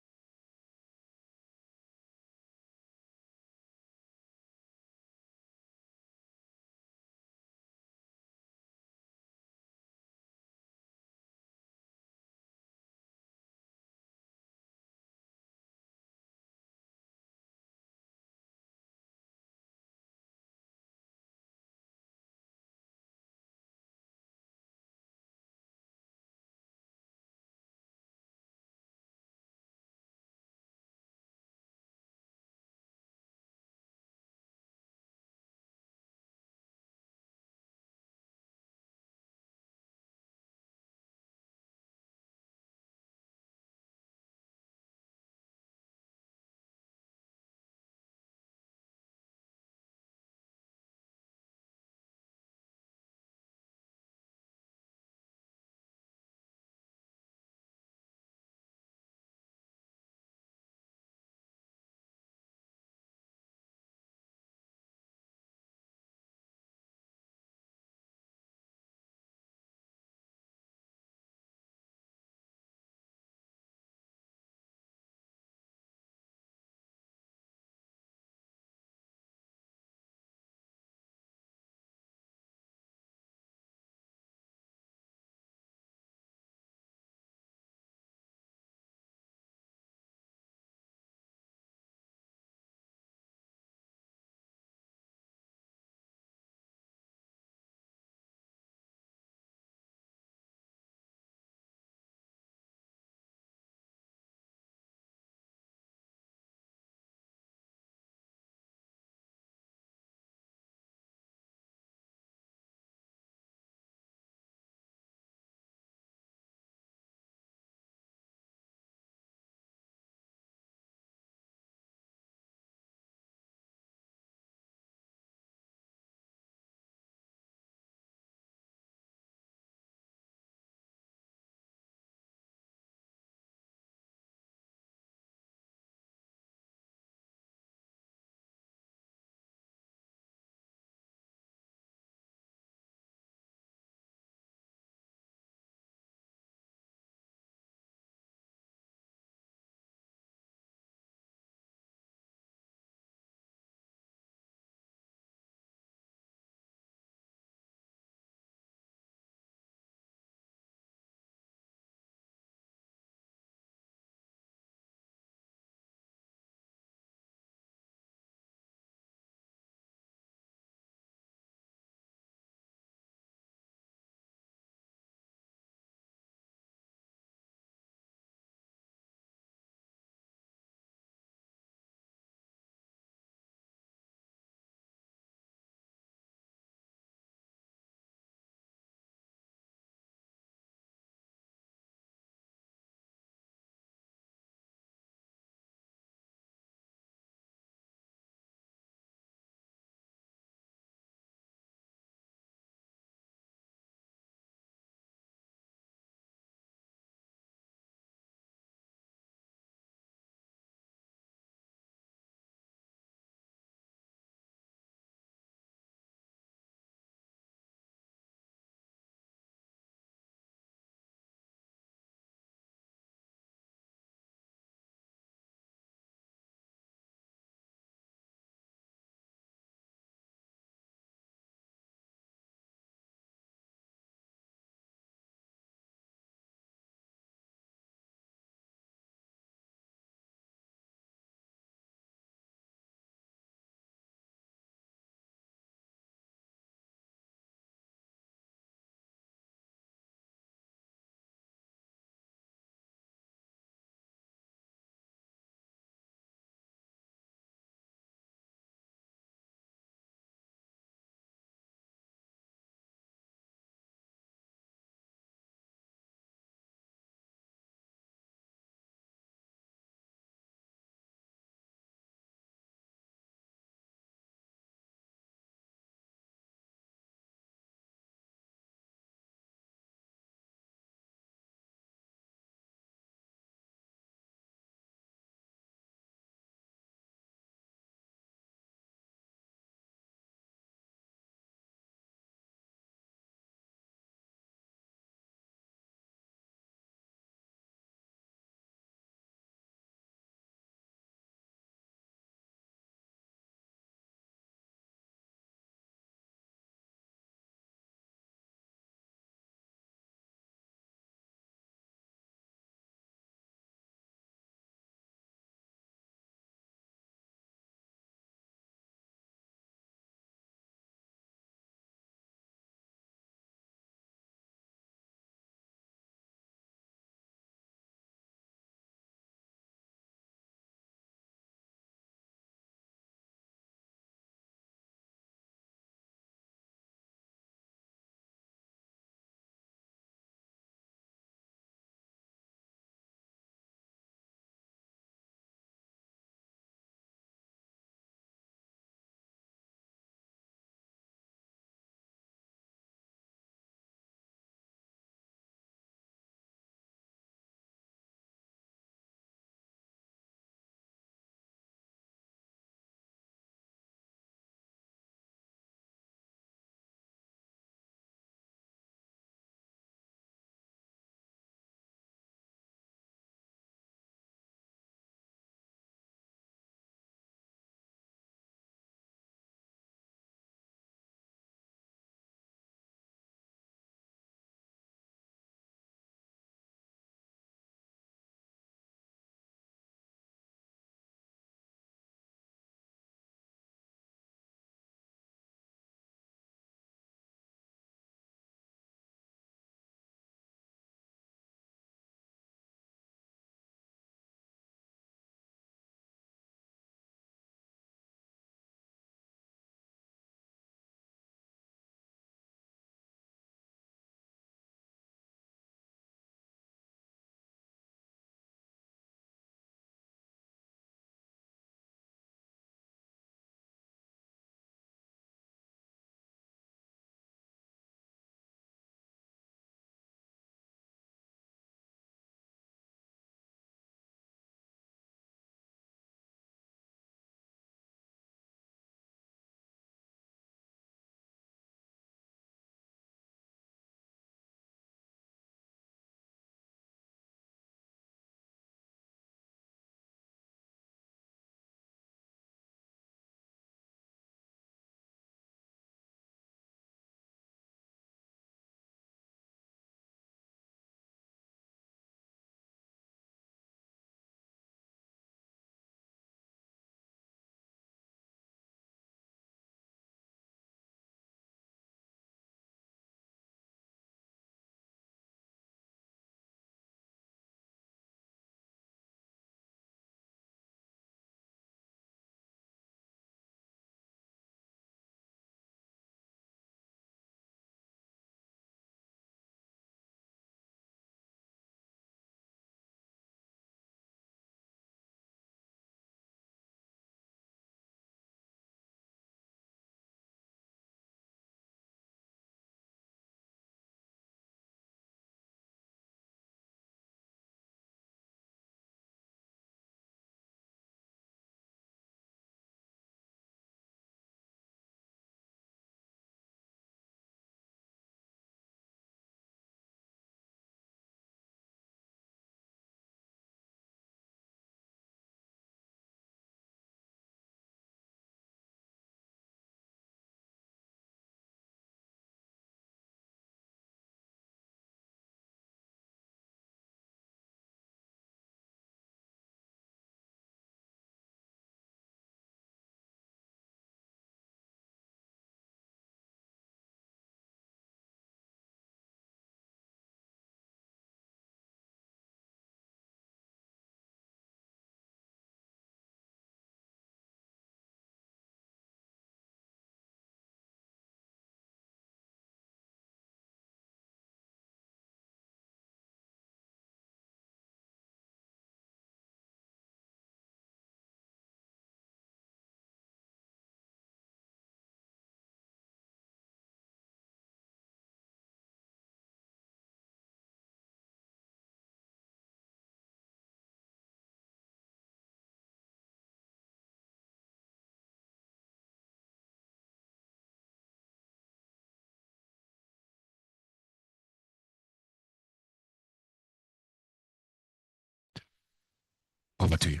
Over to you.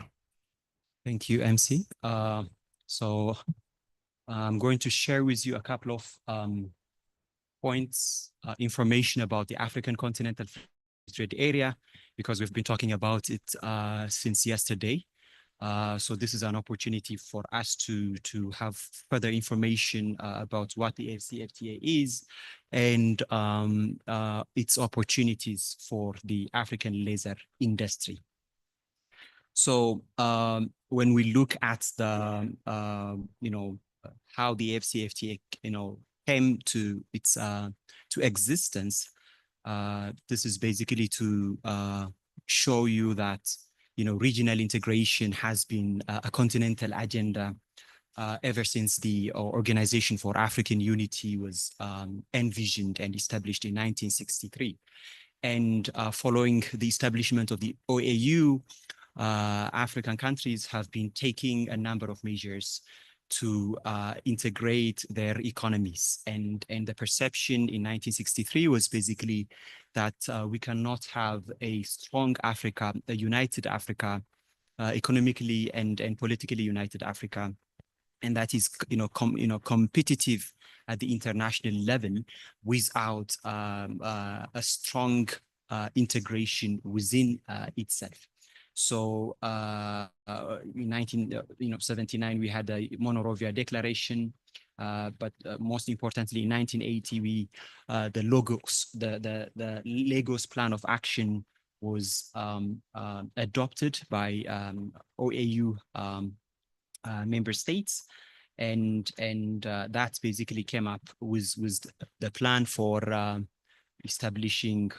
Thank you, MC. So I'm going to share with you a couple of points, information about the African Continental Free Trade Area, because we've been talking about it since yesterday. So this is an opportunity for us to have further information about what the AfCFTA is and its opportunities for the African laser industry. So when we look at the how the AfCFTA came to its to existence, this is basically to show you that regional integration has been a continental agenda ever since the Organization for African Unity was envisioned and established in 1963. And following the establishment of the OAU, African countries have been taking a number of measures to integrate their economies. And the perception in 1963 was basically that we cannot have a strong Africa, a united Africa, economically and politically united Africa, and that is competitive at the international level without a strong integration within itself. So in 1979 we had the Monrovia Declaration, but most importantly in 1980 the Lagos Plan of Action was adopted by OAU member states, and that basically came up with the plan for establishing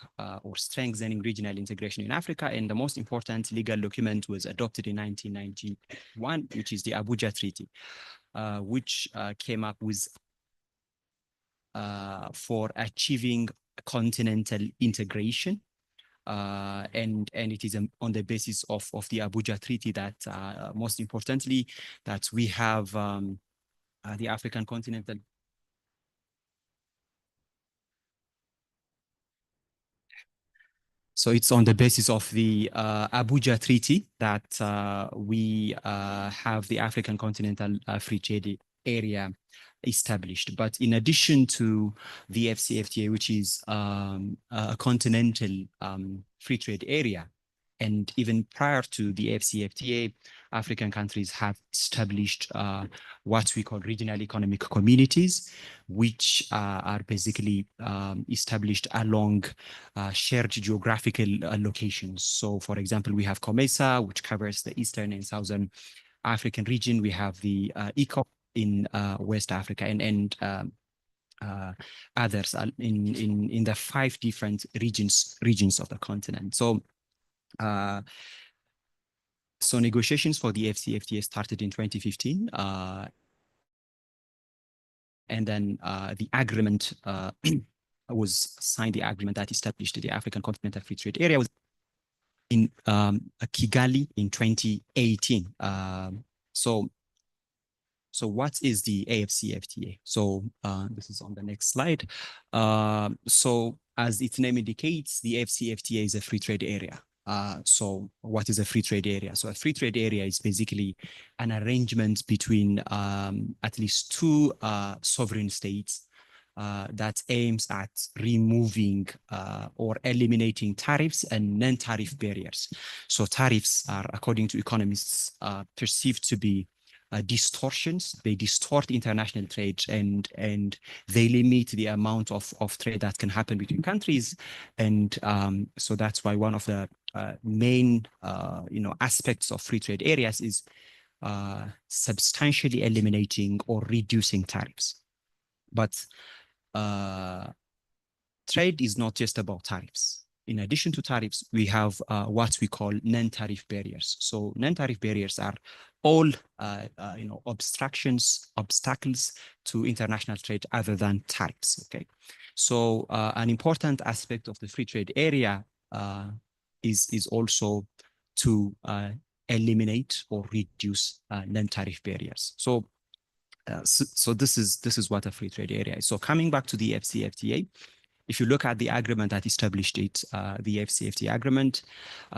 or strengthening regional integration in Africa. And the most important legal document was adopted in 1991, which is the Abuja Treaty, which came up with for achieving continental integration. And it is on the basis of the Abuja Treaty that most importantly that we have the African Continental So it's on the basis of the Abuja Treaty that we have the African Continental Free Trade Area established. But in addition to the AfCFTA, which is a continental free trade area, and even prior to the AfCFTA, African countries have established what we call regional economic communities, which are basically established along shared geographical locations. So, for example, we have COMESA, which covers the Eastern and Southern African region. We have the ECOP in West Africa, and others in the 5 different regions of the continent. So negotiations for the AfCFTA started in 2015, and then the agreement was signed. The agreement that established the African Continental Free Trade Area was in Kigali in 2018. So what is the AfCFTA? So this is on the next slide. So as its name indicates, the AfCFTA is a free trade area. So what is a free trade area? So a free trade area is basically an arrangement between at least 2 sovereign states that aims at removing or eliminating tariffs and non-tariff barriers. So tariffs are, according to economists, perceived to be distortions. They distort international trade and they limit the amount of trade that can happen between countries. And so that's why one of the main aspects of free trade areas is substantially eliminating or reducing tariffs. But trade is not just about tariffs. In addition to tariffs, we have what we call non-tariff barriers. So non-tariff barriers are all obstructions, obstacles to international trade other than tariffs. Okay, so an important aspect of the free trade area is also to eliminate or reduce non-tariff barriers. So this is what a free trade area is. So coming back to the AfCFTA, if you look at the agreement that established it, the AFCFTA agreement,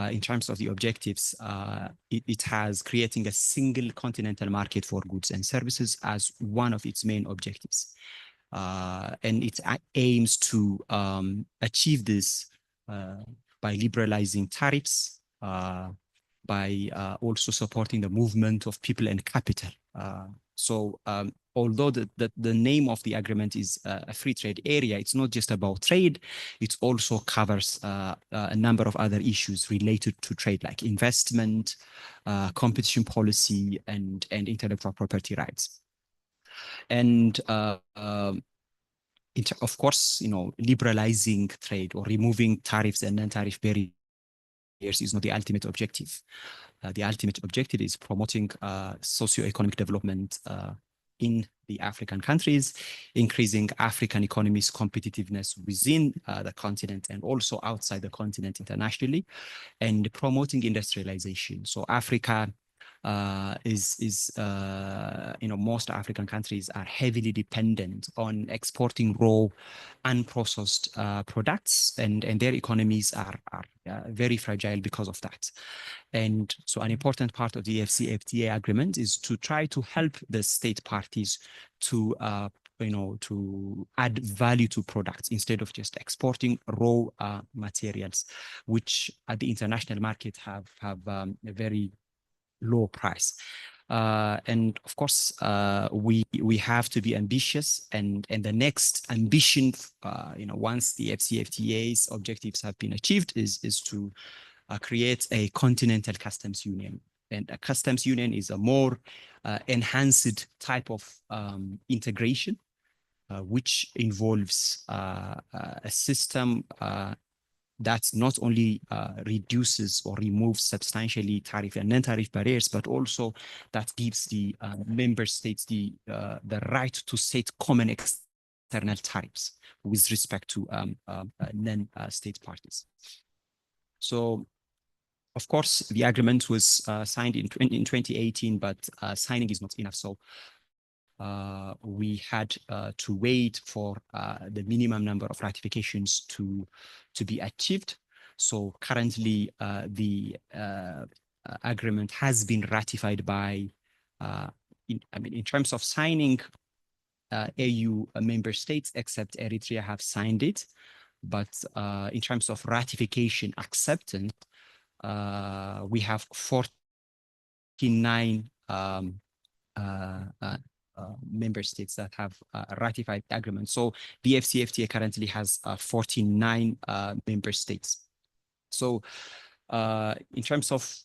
in terms of the objectives, it has creating a single continental market for goods and services as one of its main objectives. And it aims to achieve this by liberalizing tariffs, by also supporting the movement of people and capital. Although the name of the agreement is a free trade area, it's not just about trade, it also covers a number of other issues related to trade, like investment, competition policy, and intellectual property rights. And of course, liberalizing trade or removing tariffs and non-tariff barriers is not the ultimate objective. The ultimate objective is promoting socio-economic development in the African countries, increasing African economies' competitiveness within the continent and also outside the continent internationally, and promoting industrialization. So Africa most African countries are heavily dependent on exporting raw, unprocessed products, and their economies are very fragile because of that. And so an important part of the AFCFTA agreement is to try to help the state parties to to add value to products instead of just exporting raw materials, which at the international market have a very low price. And of course, we have to be ambitious, and the next ambition, once the AFCFTA's objectives have been achieved, is to create a continental customs union. And a customs union is a more enhanced type of integration, which involves a system that not only reduces or removes substantially tariff and non-tariff barriers, but also that gives the member states the right to set common external tariffs with respect to non-state parties. So, of course, the agreement was signed in 2018, but signing is not enough. So we had to wait for the minimum number of ratifications to be achieved. So currently, the agreement has been ratified by, in terms of signing, AU member states except Eritrea have signed it. But in terms of ratification acceptance, we have 49 member states that have ratified the agreement. So the AFCFTA currently has 49 member states. So in terms of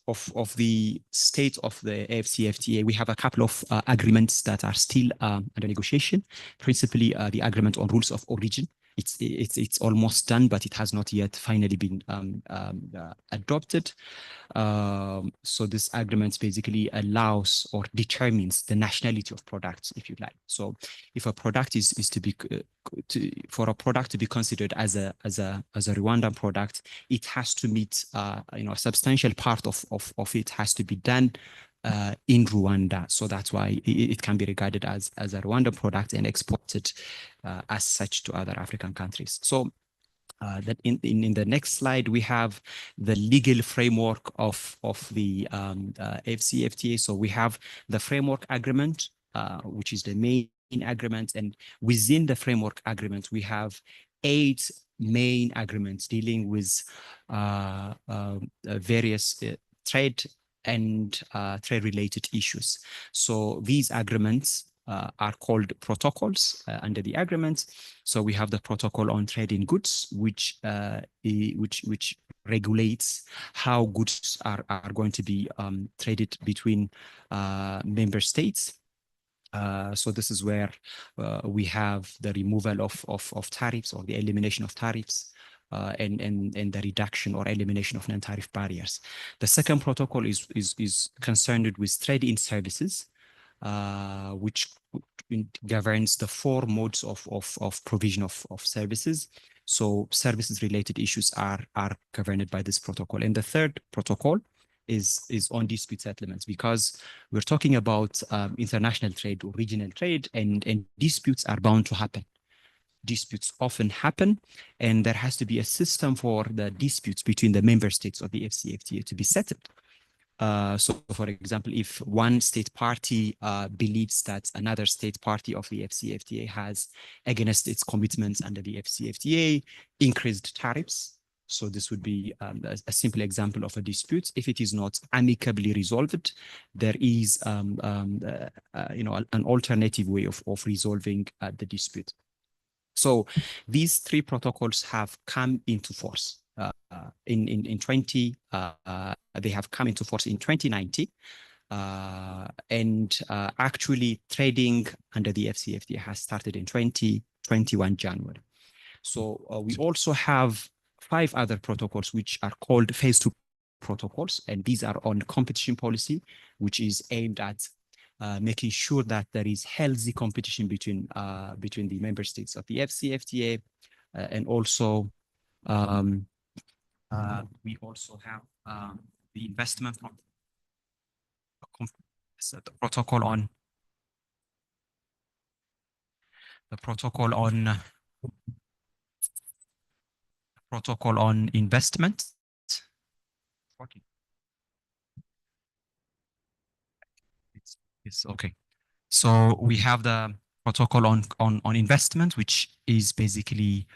the state of the AFCFTA, we have a couple of agreements that are still under negotiation, principally the agreement on rules of origin. It's almost done, but it has not yet finally been adopted. So this agreement basically allows or determines the nationality of products, if you like. So if a product is to be for a product to be considered as a Rwandan product, it has to meet a substantial part of it has to be done in Rwanda. So that's why it can be regarded as a Rwandan product and exported as such to other African countries. So that in the next slide, we have the legal framework of the AFCFTA. So we have the framework agreement, which is the main agreement. And within the framework agreement, we have 8 main agreements dealing with various trade and trade-related issues. So these agreements are called protocols under the agreement. So we have the protocol on trade in goods, which regulates how goods are going to be traded between member states. So this is where we have the removal of tariffs or the elimination of tariffs. And the reduction or elimination of non-tariff barriers. The second protocol is concerned with trade in services, which governs the 4 modes of provision of services. So services related issues are governed by this protocol. And the third protocol is on dispute settlements, because we're talking about international trade or regional trade, and disputes are bound to happen. disputes often happen, and there has to be a system for the disputes between the member states of the FCFTA to be settled. So, for example, if one state party believes that another state party of the FCFTA has, against its commitments under the FCFTA, increased tariffs. So this would be a simple example of a dispute. If it is not amicably resolved, there is, an alternative way of resolving the dispute. So these three protocols have come into force. They have come into force in 2019, and actually trading under the FCFTA has started in 2021 January. So we also have 5 other protocols which are called phase 2 protocols, and these are on competition policy, which is aimed at making sure that there is healthy competition between the member states of the FCFTA, and also we also have the investment the protocol on investment. It's okay. So we have the protocol on investment, which is basically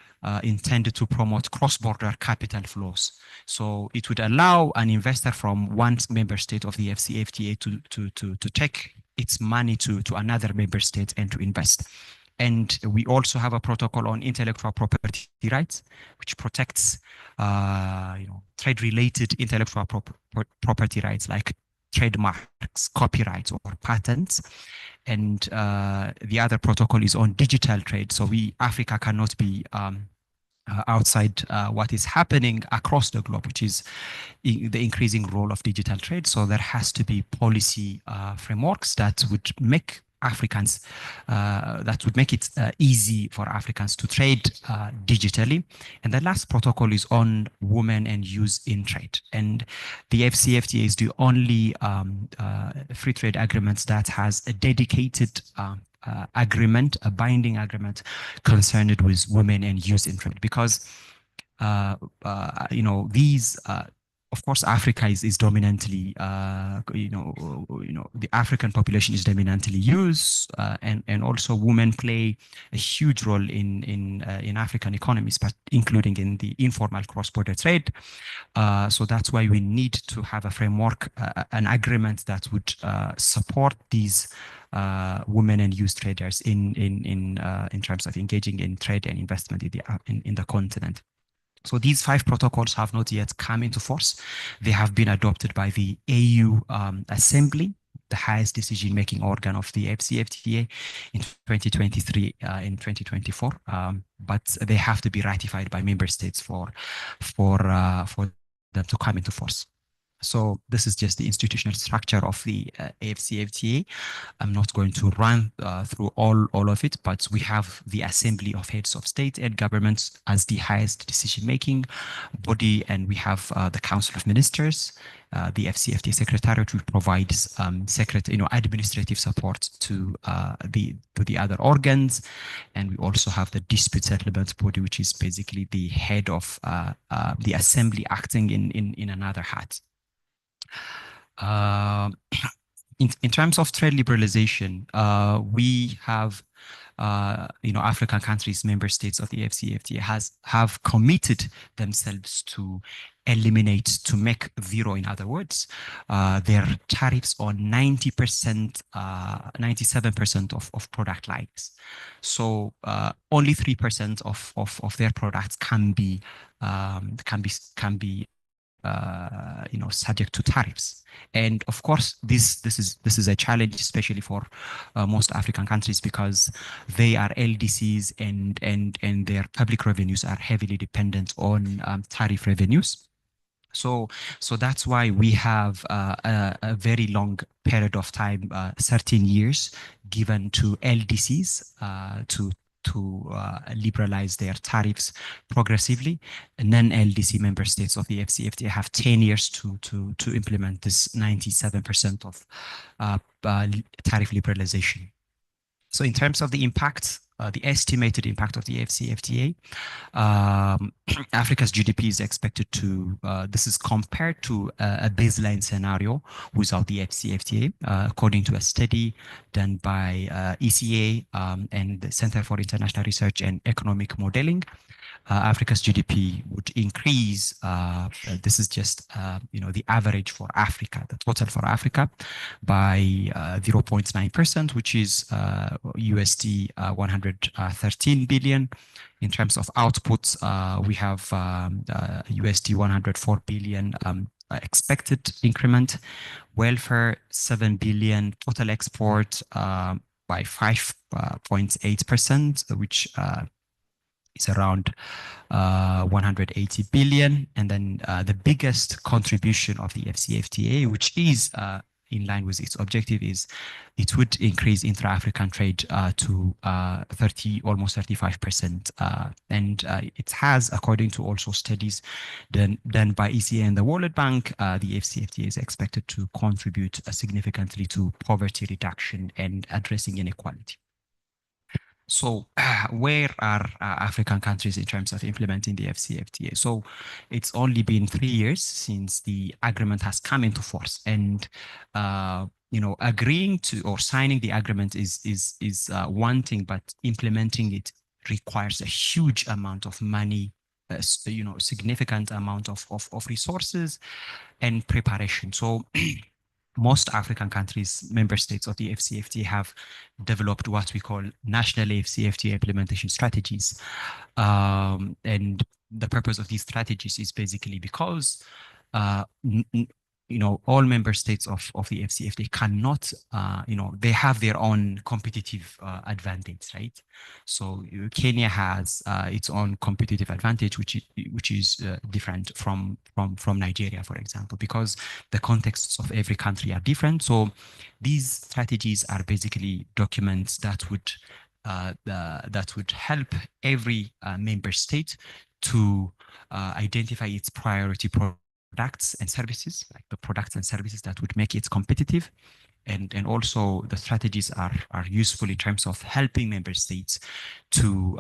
intended to promote cross-border capital flows. So it would allow an investor from one member state of the FCFTA to take its money to another member state and to invest. And we also have a protocol on intellectual property rights, which protects trade-related intellectual property rights like trademarks, copyrights, or patents. And the other protocol is on digital trade. So Africa cannot be outside what is happening across the globe, which is the increasing role of digital trade. So there has to be policy frameworks that would make Africans, that would make it easy for Africans to trade digitally. And the last protocol is on women and youth in trade. And the FCFTA is the only free trade agreement that has a dedicated agreement, a binding agreement concerned with women and youth in trade, because these of course, Africa is dominantly, the African population is dominantly youth, and also women play a huge role in African economies, but including in the informal cross-border trade. So that's why we need to have a framework, an agreement that would support these women and youth traders in terms of engaging in trade and investment in the continent. So these 5 protocols have not yet come into force. They have been adopted by the AU Assembly, the highest decision-making organ of the FCFTA, in 2023 and 2024, but they have to be ratified by member states for them to come into force. So this is just the institutional structure of the AFCFTA. I'm not going to run through all of it, but we have the Assembly of Heads of State and Governments as the highest decision-making body, and we have the Council of Ministers, the FCFTA Secretariat, which provides administrative support to the other organs, and we also have the Dispute Settlement Body, which is basically the head of the Assembly acting in another hat. In terms of trade liberalization, we have, African countries, member states of the FCFTA have committed themselves to eliminate, to make zero, in other words, their tariffs on 90%, 97% of product lines. So only 3% of their products can be subject to tariffs. And of course, this is a challenge, especially for most African countries, because they are LDCs and their public revenues are heavily dependent on tariff revenues. So that's why we have a very long period of time, 13 years, given to LDCs to liberalize their tariffs progressively. Non-LDC member states of the FCFTA have 10 years to implement this 97% of tariff liberalization. So in terms of the impact, the estimated impact of the AfCFTA, Africa's GDP is expected to, this is compared to a baseline scenario without the AfCFTA, according to a study done by ECA and the Center for International Research and Economic Modeling. Africa's GDP would increase. This is just the average for Africa, the total for Africa, by 0.9%, which is USD 113 billion. In terms of outputs, we have USD 104 billion expected increment, welfare 7 billion, total export by 5.8%, which is around 180 billion. And then the biggest contribution of the AfCFTA, which is in line with its objective, is it would increase intra-African trade to almost 35%. And it has, according to also studies done by ECA and the World Bank, the AfCFTA is expected to contribute significantly to poverty reduction and addressing inequality. So where are African countries in terms of implementing the AfCFTA? So it's only been 3 years since the agreement has come into force, and agreeing to or signing the agreement is one thing, but implementing it requires a huge amount of money, significant amount of resources and preparation. So most African countries, member states of the AfCFTA, have developed what we call national AfCFTA implementation strategies. And the purpose of these strategies is basically because all member states of the AfCFTA cannot, they have their own competitive advantage, right? So Kenya has its own competitive advantage, which is different from Nigeria, for example, because the contexts of every country are different. So these strategies are basically documents that would help every member state to identify its priority products and services, like the products and services that would make it competitive. And also the strategies are useful in terms of helping member states to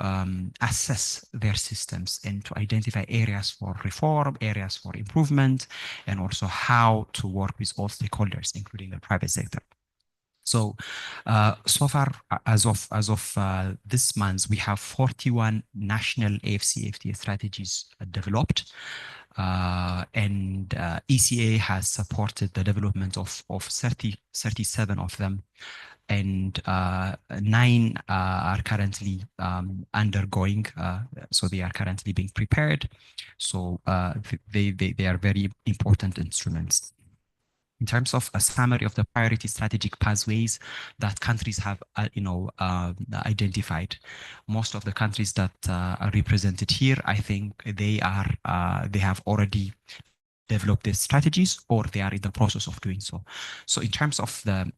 assess their systems and to identify areas for reform, areas for improvement, and also how to work with all stakeholders, including the private sector. So, so far, as of this month, we have 41 national AfCFTA strategies developed, and ECA has supported the development of 37 of them, and 9 are currently undergoing. So they are currently being prepared. So they are very important instruments. In terms of a summary of the priority strategic pathways that countries have, identified, most of the countries that are represented here, I think they have already developed their strategies, or they are in the process of doing so. So in terms of the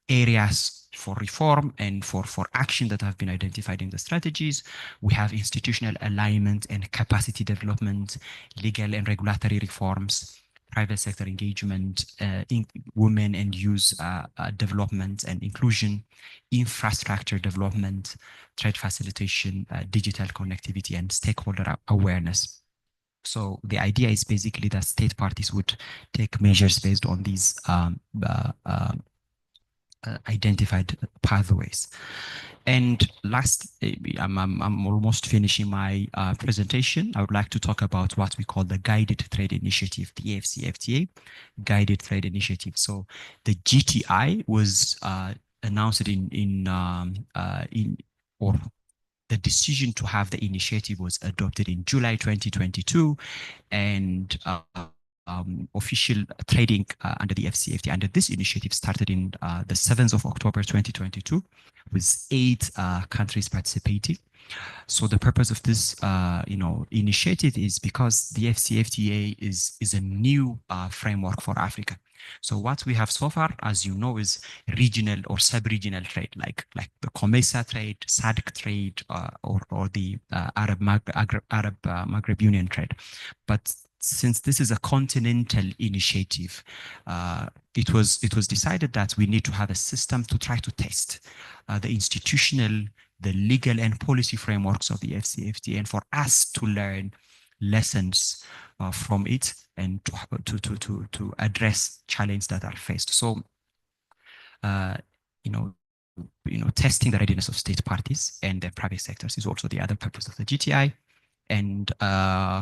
areas for reform and for action that have been identified in the strategies, we have institutional alignment and capacity development, legal and regulatory reforms, private sector engagement, women and youth development and inclusion, infrastructure development, trade facilitation, digital connectivity, and stakeholder awareness. So the idea is basically that state parties would take measures based on these identified pathways. And last, I'm almost finishing my presentation. I would like to talk about what we call the Guided Trade Initiative, the AfCFTA Guided Trade Initiative. So the GTI was announced or the decision to have the initiative was adopted in July 2022, and official trading under the AfCFTA under this initiative started in the 7th of October 2022, with 8 countries participating. So the purpose of this, initiative is because the AfCFTA is a new framework for Africa. So what we have so far, as you know, is regional or sub-regional trade, like the COMESA trade, SADC trade, or the Arab Maghreb Union trade. But since this is a continental initiative, it was decided that we need to have a system to try to test the institutional the legal and policy frameworks of the FCFTA, and for us to learn lessons from it and to address challenges that are faced. So, testing the readiness of state parties and the private sectors is also the other purpose of the GTI. And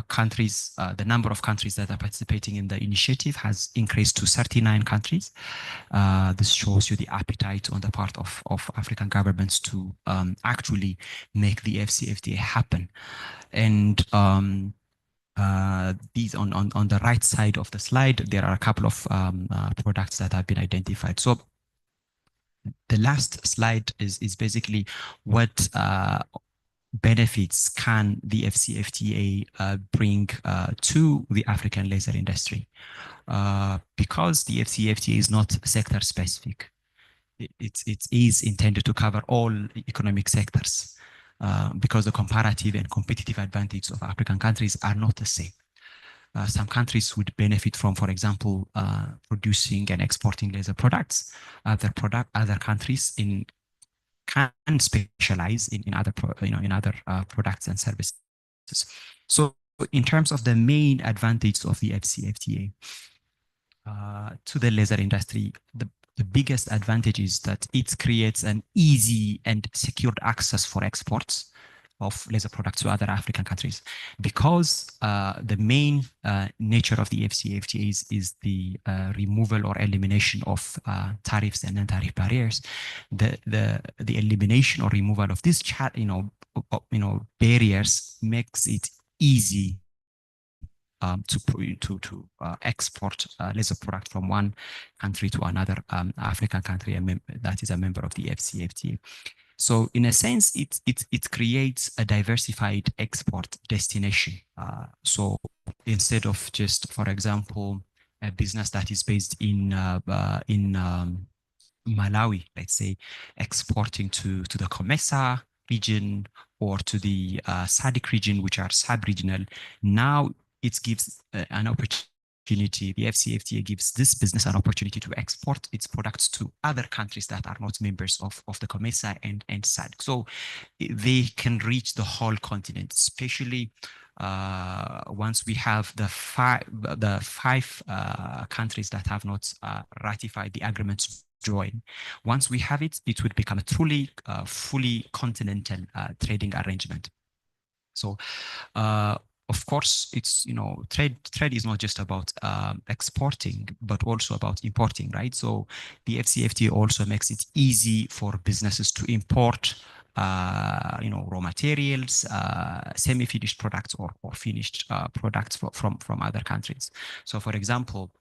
countries, the number of countries that are participating in the initiative has increased to 39 countries. This shows you the appetite on the part of African governments to actually make the FCFTA happen. And these on the right side of the slide, there are a couple of products that have been identified. So the last slide is basically what benefits can the FCFTA bring to the African laser industry? Because the FCFTA is not sector specific. It is intended to cover all economic sectors because the comparative and competitive advantages of African countries are not the same. Some countries would benefit from, for example, producing and exporting laser products. Other countries can specialize in other products and services. So, in terms of the main advantage of the FCFTA to the laser industry, the biggest advantage is that it creates an easy and secured access for exports of laser products to other African countries, because the main nature of the FCFTA is the removal or elimination of tariffs and non-tariff barriers. The elimination or removal of these barriers makes it easy to export laser product from one country to another African country that is a member of the FCFTA. So in a sense, it creates a diversified export destination. So instead of just, for example, a business that is based in Malawi, let's say, exporting to the COMESA region or to the SADC region, which are sub-regional, now it gives an opportunity. The FCFTA gives this business an opportunity to export its products to other countries that are not members of the COMESA and SADC. So they can reach the whole continent, especially once we have the five countries that have not ratified the agreement to join. Once we have it, it would become a truly fully continental trading arrangement. So of course, it's, trade is not just about exporting, but also about importing, right? So the FCFTA also makes it easy for businesses to import, raw materials, semi-finished products or finished products from other countries. So, for example,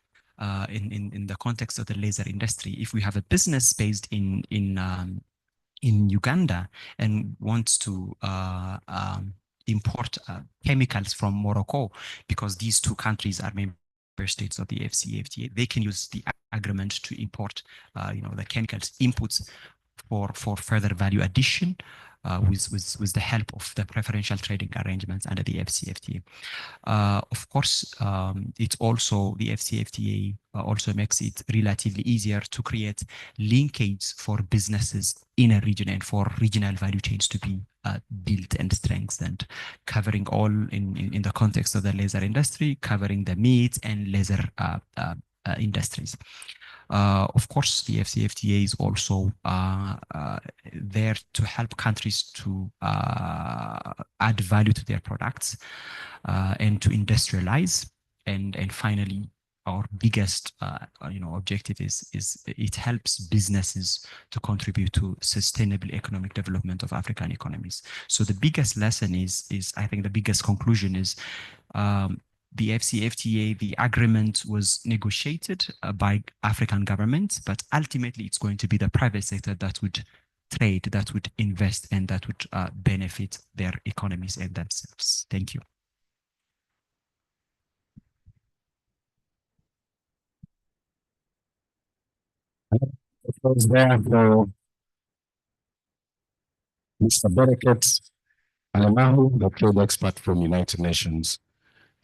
in the context of the laser industry, if we have a business based in Uganda and wants to import chemicals from Morocco, because these two countries are member states of the FCFTA, they can use the agreement to import, the chemicals inputs for further value addition with the help of the preferential trading arrangements under the FCFTA. Of course, the FCFTA also makes it relatively easier to create linkage for businesses in a region and for regional value chains to be built and strengthened, covering all in the context of the laser industry, covering the meat and laser industries. Of course, the FCFTA is also there to help countries to add value to their products and to industrialize. And finally, our biggest objective is it helps businesses to contribute to sustainable economic development of African economies. So the biggest lesson is I think the biggest conclusion is the FCFTA, the agreement was negotiated by African governments, but ultimately it's going to be the private sector that would trade, that would invest, and that would benefit their economies and themselves. Thank you. There for Mr. Bereket Alemahu, the trade expert from United Nations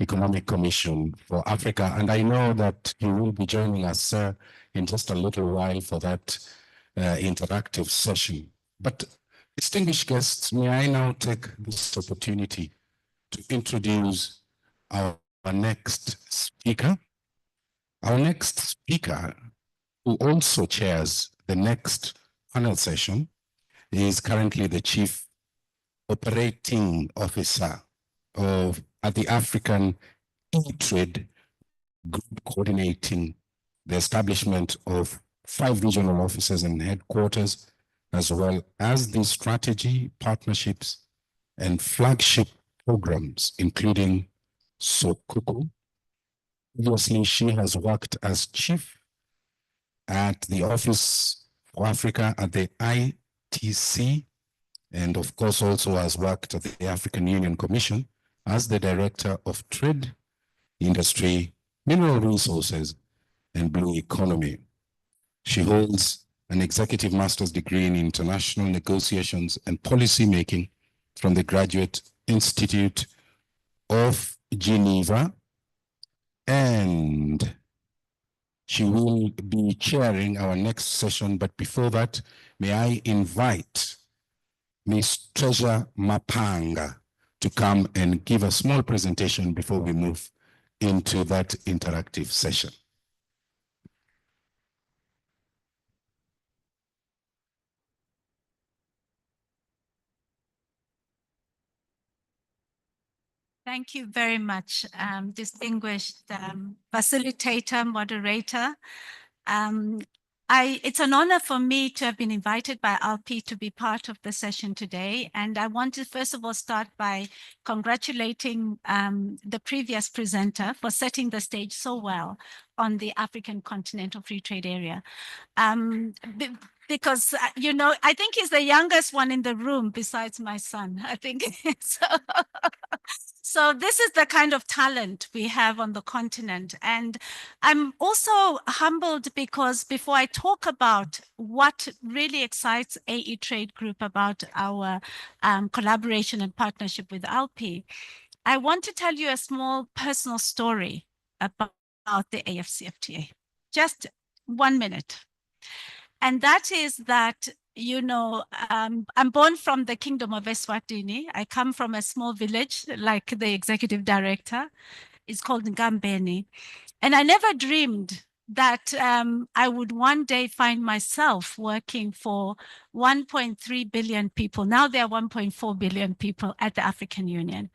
Economic Commission for Africa. And I know that he will be joining us in just a little while for that interactive session. But Distinguished guests, may I now take this opportunity to introduce our next speaker. Our next speaker, who also chairs the next panel session, is currently the Chief Operating Officer at the African E-Trade Group, coordinating the establishment of 5 regional offices and headquarters, as well as the strategy, partnerships, and flagship programs, including Sokuku. Previously, she has worked as chief at the Office for Africa at the ITC, and of course also has worked at the African Union Commission as the Director of Trade, Industry, Mineral Resources, and Blue Economy. She holds an executive master's degree in international negotiations and policy making from the Graduate Institute of Geneva, and she will be chairing our next session. But before that, may I invite Ms. Treasure Mapanga to come and give a small presentation before we move into that interactive session. Thank you very much, distinguished facilitator, moderator. It's an honor for me to have been invited by ALPI to be part of the session today. And I want to first of all start by congratulating the previous presenter for setting the stage so well on the African Continental Free Trade Area. Because, you know, I think he's the youngest one in the room besides my son, I think. So this is the kind of talent we have on the continent. And I'm also humbled because before I talk about what really excites AE Trade Group about our collaboration and partnership with ALPI, I want to tell you a small personal story about the AFCFTA. Just 1 minute. And that is that, you know, I'm born from the Kingdom of Eswatini. I come from a small village, like the executive director. It's called Ngambeni. And I never dreamed that I would one day find myself working for 1.3 billion people. Now there are 1.4 billion people at the African Union.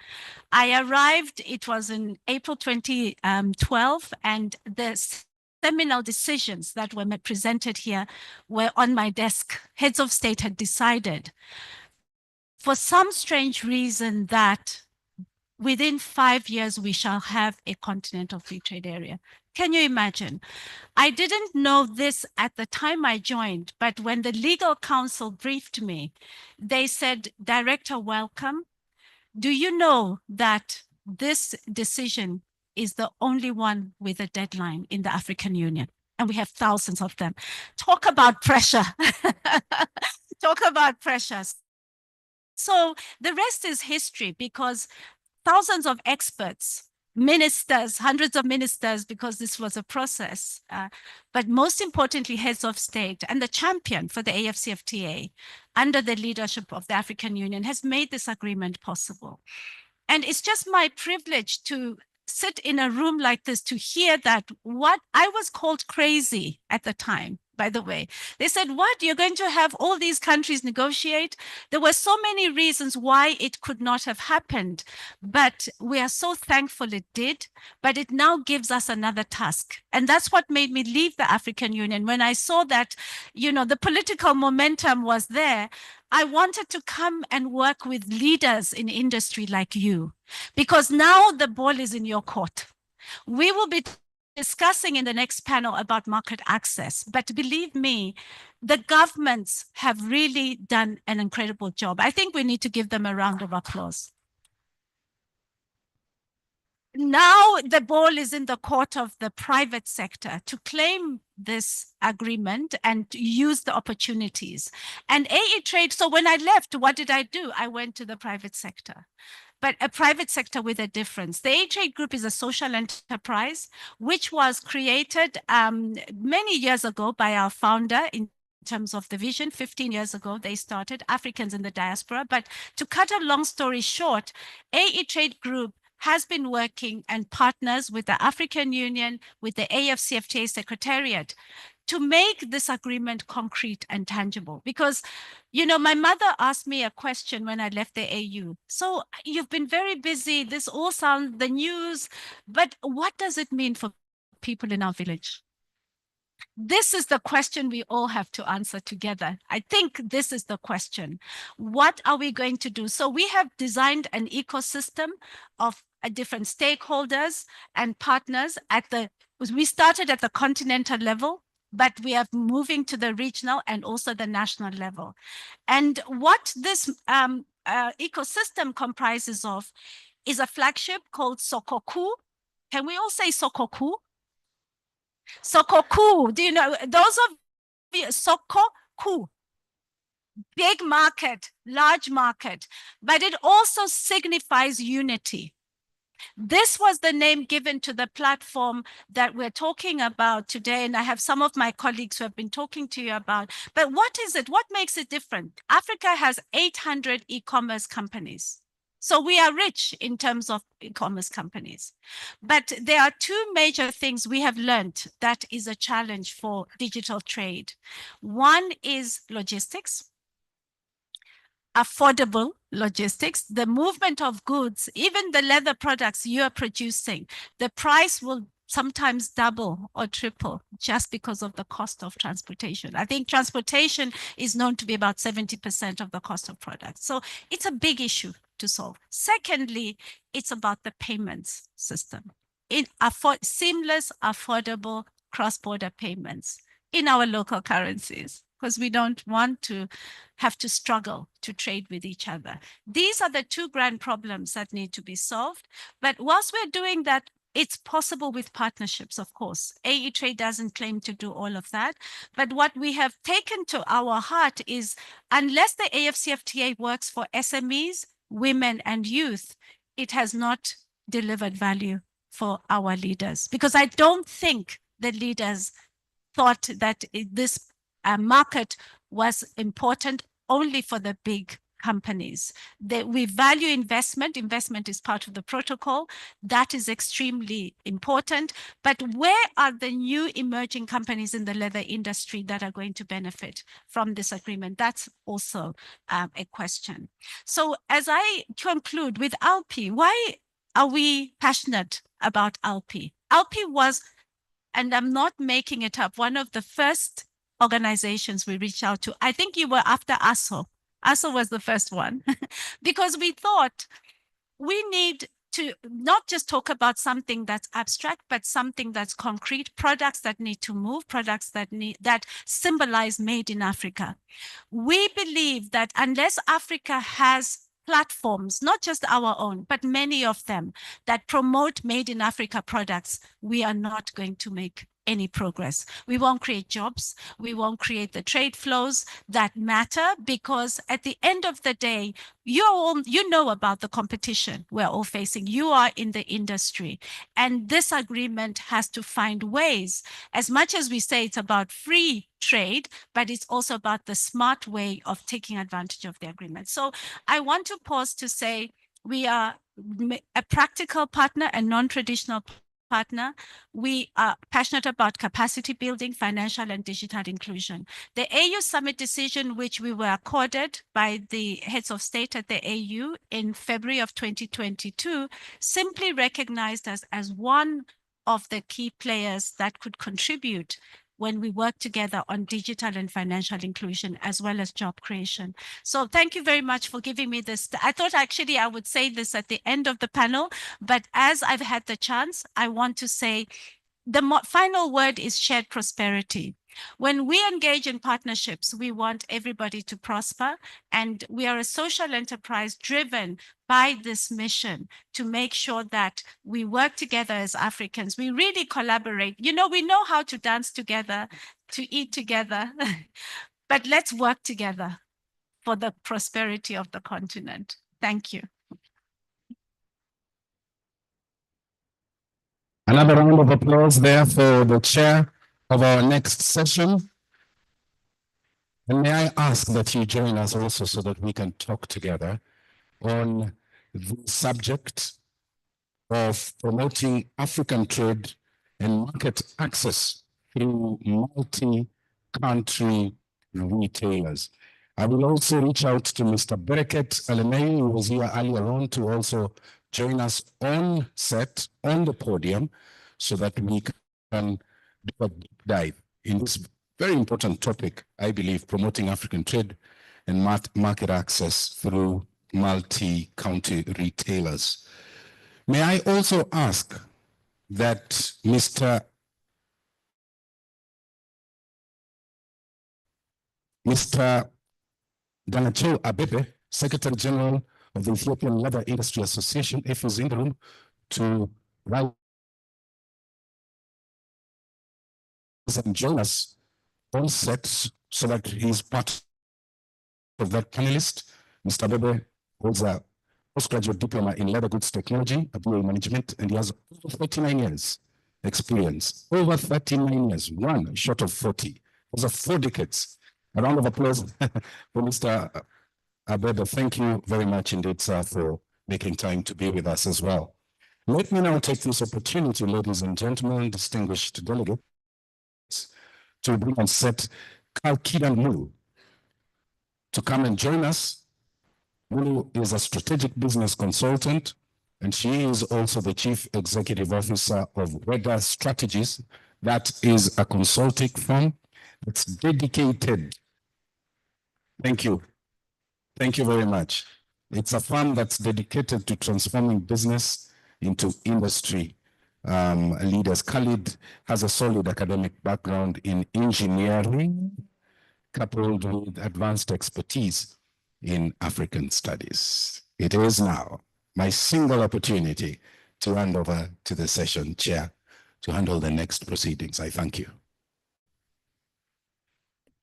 I arrived, it was in April 2012, and the seminal decisions that were presented here were on my desk. Heads of state had decided, for some strange reason, that within 5 years we shall have a continental free trade area. Can you imagine? I didn't know this at the time I joined, but when the legal counsel briefed me, they said, "Director, welcome. Do you know that this decision is the only one with a deadline in the African Union? And we have thousands of them." Talk about pressure. Talk about pressure. So the rest is history, because thousands of experts, ministers, hundreds of ministers, because this was a process, but most importantly, heads of state and the champion for the AFCFTA under the leadership of the African Union has made this agreement possible. And it's just my privilege to sit in a room like this to hear that. What I was called crazy at the time, by the way. They said, "What, you're going to have all these countries negotiate?" There were so many reasons why it could not have happened, but we are so thankful it did. But it now gives us another task. And that's what made me leave the African Union. When I saw that, you know, the political momentum was there, I wanted to come and work with leaders in industry like you, because now the ball is in your court. We will be discussing in the next panel about market access, but believe me, the governments have really done an incredible job. I think we need to give them a round of applause. Now the ball is in the court of the private sector to claim this agreement and to use the opportunities. And AE Trade, so when I left, what did I do? I went to the private sector, but a private sector with a difference. The AE Trade Group is a social enterprise, which was created many years ago by our founder in terms of the vision. 15 years ago, they started, Africans in the diaspora. But to cut a long story short, AE Trade Group has been working and partners with the African Union, with the AFCFTA Secretariat, to make this agreement concrete and tangible. Because, you know, my mother asked me a question when I left the AU. So you've been very busy. This all sounds the news, but what does it mean for people in our village? This is the question we all have to answer together. I think this is the question. What are we going to do? So we have designed an ecosystem of different stakeholders and partners we started at the continental level, but we are moving to the regional and also the national level. And what this ecosystem comprises of is a flagship called Sokoku. Can we all say Sokoku? Sokoku, do you know, those of you, Sokoku, big market, large market, but it also signifies unity. This was the name given to the platform that we're talking about today, and I have some of my colleagues who have been talking to you about. But what is it? What makes it different? Africa has 800 e-commerce companies. So we are rich in terms of e-commerce companies. But there are two major things we have learned that is a challenge for digital trade. One is logistics. Affordable logistics, the movement of goods, even the leather products you're producing, the price will sometimes double or triple just because of the cost of transportation. I think transportation is known to be about 70% of the cost of products. So it's a big issue to solve. Secondly, it's about the payments system. Seamless, affordable cross-border payments in our local currencies, because we don't want to have to struggle to trade with each other. These are the two grand problems that need to be solved. But whilst we're doing that, it's possible with partnerships, of course. AE Trade doesn't claim to do all of that. But what we have taken to our heart is, unless the AFCFTA works for SMEs, women, and youth, it has not delivered value for our leaders. Because I don't think the leaders thought that this market was important only for the big companies. We value investment. Investment is part of the protocol. That is extremely important. But where are the new emerging companies in the leather industry that are going to benefit from this agreement? That's also a question. So as I conclude with ALPI, why are we passionate about ALPI? ALPI was, and I'm not making it up, one of the first organizations we reached out to. I think you were after ASO. ASO was the first one because we thought we need to not just talk about something that's abstract, but something that's concrete, products that need to move, products that symbolize made in Africa. We believe that unless Africa has platforms, not just our own, but many of them that promote made in Africa products, we are not going to make any progress. We won't create jobs. We won't create the trade flows that matter, because at the end of the day, you know about the competition we're all facing. You are in the industry, and this agreement has to find ways, as much as we say it's about free trade, but it's also about the smart way of taking advantage of the agreement. So I want to pause to say we are a practical partner, a non-traditional partner. We are passionate about capacity building, financial and digital inclusion. The AU Summit decision, which we were accorded by the heads of state at the AU in February of 2022, simply recognized us as one of the key players that could contribute when we work together on digital and financial inclusion, as well as job creation. So thank you very much for giving me this. I thought actually I would say this at the end of the panel, but as I've had the chance, I want to say the final word is shared prosperity. When we engage in partnerships, we want everybody to prosper, and we are a social enterprise driven by this mission to make sure that we work together as Africans. We really collaborate. You know, we know how to dance together, to eat together, but let's work together for the prosperity of the continent. Thank you. Another round of applause there for the chair of our next session. And may I ask that you join us also so that we can talk together on the subject of promoting African trade and market access through multi-country retailers. I will also reach out to Mr. Bereket Alemei, who was here earlier on, to also join us on set, on the podium, so that we can do a deep dive in this very important topic, I believe, promoting African trade and market access through multi-county retailers. May I also ask that Mr. Danacho Abebe, Secretary General of the Ethiopian Leather Industry Association, if he's in the room, to rise and join us on set so that he's part of that panelist. Mr. Abebe holds a postgraduate diploma in leather goods technology, a BA management, and he has over 39 years experience. Over 39 years, one short of 40. Those are 4 decades. A round of applause for Mr. Abebe. Thank you very much indeed, sir, for making time to be with us as well. Let me now take this opportunity, ladies and gentlemen, distinguished delegates, to bring on set Kalkidan Mulu to come and join us. Mulu is a strategic business consultant, and she is also the Chief Executive Officer of Rwanda Strategies. That is a consulting firm that's dedicated. Thank you. Thank you very much. It's a firm that's dedicated to transforming business into industry leaders. Khalid has a solid academic background in engineering, coupled with advanced expertise in African studies. It is now my single opportunity to hand over to the session chair to handle the next proceedings. I thank you.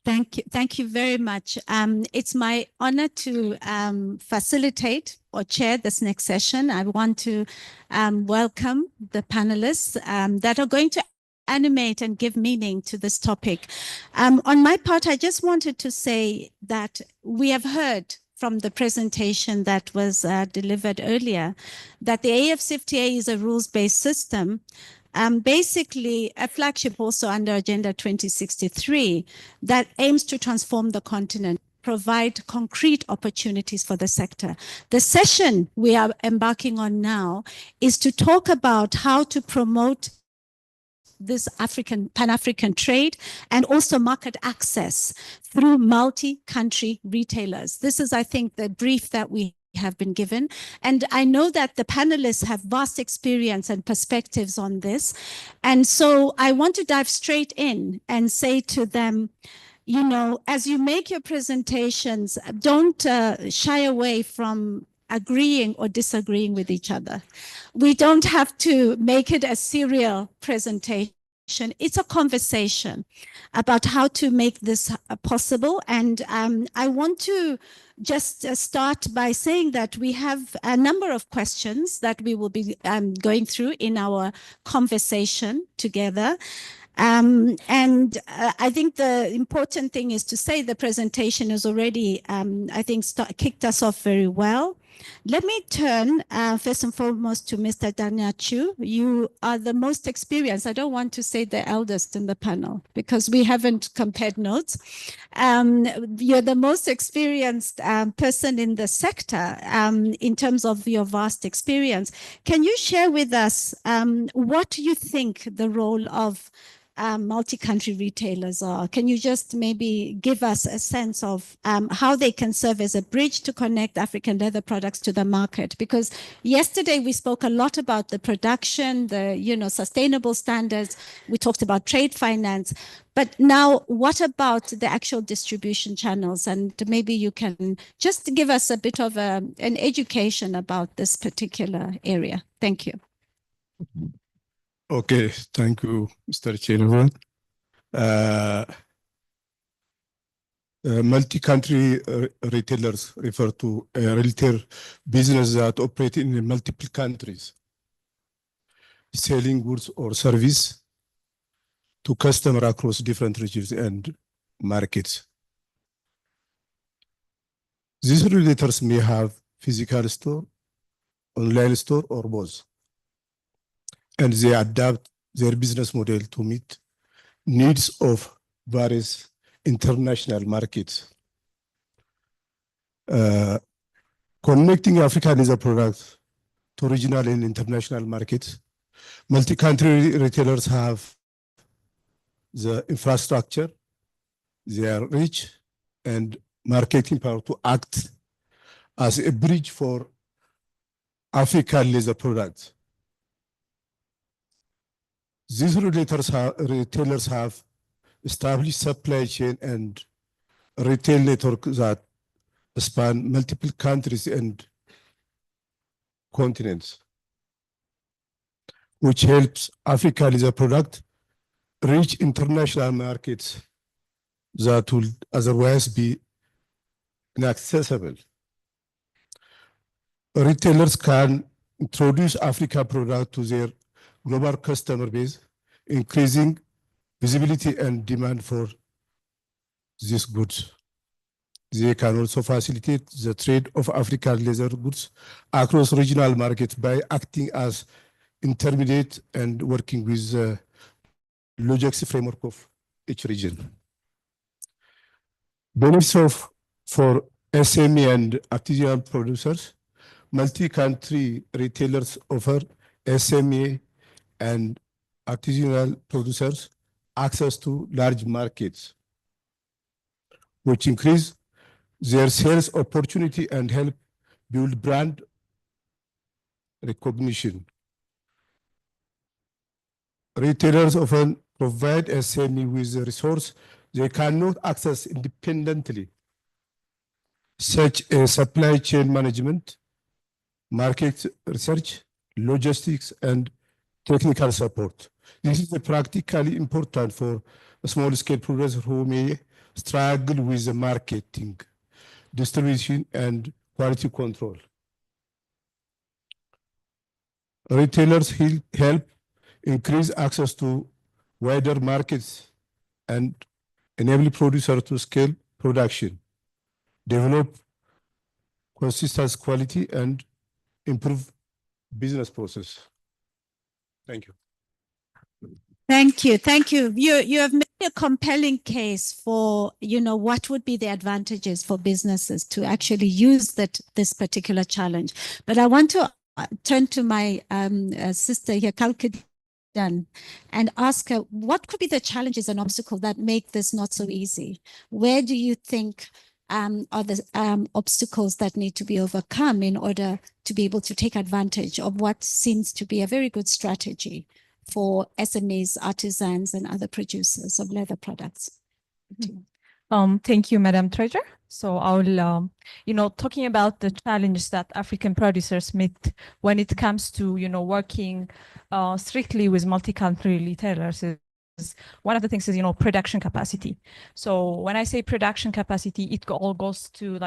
Thank you very much. It's my honor to facilitate or chair this next session. I want to welcome the panelists that are going to animate and give meaning to this topic. On my part, I just wanted to say that we have heard from the presentation that was delivered earlier that the AFCFTA is a rules-based system, basically a flagship also under Agenda 2063 that aims to transform the continent, provide concrete opportunities for the sector. The session we are embarking on now is to talk about how to promote this Pan-African trade and also market access through multi-country retailers. This is, I think, the brief that we have been given. And I know that the panelists have vast experience and perspectives on this. And so I want to dive straight in and say to them, you know, as you make your presentations, don't shy away from agreeing or disagreeing with each other. We don't have to make it a serial presentation. It's a conversation about how to make this possible. And I want to just start by saying that we have a number of questions that we will be going through in our conversation together. I think the important thing is to say the presentation is already, I think, kicked us off very well. Let me turn first and foremost to Mr. Danachu. You are the most experienced. I don't want to say the eldest in the panel because we haven't compared notes. You're the most experienced person in the sector in terms of your vast experience. Can you share with us what you think the role of multi-country retailers are? Can you just maybe give us a sense of how they can serve as a bridge to connect African leather products to the market? Because yesterday we spoke a lot about the production, the sustainable standards. We talked about trade finance. But now, what about the actual distribution channels? And maybe you can just give us a bit of an education about this particular area. Thank you. Okay, thank you, Mr. Chairman. Multi-country retailers refer to a retail business that operate in multiple countries, selling goods or service to customers across different regions and markets. These retailers may have physical store, online store, or both, and they adapt their business model to meet needs of various international markets. Connecting African laser products to regional and international markets, multi-country retailers have the infrastructure, their reach, and marketing power to act as a bridge for African laser products. These retailers have established supply chain and retail network that span multiple countries and continents, which helps Africa laser product reach international markets that would otherwise be inaccessible. Retailers can introduce Africa product to their global customer base, increasing visibility and demand for these goods. They can also facilitate the trade of African laser goods across regional markets by acting as intermediate and working with the logistics framework of each region. Benefits for SME and artisanal producers. Multi-country retailers offer SME and artisanal producers access to large markets, which increase their sales opportunity and help build brand recognition. Retailers often provide SME with a resource they cannot access independently, such as supply chain management, market research, logistics, and technical support. This is practically important for small-scale producers who may struggle with the marketing, distribution, and quality control. Retailers help increase access to wider markets and enable producers to scale production, develop consistent quality, and improve business process. Thank you. Thank you. Thank you. You have made a compelling case for, what would be the advantages for businesses to actually use this particular challenge. But I want to turn to my sister here, Kalkidan, and ask her, what could be the challenges and obstacles that make this not so easy? Where do you think are the obstacles that need to be overcome in order to be able to take advantage of what seems to be a very good strategy for SMEs, artisans, and other producers of leather products? Thank you, Madam Treasurer. So I'll, talking about the challenges that African producers meet when it comes to, working strictly with multi-country retailers is one of the things is, production capacity. So when I say production capacity, it all goes to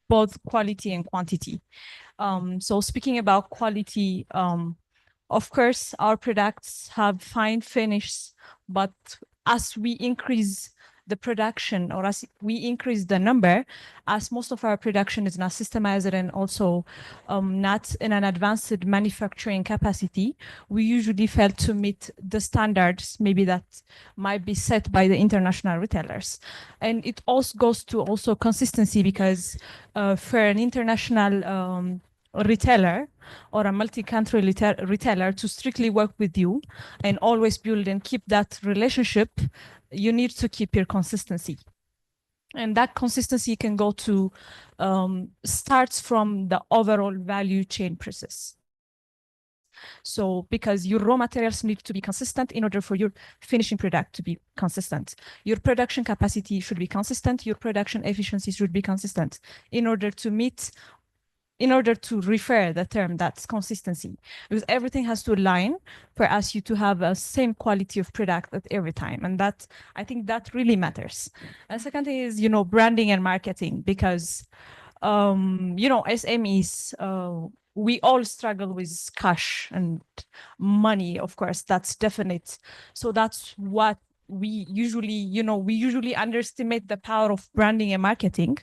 both quality and quantity. So speaking about quality, of course, our products have fine finish, but as we increase the production, or as we increase the number, as most of our production is not systemized and also not in an advanced manufacturing capacity, we usually fail to meet the standards maybe that might be set by the international retailers. And it also goes to also consistency, because for an international retailer or a multi-country retailer to strictly work with you and always build and keep that relationship, you need to keep your consistency. And that consistency can go to, starts from the overall value chain process. So because your raw materials need to be consistent in order for your finishing product to be consistent. Your production capacity should be consistent. Your production efficiency should be consistent in order to refer the term that's consistency, because everything has to align for us to have a same quality of product at every time. And that, I think that really matters. And second thing is, branding and marketing, because, SMEs, we all struggle with cash and money, of course, that's definite. So that's what we usually, we usually underestimate the power of branding and marketing.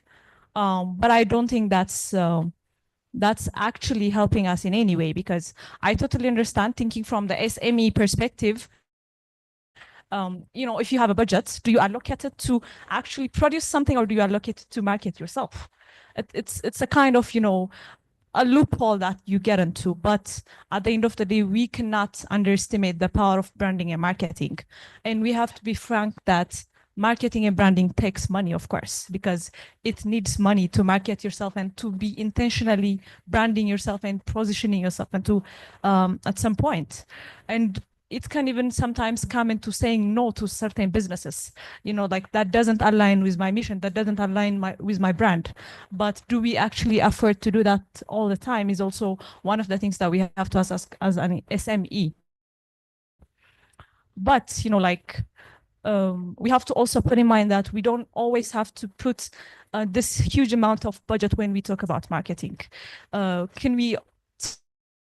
But I don't think that's actually helping us in any way, because I totally understand, thinking from the SME perspective. If you have a budget, do you allocate it to actually produce something, or do you allocate it to market yourself? It's a kind of, a loophole that you get into. But at the end of the day, we cannot underestimate the power of branding and marketing. And we have to be frank that marketing and branding takes money, of course, because it needs money to market yourself and to be intentionally branding yourself and positioning yourself into at some point. And it can even sometimes come into saying no to certain businesses, like that doesn't align with my mission, that doesn't align with my brand. But do we actually afford to do that all the time is also one of the things that we have to ask as an SME. But, we have to also put in mind that we don't always have to put this huge amount of budget when we talk about marketing. Can we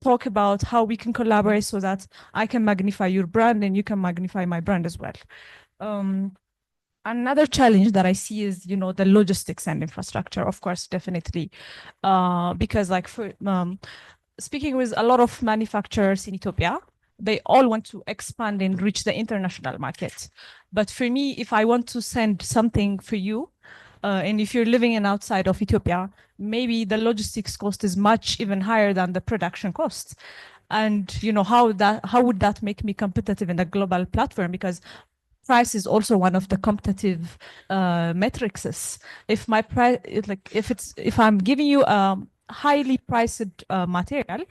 talk about how we can collaborate so that I can magnify your brand and you can magnify my brand as well? Another challenge that I see is, the logistics and infrastructure, of course, definitely, because speaking with a lot of manufacturers in Ethiopia, they all want to expand and reach the international market. But for me, if I want to send something for you, and if you're living in outside of Ethiopia, maybe the logistics cost is much even higher than the production cost. And how would that make me competitive in the global platform? Because price is also one of the competitive metrics. If my price, if I'm giving you a highly priced material,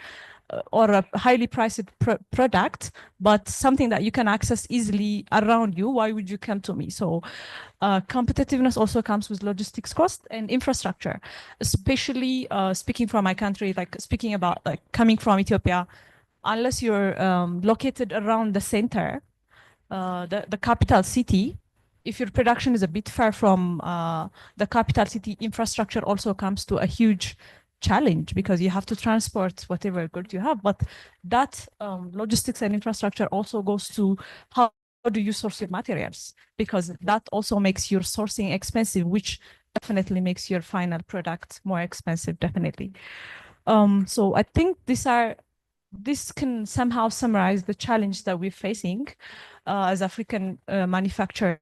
or a highly priced product, but something that you can access easily around you, why would you come to me? So competitiveness also comes with logistics cost and infrastructure, especially speaking from my country, speaking about coming from Ethiopia, unless you're located around the center, the capital city, if your production is a bit far from the capital city, infrastructure also comes to a huge challenge, because you have to transport whatever good you have. But that logistics and infrastructure also goes to how do you source your materials, because that also makes your sourcing expensive, which definitely makes your final product more expensive, definitely. So I think this can somehow summarize the challenge that we're facing as African manufacturers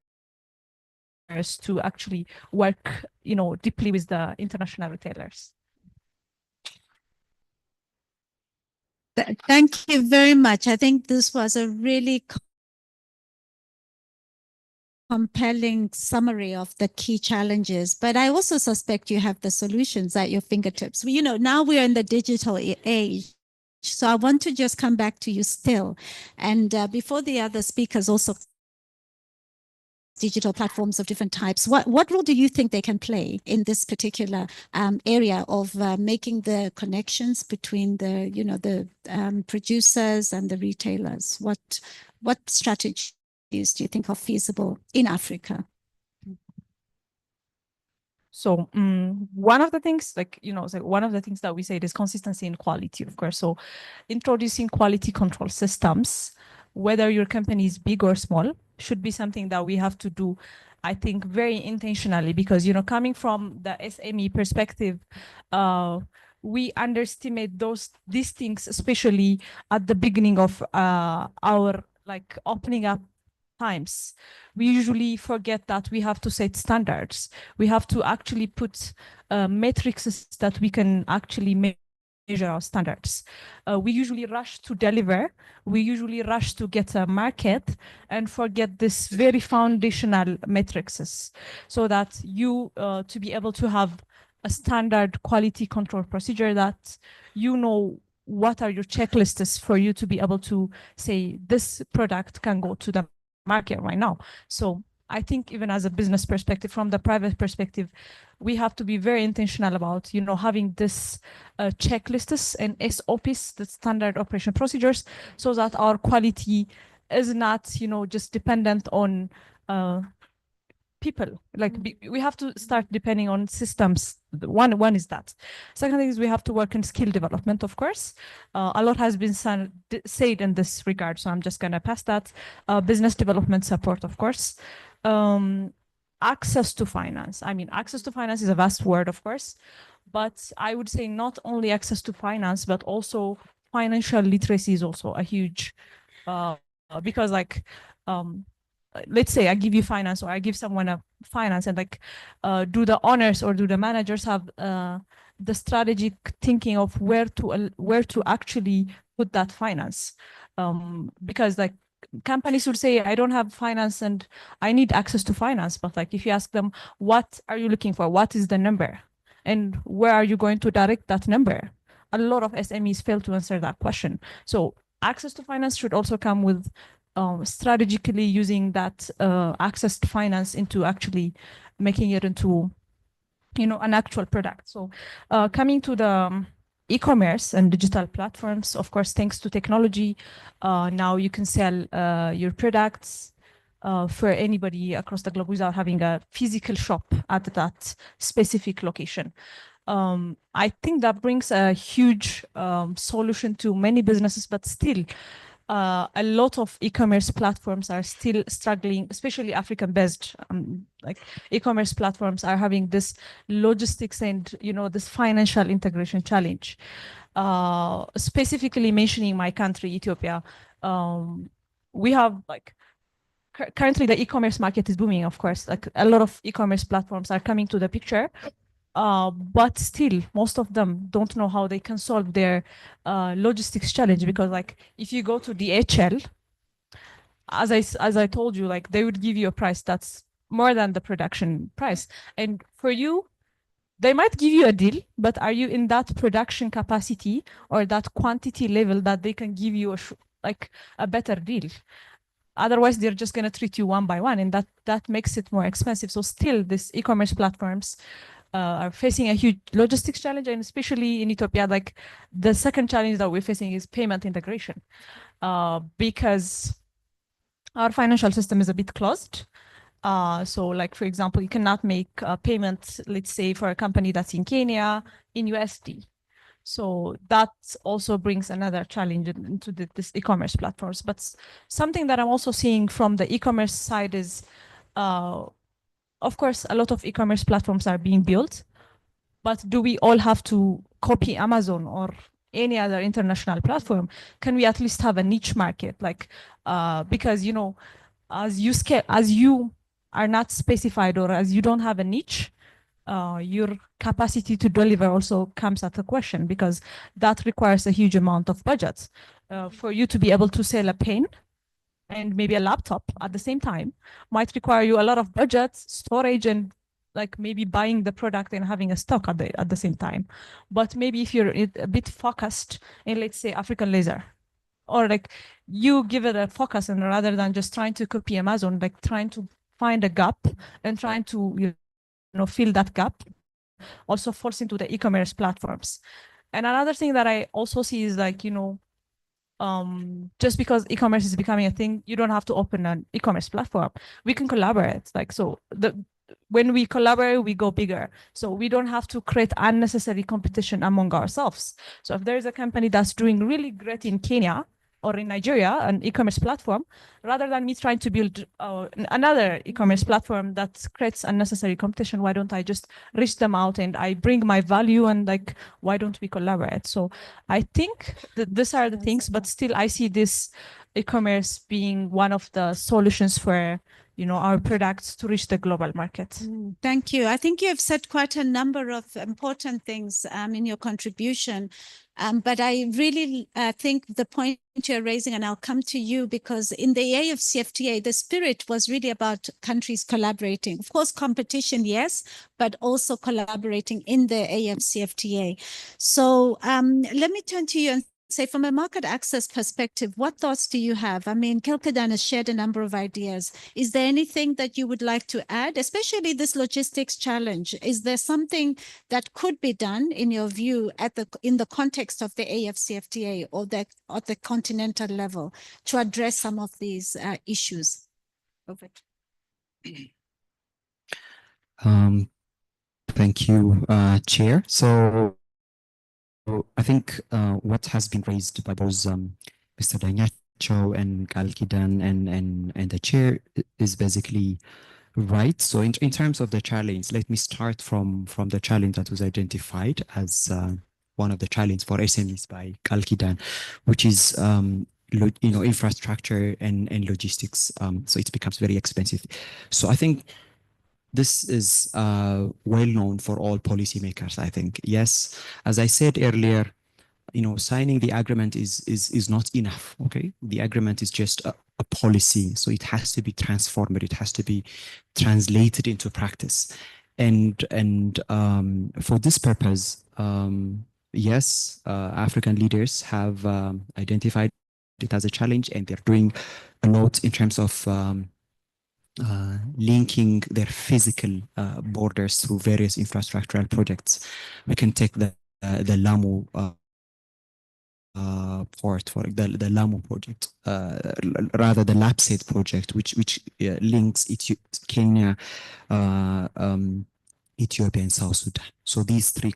to actually work, deeply with the international retailers. Thank you very much. I think this was a really compelling summary of the key challenges, but I also suspect you have the solutions at your fingertips. Now we are in the digital age. So I want to just come back to you still. And before the other speakers also digital platforms of different types, what role do you think they can play in this particular area of making the connections between the producers and the retailers? What strategies do you think are feasible in Africa? So one of the things, one of the things that we said is consistency in quality, of course. So introducing quality control systems, whether your company is big or small, should be something that we have to do, I think, very intentionally, because, coming from the SME perspective, we underestimate these things, especially at the beginning of our opening up times. We usually forget that we have to set standards. We have to actually put metrics that we can actually measure our standards. We usually rush to deliver. We usually rush to get a market and forget this very foundational metrics, so that you to be able to have a standard quality control procedure, that what are your checklists for you to be able to say this product can go to the market right now. So I think even as a business perspective, from the private perspective, we have to be very intentional about, having this checklists and SOPs, the standard operation procedures, so that our quality is not, just dependent on people. We have to start depending on systems. One is that. Second thing is we have to work in skill development, of course. A lot has been said in this regard, so I'm just going to pass that. Business development support, of course. access to finance. I mean, access to finance is a vast word, of course, but I would say not only access to finance, but also financial literacy is also a huge, because like, let's say I give you finance or I give someone a finance and like, do the owners or do the managers have the strategic thinking of where to actually put that finance? Because like companies would say, I don't have finance and I need access to finance. But like, if you ask them, what are you looking for? What is the number? And where are you going to direct that number? A lot of SMEs fail to answer that question. So access to finance should also come with strategically using that access to finance into actually making it into, you know, an actual product. So coming to the e-commerce and digital platforms, of course, thanks to technology, now you can sell your products for anybody across the globe without having a physical shop at that specific location. I think that brings a huge solution to many businesses, but still a lot of e-commerce platforms are still struggling, especially African-based. Like e-commerce platforms are having this logistics and, you know, this financial integration challenge. Specifically mentioning my country, Ethiopia, we have like currently the e-commerce market is booming. Of course, like a lot of e-commerce platforms are coming to the picture. But still, most of them don't know how they can solve their logistics challenge, because like if you go to DHL, as I told you, like they would give you a price that's more than the production price, and for you, they might give you a deal, but are you in that production capacity or that quantity level that they can give you like a better deal? Otherwise, they're just going to treat you one by one, and that makes it more expensive. So still, these e-commerce platforms are facing a huge logistics challenge, and especially in Ethiopia, like the second challenge that we're facing is payment integration, because our financial system is a bit closed. So like, for example, you cannot make a payment, let's say for a company that's in Kenya, in USD. So that also brings another challenge into this e-commerce platforms. But something that I'm also seeing from the e-commerce side is, of course, a lot of e-commerce platforms are being built, but do we all have to copy Amazon or any other international platform? Can we at least have a niche market? Like, because, you know, as you are not specified, or as you don't have a niche, your capacity to deliver also comes at a question, because that requires a huge amount of budgets. For you to be able to sell a pen and maybe a laptop at the same time might require you a lot of budget, storage, and like maybe buying the product and having a stock at the same time. But maybe if you're a bit focused in, let's say, African laser, or like you give it a focus, and rather than just trying to copy Amazon, like trying to find a gap and trying to, you know, fill that gap, also falls into the e-commerce platforms. And another thing that I also see is like, you know, just because e-commerce is becoming a thing, you don't have to open an e-commerce platform. We can collaborate. Like, so when we collaborate, we go bigger. So we don't have to create unnecessary competition among ourselves. So if there is a company that's doing really great in Kenya or in Nigeria, an e-commerce platform, rather than me trying to build another e-commerce platform that creates unnecessary competition, why don't I just reach them out and I bring my value, and like, why don't we collaborate? So I think that these are the things, but still I see this e-commerce being one of the solutions for, you know, our products to reach the global market. Thank you. I think you have said quite a number of important things in your contribution. But I really think the point you're raising, and I'll come to you, because in the AFCFTA, the spirit was really about countries collaborating. Of course, competition, yes, but also collaborating in the AFCFTA. So let me turn to you and say, from a market access perspective, what thoughts do you have? I mean, Kelkadan has shared a number of ideas. Is there anything that you would like to add, especially this logistics challenge? Is there something that could be done, in your view, in the context of the AFCFTA or at the continental level to address some of these issues? Over. Thank you, Chair. So I think what has been raised by both Mr. Danyacho and Kalkidan and the Chair is basically Right. So in terms of the challenge, let me start from the challenge that was identified as one of the challenge for SMEs by Kalkidan, which is infrastructure and logistics. So it becomes very expensive. So I think this is well known for all policymakers. I think yes, as I said earlier, signing the agreement is not enough. Okay, the agreement is just a policy, so it has to be transformed. It has to be translated into practice, and for this purpose, yes, African leaders have identified it as a challenge, and they're doing a lot in terms of linking their physical borders through various infrastructural projects. We can take the Lamu port for the Lamu project, rather the Lapsed project, which links Kenya, Ethiopia, and South Sudan. So these three,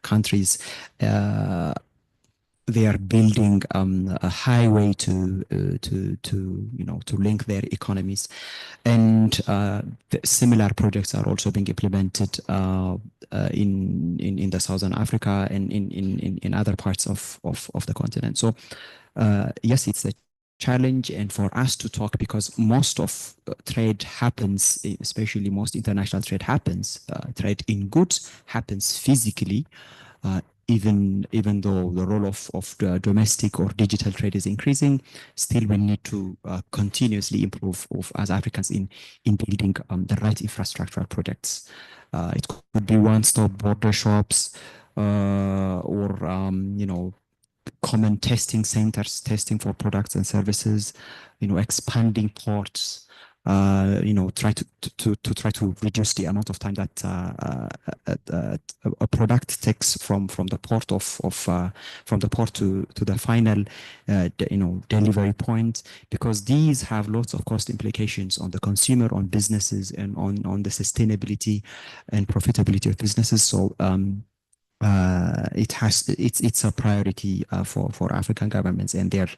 countries, they are building a highway to link their economies, and similar projects are also being implemented in the Southern Africa and in other parts of the continent. So yes, it's a challenge, and for us to talk, because most of trade happens, especially most international trade happens, trade in goods happens physically. Even though the role of the domestic or digital trade is increasing, still we need to continuously improve as Africans in building the right infrastructural projects. It could be one-stop border shops, or common testing centers, testing for products and services, expanding ports, try to reduce the amount of time that a product takes from the port from the port to the final delivery point, because these have lots of cost implications on the consumer, on businesses, and on the sustainability and profitability of businesses. So it's a priority for African governments, and they're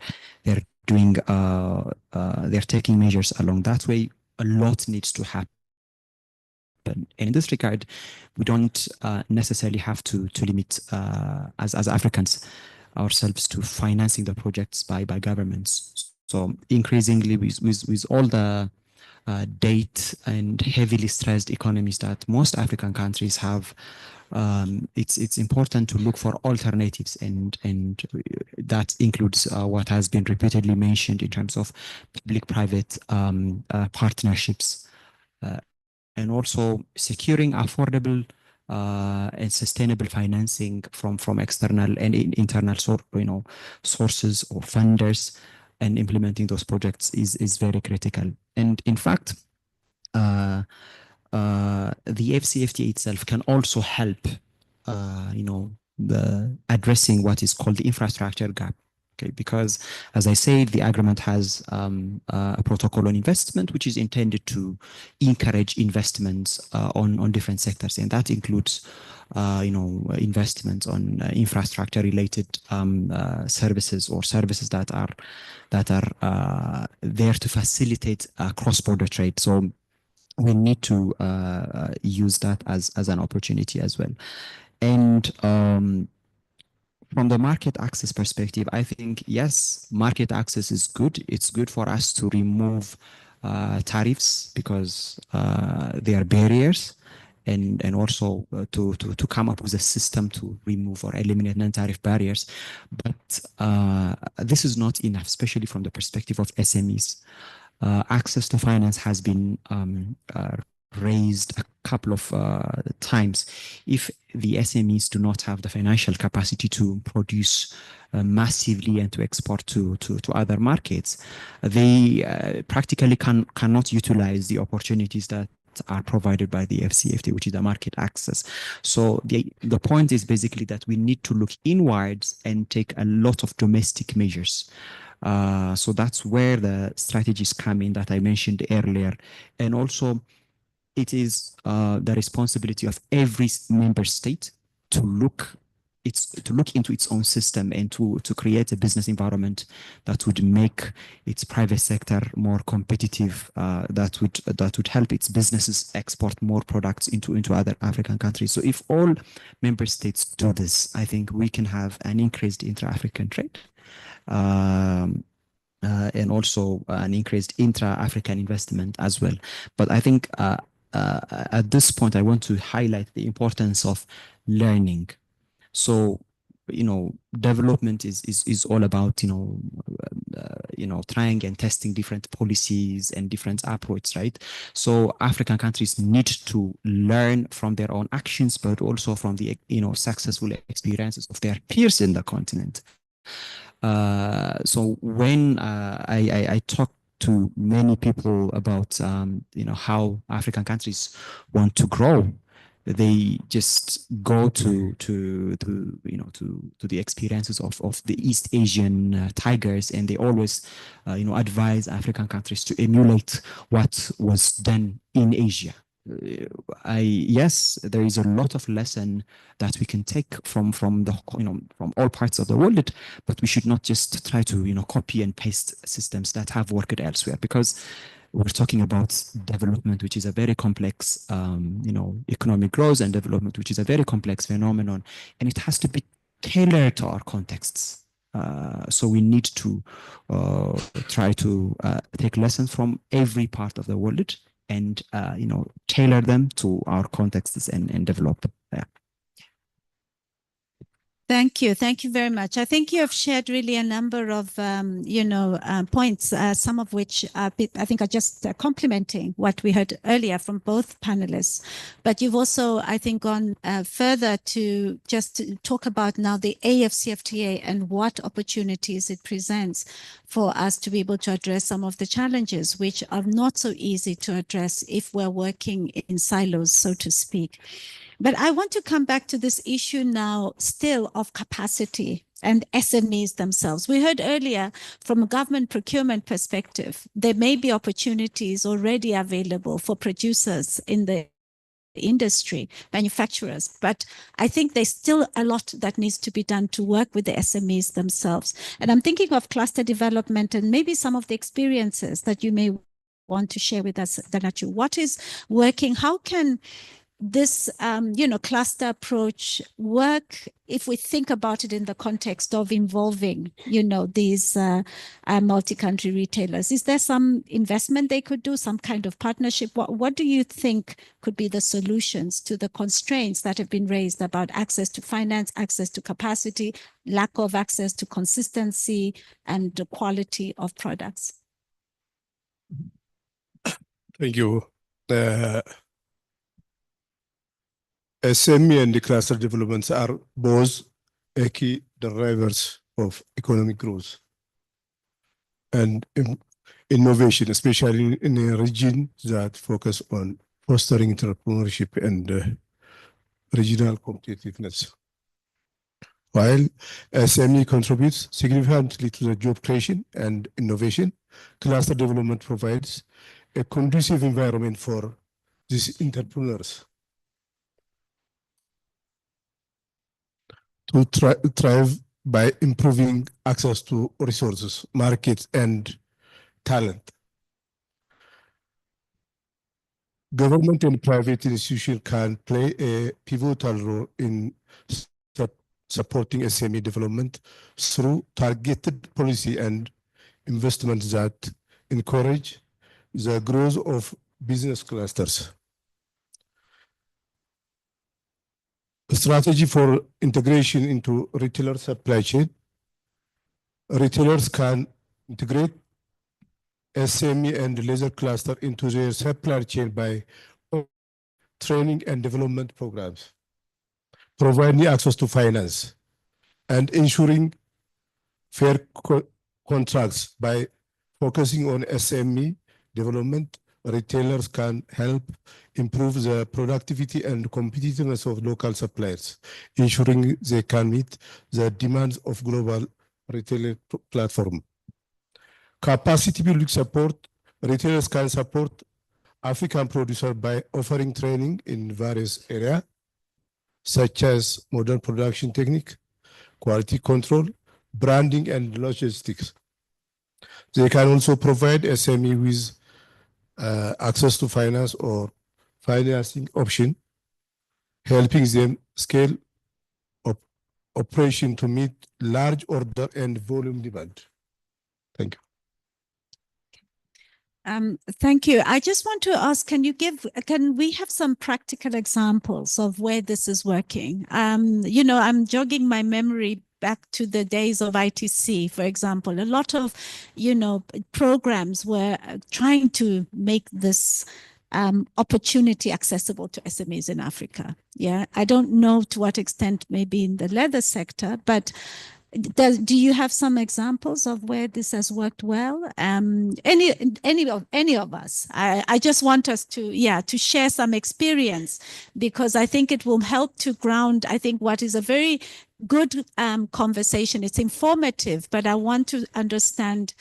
doing they're taking measures along that way. A lot needs to happen. And in this regard, we don't necessarily have to limit as Africans ourselves to financing the projects by governments. So increasingly, with all the debt and heavily stressed economies that most African countries have, it's important to look for alternatives, and that includes what has been repeatedly mentioned in terms of public-private partnerships, and also securing affordable and sustainable financing from external and internal sources or funders, and implementing those projects is very critical. And in fact, the FCFTA itself can also help, addressing what is called the infrastructure gap. Okay, because as I said, the agreement has a protocol on investment, which is intended to encourage investments on different sectors, and that includes, investments on infrastructure-related services, or services that are there to facilitate cross-border trade. So we need to use that as an opportunity as well. And from the market access perspective, I think, yes, market access is good. It's good for us to remove tariffs, because they are barriers, and also to come up with a system to remove or eliminate non-tariff barriers. But this is not enough, especially from the perspective of SMEs. Access to finance has been raised a couple of times. If the SMEs do not have the financial capacity to produce massively and to export to other markets, they practically cannot utilize the opportunities that are provided by the FCFTA, which is the market access. So the point is basically that we need to look inwards and take a lot of domestic measures. So that's where the strategies come in that I mentioned earlier. And also, it is the responsibility of every member state to look look into its own system and to create a business environment that would make its private sector more competitive, that would help its businesses export more products into other African countries. So if all member states do this, I think we can have an increased intra-African trade. And also an increased intra-African investment as well. But I think at this point, I want to highlight the importance of learning. So, development is all about, trying and testing different policies and different approaches, right? So African countries need to learn from their own actions, but also from the, successful experiences of their peers in the continent. So when I talk to many people about how African countries want to grow, they just go to the experiences of the East Asian tigers, and they always advise African countries to emulate what was done in Asia. Yes, there is a lot of lesson that we can take from the from all parts of the world, but we should not just try to copy and paste systems that have worked elsewhere, because we're talking about development, which is a very complex economic growth and development, which is a very complex phenomenon, and it has to be tailored to our contexts. So we need to try to take lessons from every part of the world and tailor them to our contexts and develop them. Yeah. Thank you very much. I think you have shared really a number of points, some of which I think are just complementing what we heard earlier from both panelists. But you've also, I think, gone further to just talk about now the AFCFTA and what opportunities it presents for us to be able to address some of the challenges which are not so easy to address if we're working in silos, so to speak. But I want to come back to this issue now still of capacity and SMEs themselves. We heard earlier from a government procurement perspective, there may be opportunities already available for producers in the industry, manufacturers, but I think there's still a lot that needs to be done to work with the SMEs themselves. And I'm thinking of cluster development and maybe some of the experiences that you may want to share with us, Danachu. What is working? How can this cluster approach work if we think about it in the context of involving these multi-country retailers? Is there some investment they could do, some kind of partnership? What do you think could be the solutions to the constraints that have been raised about access to finance, access to capacity, lack of access to consistency and the quality of products? Thank you. SME and the cluster developments are both key drivers of economic growth and innovation, especially in a region that focus on fostering entrepreneurship and regional competitiveness. While SME contributes significantly to the job creation and innovation, cluster development provides a conducive environment for these entrepreneurs to thrive by improving access to resources, markets, and talent. Government and private institutions can play a pivotal role in supporting SME development through targeted policy and investments that encourage the growth of business clusters. A strategy for integration into retailer supply chain. Retailers can integrate SME and leisure cluster into their supply chain by training and development programs, providing access to finance, and ensuring fair contracts. By focusing on SME development, retailers can help improve the productivity and competitiveness of local suppliers, ensuring they can meet the demands of global retail platform. Capacity building support. Retailers can support African producers by offering training in various areas, such as modern production technique, quality control, branding, and logistics. They can also provide SME with access to finance or financing option, helping them scale operation to meet large order and volume demand. Thank you. Thank you. I just want to ask, can we have some practical examples of where this is working? You know, I'm jogging my memory back to the days of ITC, for example. A lot of, you know, programs were trying to make this opportunity accessible to SMEs in Africa. Yeah, I don't know to what extent maybe in the leather sector, but do you have some examples of where this has worked well? Any of us? I just want us to share some experience, because I think it will help to ground, I think, what is a very good conversation. It's informative, but I want to understand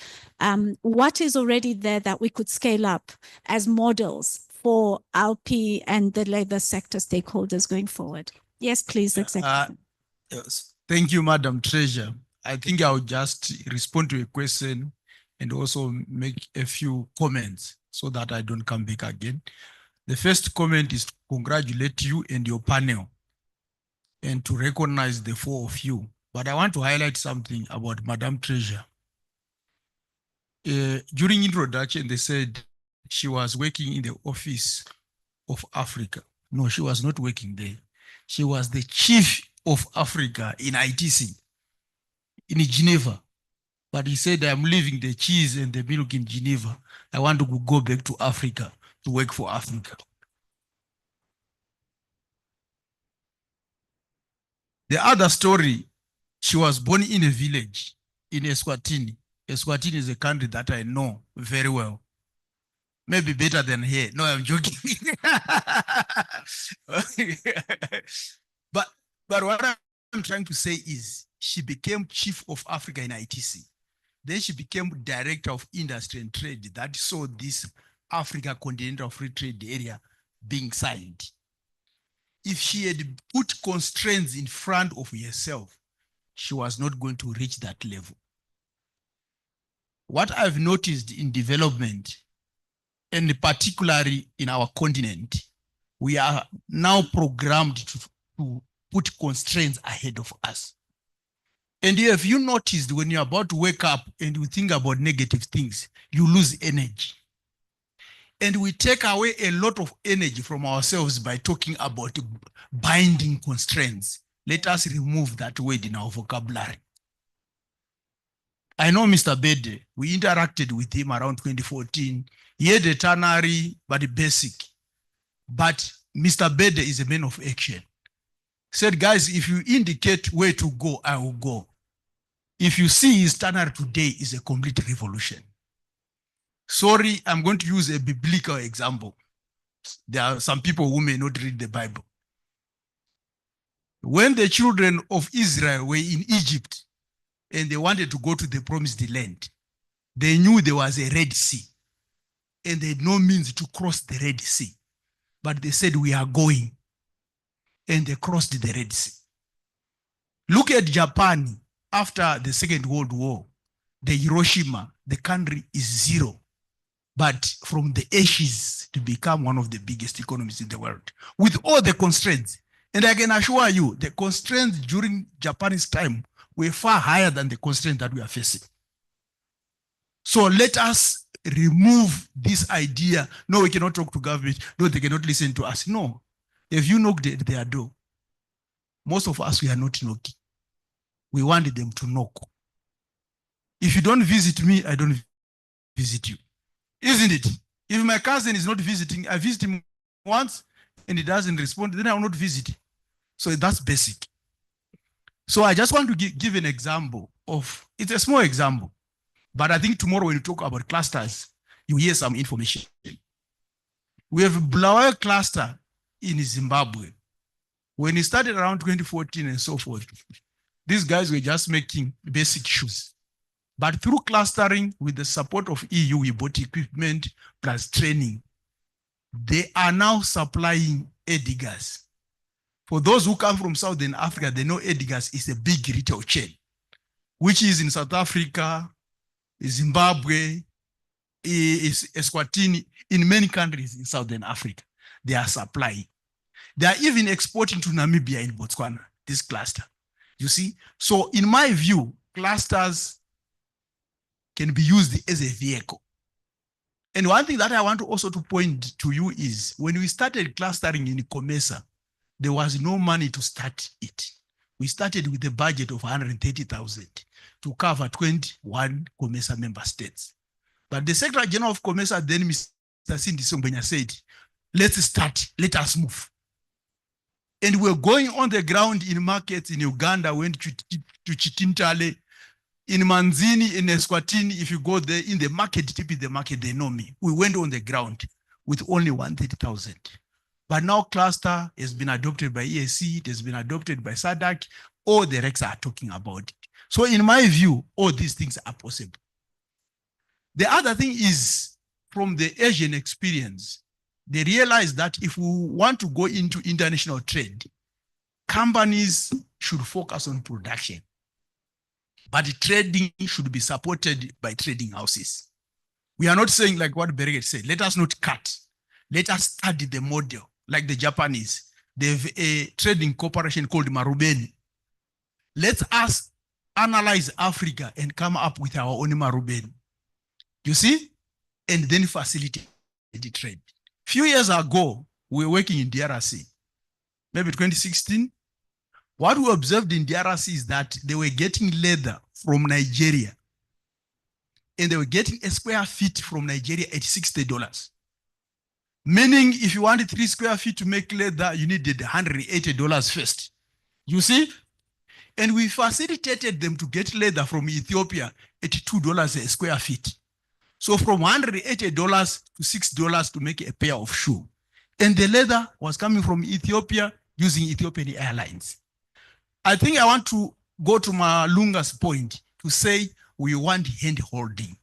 what is already there that we could scale up as models for LP and the leather sector stakeholders going forward. Yes, please, Executive. Yes. Thank you, Madam Treasurer. I think I'll just respond to a question and also make a few comments so that I don't come back again. The first comment is to congratulate you and your panel and to recognize the four of you. But I want to highlight something about Madam Treasurer. During introduction, they said she was working in the office of Africa. No, she was not working there. She was the chief of Africa in ITC, in Geneva. But he said, I'm leaving the cheese and the milk in Geneva. I want to go back to Africa to work for Africa. The other story, she was born in a village in Eswatini. Eswatini is a country that I know very well. Maybe better than here. No, I'm joking. But what I'm trying to say is she became chief of Africa in ITC. Then she became director of industry and trade that saw this Africa Continental Free Trade Area being signed. If she had put constraints in front of herself, she was not going to reach that level. What I've noticed in development, and particularly in our continent, we are now programmed to put constraints ahead of us. And if you noticed, when you're about to wake up and you think about negative things, you lose energy. And we take away a lot of energy from ourselves by talking about binding constraints. Let us remove that word in our vocabulary. I know Mr. Bede, we interacted with him around 2014. He had a ternary, but basic. But Mr. Bede is a man of action. Said, guys, if you indicate where to go, I will go. If you see his ternary today is a complete revolution. Sorry, I'm going to use a biblical example. There are some people who may not read the Bible. When the children of Israel were in Egypt and they wanted to go to the promised land, they knew there was a Red Sea and they had no means to cross the Red Sea. But they said, we are going. And they crossed the Red Sea. Look at Japan after the Second World War. The Hiroshima, the country is zero. But from the ashes to become one of the biggest economies in the world with all the constraints. And I can assure you, the constraints during Japanese time were far higher than the constraints that we are facing. So let us remove this idea. No, we cannot talk to government. No, they cannot listen to us. No. If you knock their door, most of us, we are not knocking. We want them to knock. If you don't visit me, I don't visit you. Isn't it? If my cousin is not visiting, I visit him once and he doesn't respond, then I will not visit. So that's basic. So I just want to give an example of, it's a small example, but I think tomorrow when you talk about clusters, you hear some information. We have a Bulawayo cluster in Zimbabwe. When it started around 2014 and so forth, these guys were just making basic shoes. But through clustering, with the support of EU, we bought equipment plus training. They are now supplying diggers. For those who come from Southern Africa, they know Edgar's is a big retail chain, which is in South Africa, Zimbabwe, Eswatini, in many countries in Southern Africa. They are supplying. They are even exporting to Namibia in Botswana, this cluster. You see? So in my view, clusters can be used as a vehicle. And one thing that I want to also to point to you is when we started clustering in COMESA, there was no money to start it. We started with a budget of 130,000 to cover 21 COMESA member states. But the Secretary General of COMESA, then Mr. Cindy Sombenya, said, let's start, let us move. And we're going on the ground in markets in Uganda, went to Chitintale, in Manzini, in Eswatini. If you go there in the market, typically the market, they know me. We went on the ground with only 130,000. But now cluster has been adopted by EAC, it has been adopted by SADC, all the RECs are talking about it. So in my view, all these things are possible. The other thing is, from the Asian experience, they realize that if we want to go into international trade, companies should focus on production. But trading should be supported by trading houses. We are not saying like what Berget said, let us not cut. Let us study the model, like the Japanese. They have a trading corporation called Marubeni. Let us analyze Africa and come up with our own Marubeni. You see? And then facilitate the trade. Few years ago, we were working in DRC, maybe 2016. What we observed in DRC is that they were getting leather from Nigeria, and they were getting a square feet from Nigeria at $60. Meaning, if you wanted 3 square feet to make leather, you needed $180 first. You see? And we facilitated them to get leather from Ethiopia at $2 a square feet. So from $180 to $6 to make a pair of shoes. And the leather was coming from Ethiopia using Ethiopian Airlines. I think I want to go to Malunga's point to say we want hand holding.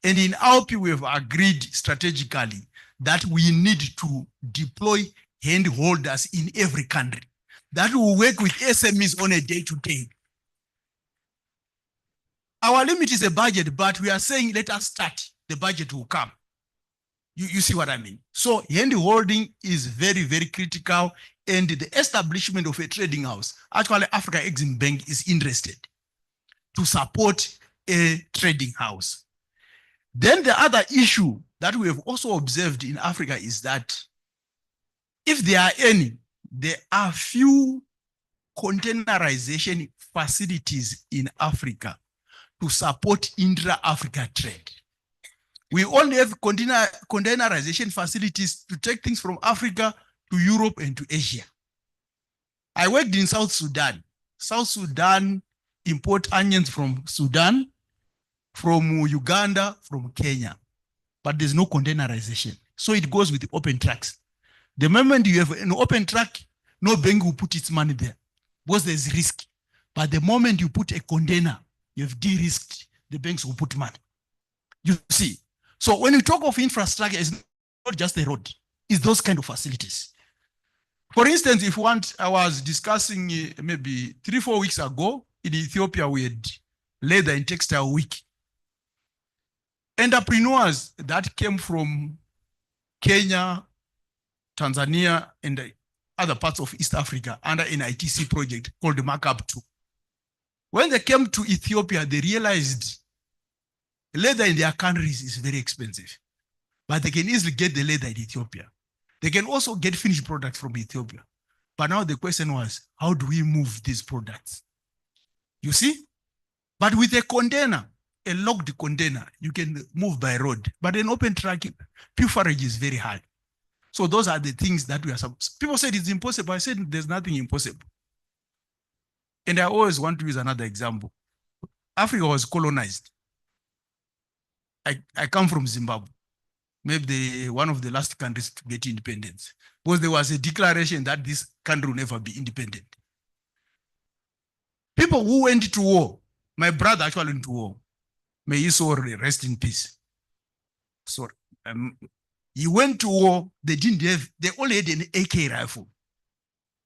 And in ALP, we have agreed strategically that we need to deploy hand holders in every country that will work with SMEs on a day-to-day. Our limit is a budget, but we are saying let us start. The budget will come. You see what I mean? So hand holding is very, very critical. And the establishment of a trading house, actually Africa Exim Bank is interested to support a trading house. Then the other issue that we have also observed in Africa is that if there are any, there are few containerization facilities in Africa to support intra-Africa trade. We only have containerization facilities to take things from Africa to Europe and to Asia. I worked in South Sudan. South Sudan import onions from Sudan, from Uganda, from Kenya, but there's no containerization. So it goes with the open trucks. The moment you have an open truck, no bank will put its money there because there's risk. But the moment you put a container, you have de-risked, the banks will put money. You see? So when we talk of infrastructure, it's not just the road, it's those kind of facilities. For instance, if you want, I was discussing maybe 3-4 weeks ago in Ethiopia, we had Leather and Textile Week. Entrepreneurs that came from Kenya, Tanzania, and other parts of East Africa under an ITC project called the Markup 2. When they came to Ethiopia, they realized leather in their countries is very expensive, but they can easily get the leather in Ethiopia. They can also get finished products from Ethiopia. But now the question was, how do we move these products? You see? But with a container, a locked container, you can move by road. But an open truck, pilferage is very hard. So those are the things that we are supposed. People said it's impossible. I said there's nothing impossible. And I always want to use another example. Africa was colonized. I come from Zimbabwe, maybe one of the last countries to get independence, because there was a declaration that this country will never be independent. People who went to war, my brother actually went to war, may his soul rest in peace. So he went to war, they only had an AK rifle.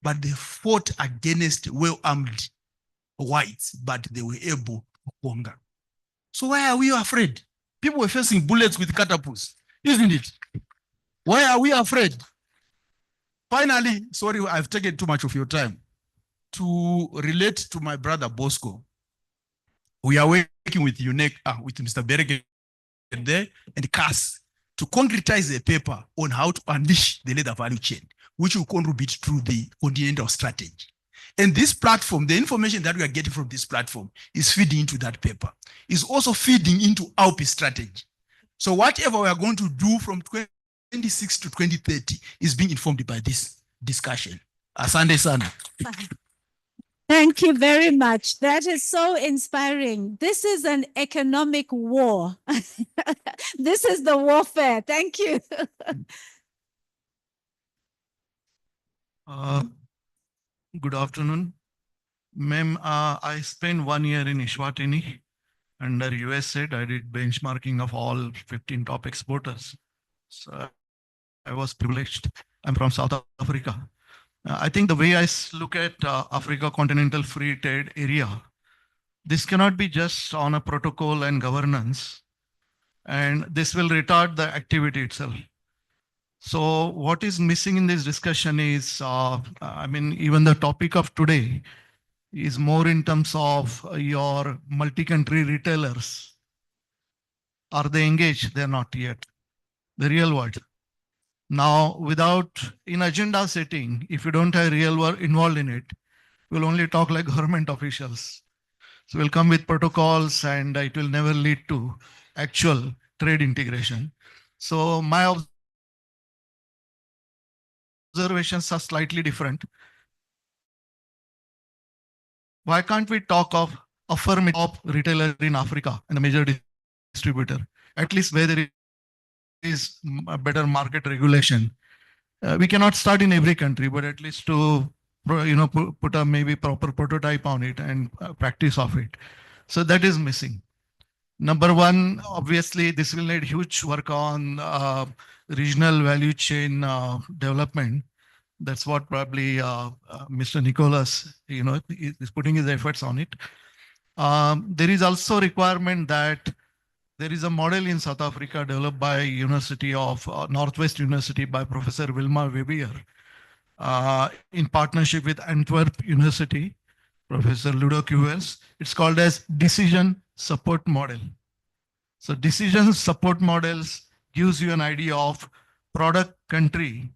but they fought against well-armed whites, but they were able to conquer. So why are we afraid? People were facing bullets with catapults, isn't it? Why are we afraid? Finally, sorry, I've taken too much of your time. To relate to my brother Bosco, we are working with UNEC, with Mr. Berge there and CAS to concretize a paper on how to unleash the leather value chain, which will contribute through the continental strategy. And this platform, the information that we are getting from this platform is feeding into that paper, is also feeding into our peace strategy. So whatever we are going to do from 2026 to 2030 is being informed by this discussion. Asante sana. Thank you very much. That is so inspiring. This is an economic war. This is the warfare. Thank you. Good afternoon. Ma'am, I spent 1 year in Eswatini under USAID. I did benchmarking of all 15 top exporters. So I was privileged. I'm from South Africa. I think the way I look at Africa Continental Free Trade Area, this cannot be just on a protocol and governance, and this will retard the activity itself. So what is missing in this discussion is, I mean, even the topic of today is more in terms of your multi-country retailers. Are they engaged? They're not yet. The real world. Now, without in agenda setting, if you don't have real work involved in it, we'll only talk like government officials. So we'll come with protocols and it will never lead to actual trade integration. So my observations are slightly different. Why can't we talk of affirmative retailer in Africa and a major distributor, at least where there is a better market regulation? We cannot start in every country, but at least to put a maybe proper prototype on it and practice of it. So that is missing. Number one, obviously, this will need huge work on regional value chain development. That's what probably Mr. Nicholas, is putting his efforts on it. There is also requirement that there is a model in South Africa developed by University of Northwest University by Professor Wilma Webier in partnership with Antwerp University, Professor Ludo Kuwers. It's called as decision support model. So decision support models gives you an idea of product country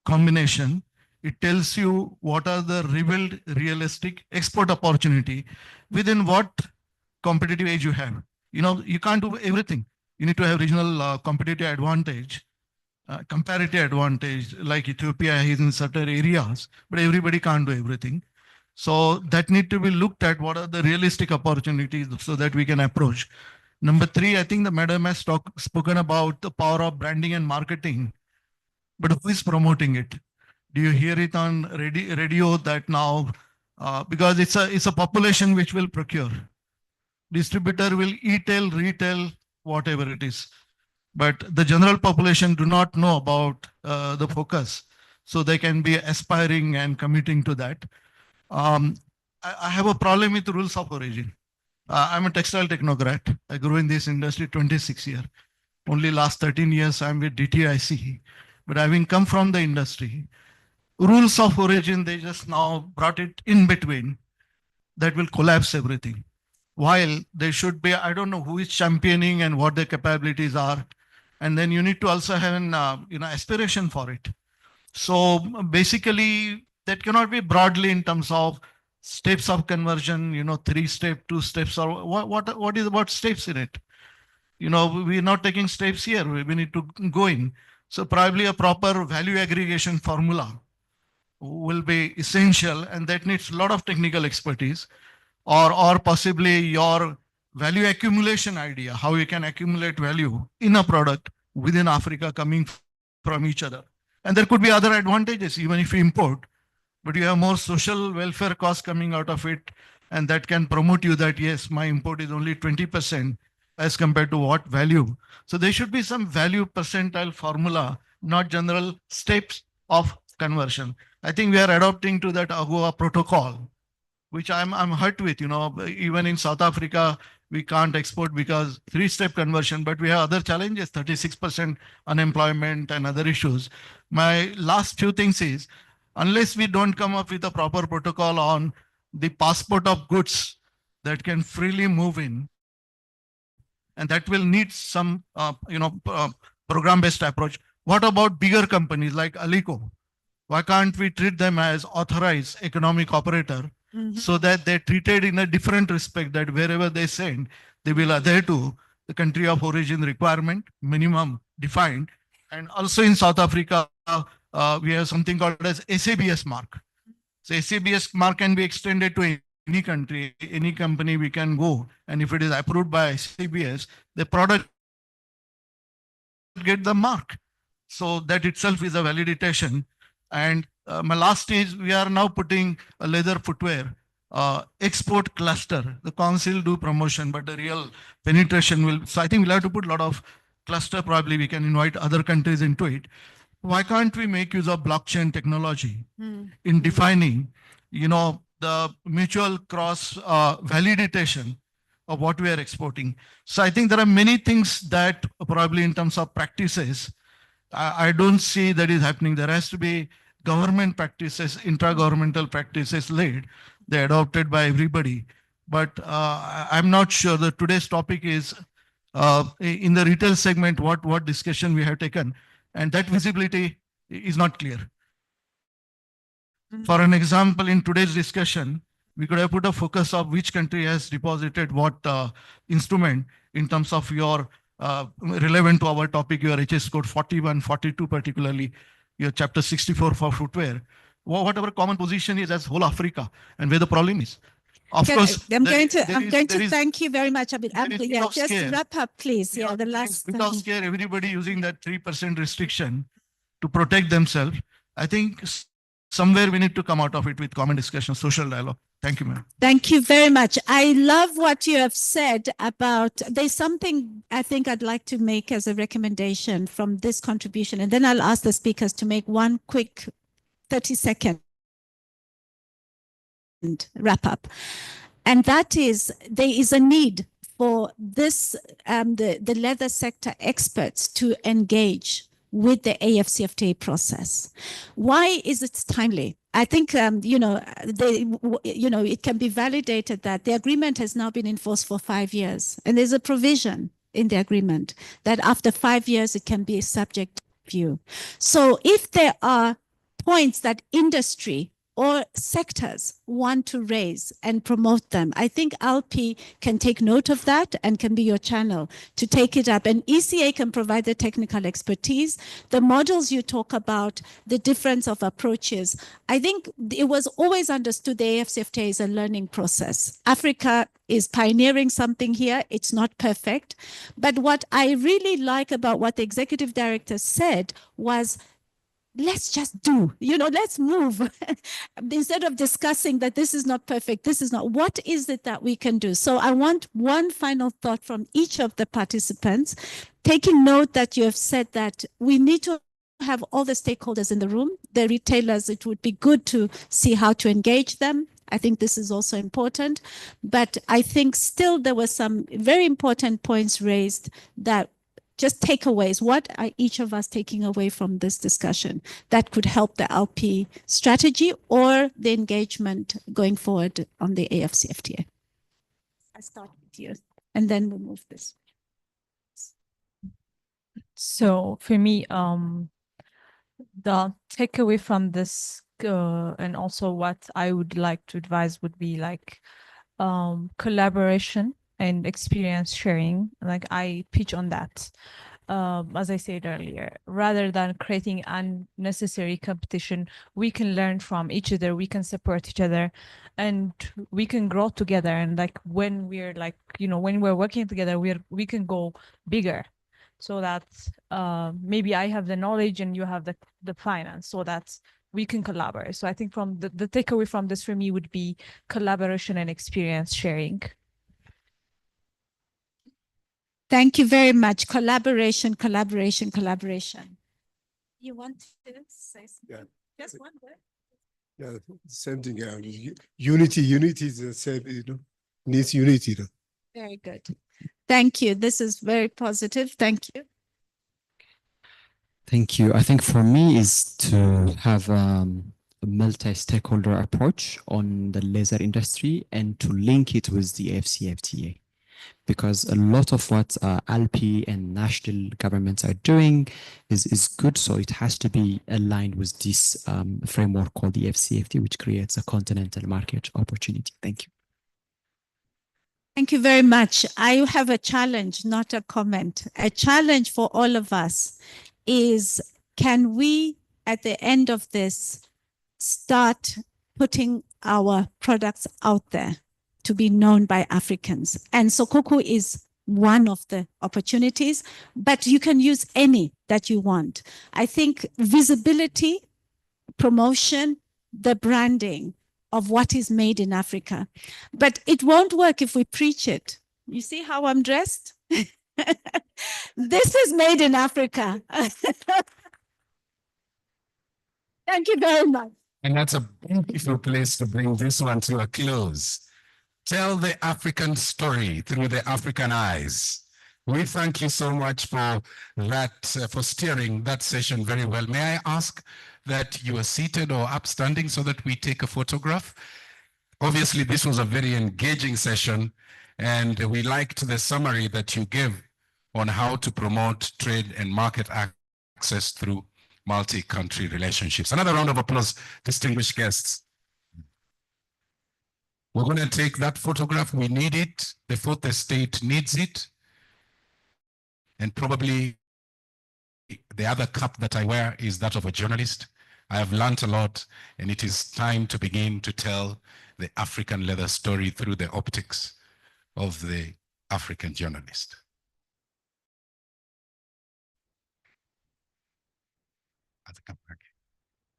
combination. It tells you what are the revealed realistic export opportunity within what competitive edge you have. You can't do everything. You need to have regional competitive advantage, comparative advantage, like Ethiopia is in certain areas, but everybody can't do everything. So that need to be looked at what are the realistic opportunities so that we can approach. Number three, I think the madam has spoken about the power of branding and marketing, but who is promoting it? Do you hear it on radio that now, because it's a population which will procure. Distributor will e-tail, retail, whatever it is. But the general population do not know about the focus. So they can be aspiring and committing to that. I have a problem with the rules of origin. I'm a textile technocrat. I grew in this industry 26 years. Only last 13 years I'm with DTIC. But having come from the industry, rules of origin, they just now brought it in between. That will collapse everything. While there should be, I don't know who is championing and what their capabilities are. And then you need to also have an aspiration for it. So basically, that cannot be broadly in terms of steps of conversion, 3-step, 2 steps, or what steps in it? We're not taking steps here. We need to go in. So probably a proper value aggregation formula will be essential, and that needs a lot of technical expertise, or possibly your value accumulation idea, how you can accumulate value in a product within Africa coming from each other. And there could be other advantages, even if you import, but you have more social welfare costs coming out of it, and that can promote you that, yes, my import is only 20% as compared to what value. So there should be some value percentile formula, not general steps of conversion. I think we are adopting to that AGOA protocol, which I'm hurt with. You know, even in South Africa, we can't export because three-step conversion, but we have other challenges, 36% unemployment and other issues. My last few things is, unless we don't come up with a proper protocol on the passport of goods that can freely move in, and that will need some, program-based approach. What about bigger companies like Alico? Why can't we treat them as authorized economic operator so that they're treated in a different respect, that wherever they send, they will adhere to the country of origin requirement, minimum defined. And also in South Africa, we have something called as SABS mark. So SABS mark can be extended to any country, any company we can go. And if it is approved by SABS, the product get the mark. So that itself is a validation. And my last is, we are now putting a leather footwear export cluster. The council do promotion, but the real penetration will. So I think we'll have to put a lot of cluster. Probably we can invite other countries into it. Why can't we make use of blockchain technology in defining, the mutual cross validation of what we are exporting? So I think there are many things that probably in terms of practices, I don't see that is happening. There has to be government practices, intra-governmental practices led, they're adopted by everybody. But I'm not sure that today's topic is in the retail segment, what discussion we have taken, and that visibility is not clear. For an example, in today's discussion, we could have put a focus of which country has deposited what instrument in terms of your relevant to our topic, your HS code 41, 42 particularly, your chapter 64 for footwear, whatever common position is as whole Africa and where the problem is. Of course, I'm going to thank you very much. Yeah, just wrap up, please. Yeah, the last. Without scare everybody using that 3% restriction to protect themselves. I think somewhere we need to come out of it with common discussion, social dialogue. Thank you, ma'am. Thank you very much. I love what you have said about, there's something I think I'd like to make as a recommendation from this contribution, and then I'll ask the speakers to make one quick 30-second wrap up. And that is, there is a need for this, the leather sector experts to engage with the AFCFTA process. Why is it timely? I think, it can be validated that the agreement has now been enforced for 5 years. And there's a provision in the agreement that after 5 years, it can be subject to review. So if there are points that industry or sectors want to raise and promote them, I think ALPI can take note of that and can be your channel to take it up. And ECA can provide the technical expertise. The models you talk about, the difference of approaches, I think it was always understood the AFCFTA is a learning process. Africa is pioneering something here. It's not perfect. But what I really like about what the executive director said was, let's just do, let's move. Instead of discussing that this is not perfect, this is not, what is it that we can do? So I want one final thought from each of the participants, taking note that you have said that we need to have all the stakeholders in the room, the retailers, it would be good to see how to engage them. I think this is also important, but I think still there were some very important points raised that just takeaways. What are each of us taking away from this discussion that could help the LP strategy or the engagement going forward on the AFCFTA? I start with you, and then we'll move this. So for me, the takeaway from this, and also what I would like to advise would be like collaboration and experience sharing. Like I pitch on that. As I said earlier, rather than creating unnecessary competition, we can learn from each other, we can support each other, and we can grow together. And like when we're like, when we're working together, we can go bigger. So that maybe I have the knowledge and you have the finance, so that we can collaborate. So I think from the takeaway from this for me would be collaboration and experience sharing. Thank you very much. Collaboration, collaboration, collaboration. You want to say something? Yeah. Just one word. Yeah, same thing. Unity is the same, needs unity. Very good. Thank you. This is very positive. Thank you. Thank you. I think for me is to have a multi-stakeholder approach on the laser industry and to link it with the AFCFTA. Because a lot of what ALPI and national governments are doing is good. So it has to be aligned with this framework called the FCFTA, which creates a continental market opportunity. Thank you. Thank you very much. I have a challenge, not a comment. A challenge for all of us is, can we, at the end of this, start putting our products out there to be known by Africans? And Sokoko is one of the opportunities, but you can use any that you want. I think visibility, promotion, the branding of what is made in Africa. But it won't work if we preach it. You see how I'm dressed? This is made in Africa. Thank you very much. And that's a beautiful place to bring this one to a close. Tell the African story through the African eyes. We thank you so much for that, for steering that session very well. May I ask that you are seated or upstanding so that we take a photograph? Obviously, this was a very engaging session, and we liked the summary that you gave on how to promote trade and market access through multi-country relationships. Another round of applause, distinguished guests. We're going to take that photograph. We need it. The fourth estate needs it. And probably the other cap that I wear is that of a journalist. I have learned a lot, and it is time to begin to tell the African leather story through the optics of the African journalist.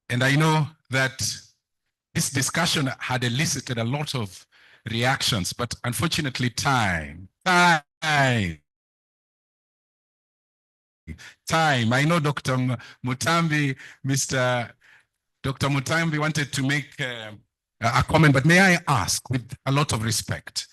And I know that this discussion had elicited a lot of reactions, but unfortunately time. I know Dr. Mutambi, Mr. Dr. Mutambi wanted to make a comment, but may I ask, with a lot of respect,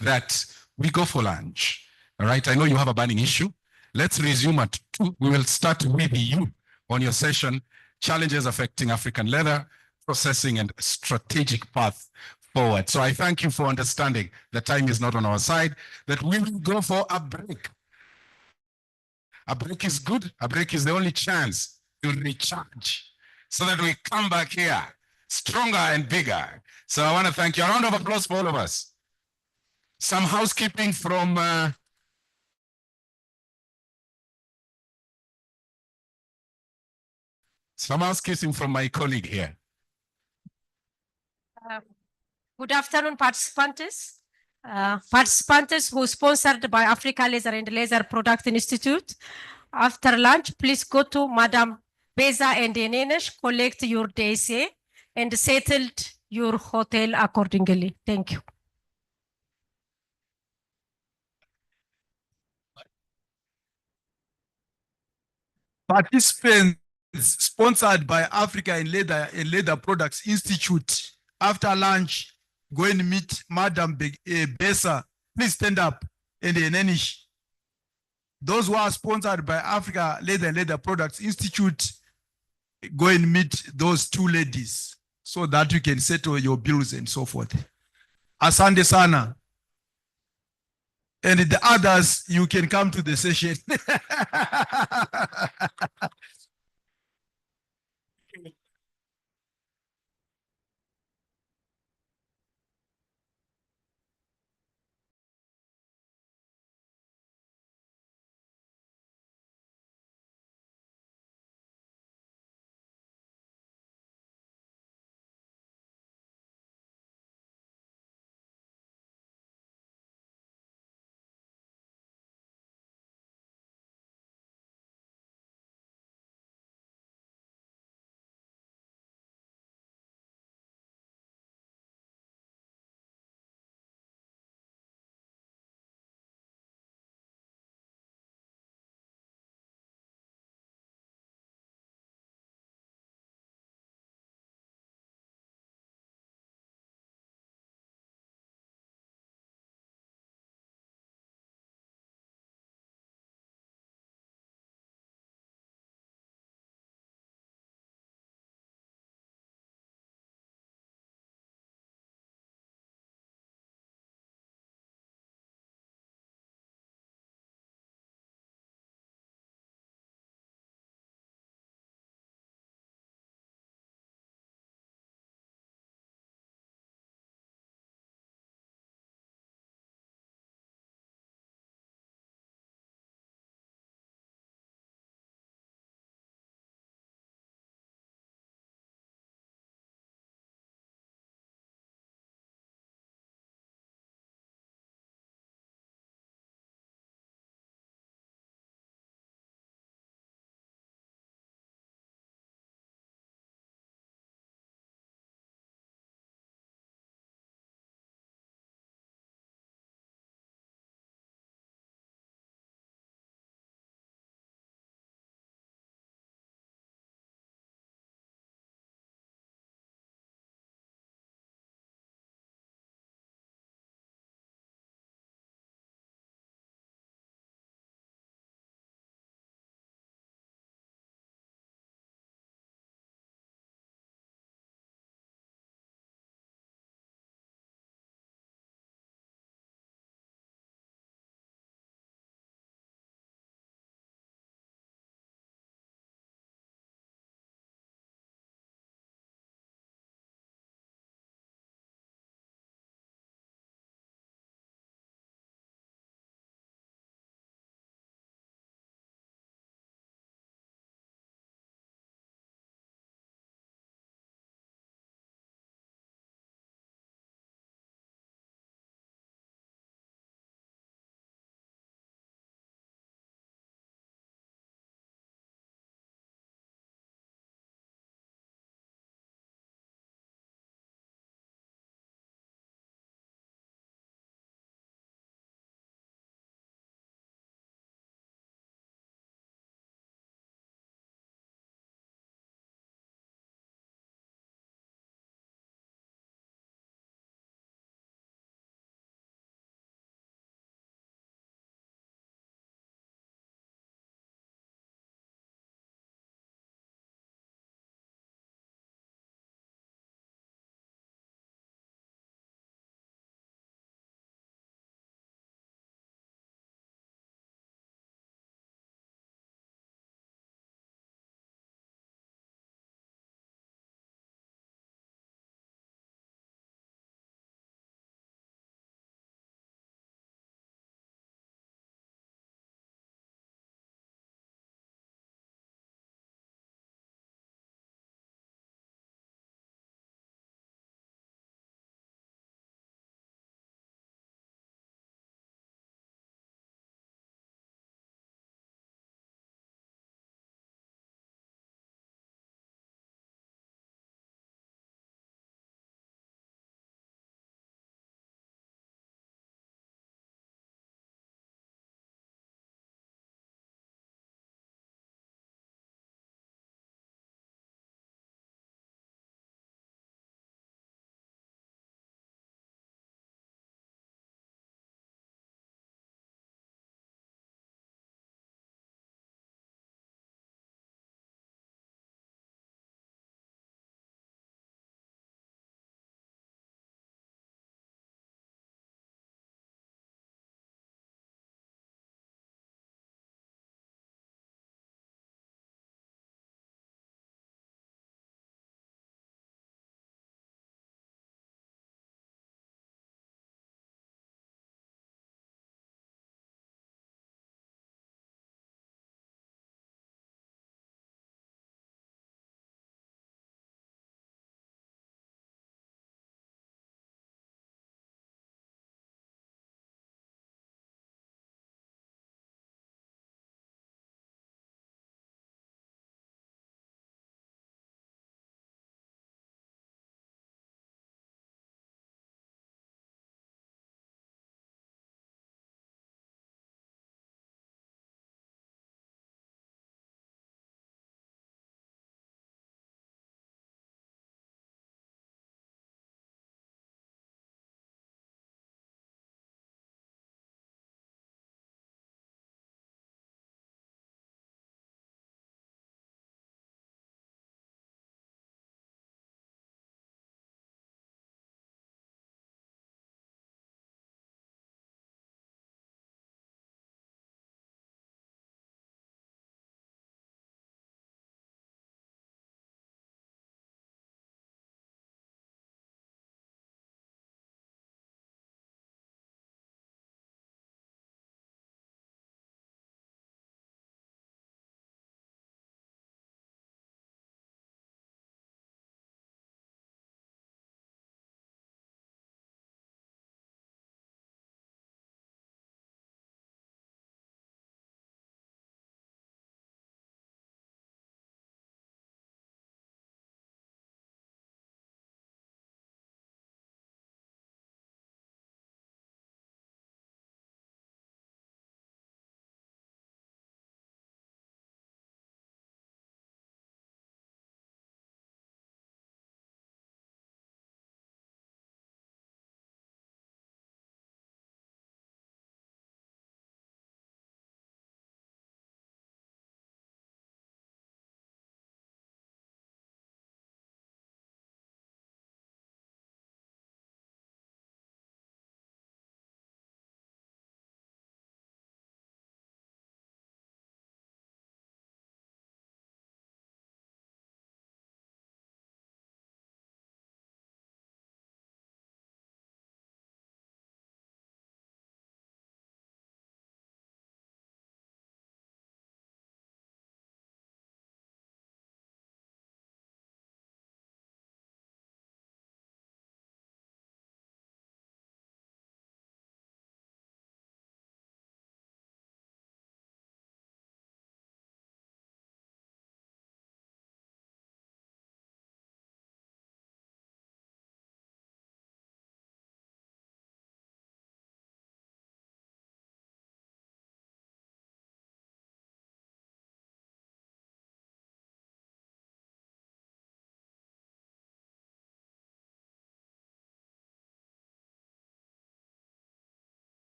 that we go for lunch, all right? I know you have a burning issue. Let's resume at 2. We will start with you on your session, Challenges Affecting African Leather, Processing and Strategic Path Forward. So I thank you for understanding the time is not on our side, that we will go for a break. A break is good. A break is the only chance to recharge so that we come back here stronger and bigger. So I want to thank you. A round of applause for all of us. Some housekeeping from my colleague here. Good afternoon, participants. Participants who sponsored by Africa Laser and Laser Product Institute. After lunch, please go to Madam Beza and Enenesh, collect your DSA and settled your hotel accordingly. Thank you. Participants sponsored by Africa and Leather Products Institute. After lunch, go and meet Madam Besa. Please stand up and Enenish. Those who are sponsored by Africa Leather Products Institute, go and meet those two ladies so that you can settle your bills and so forth. Asante sana. And the others, you can come to the session.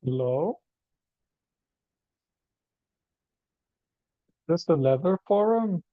Hello? Is this the Leather Forum?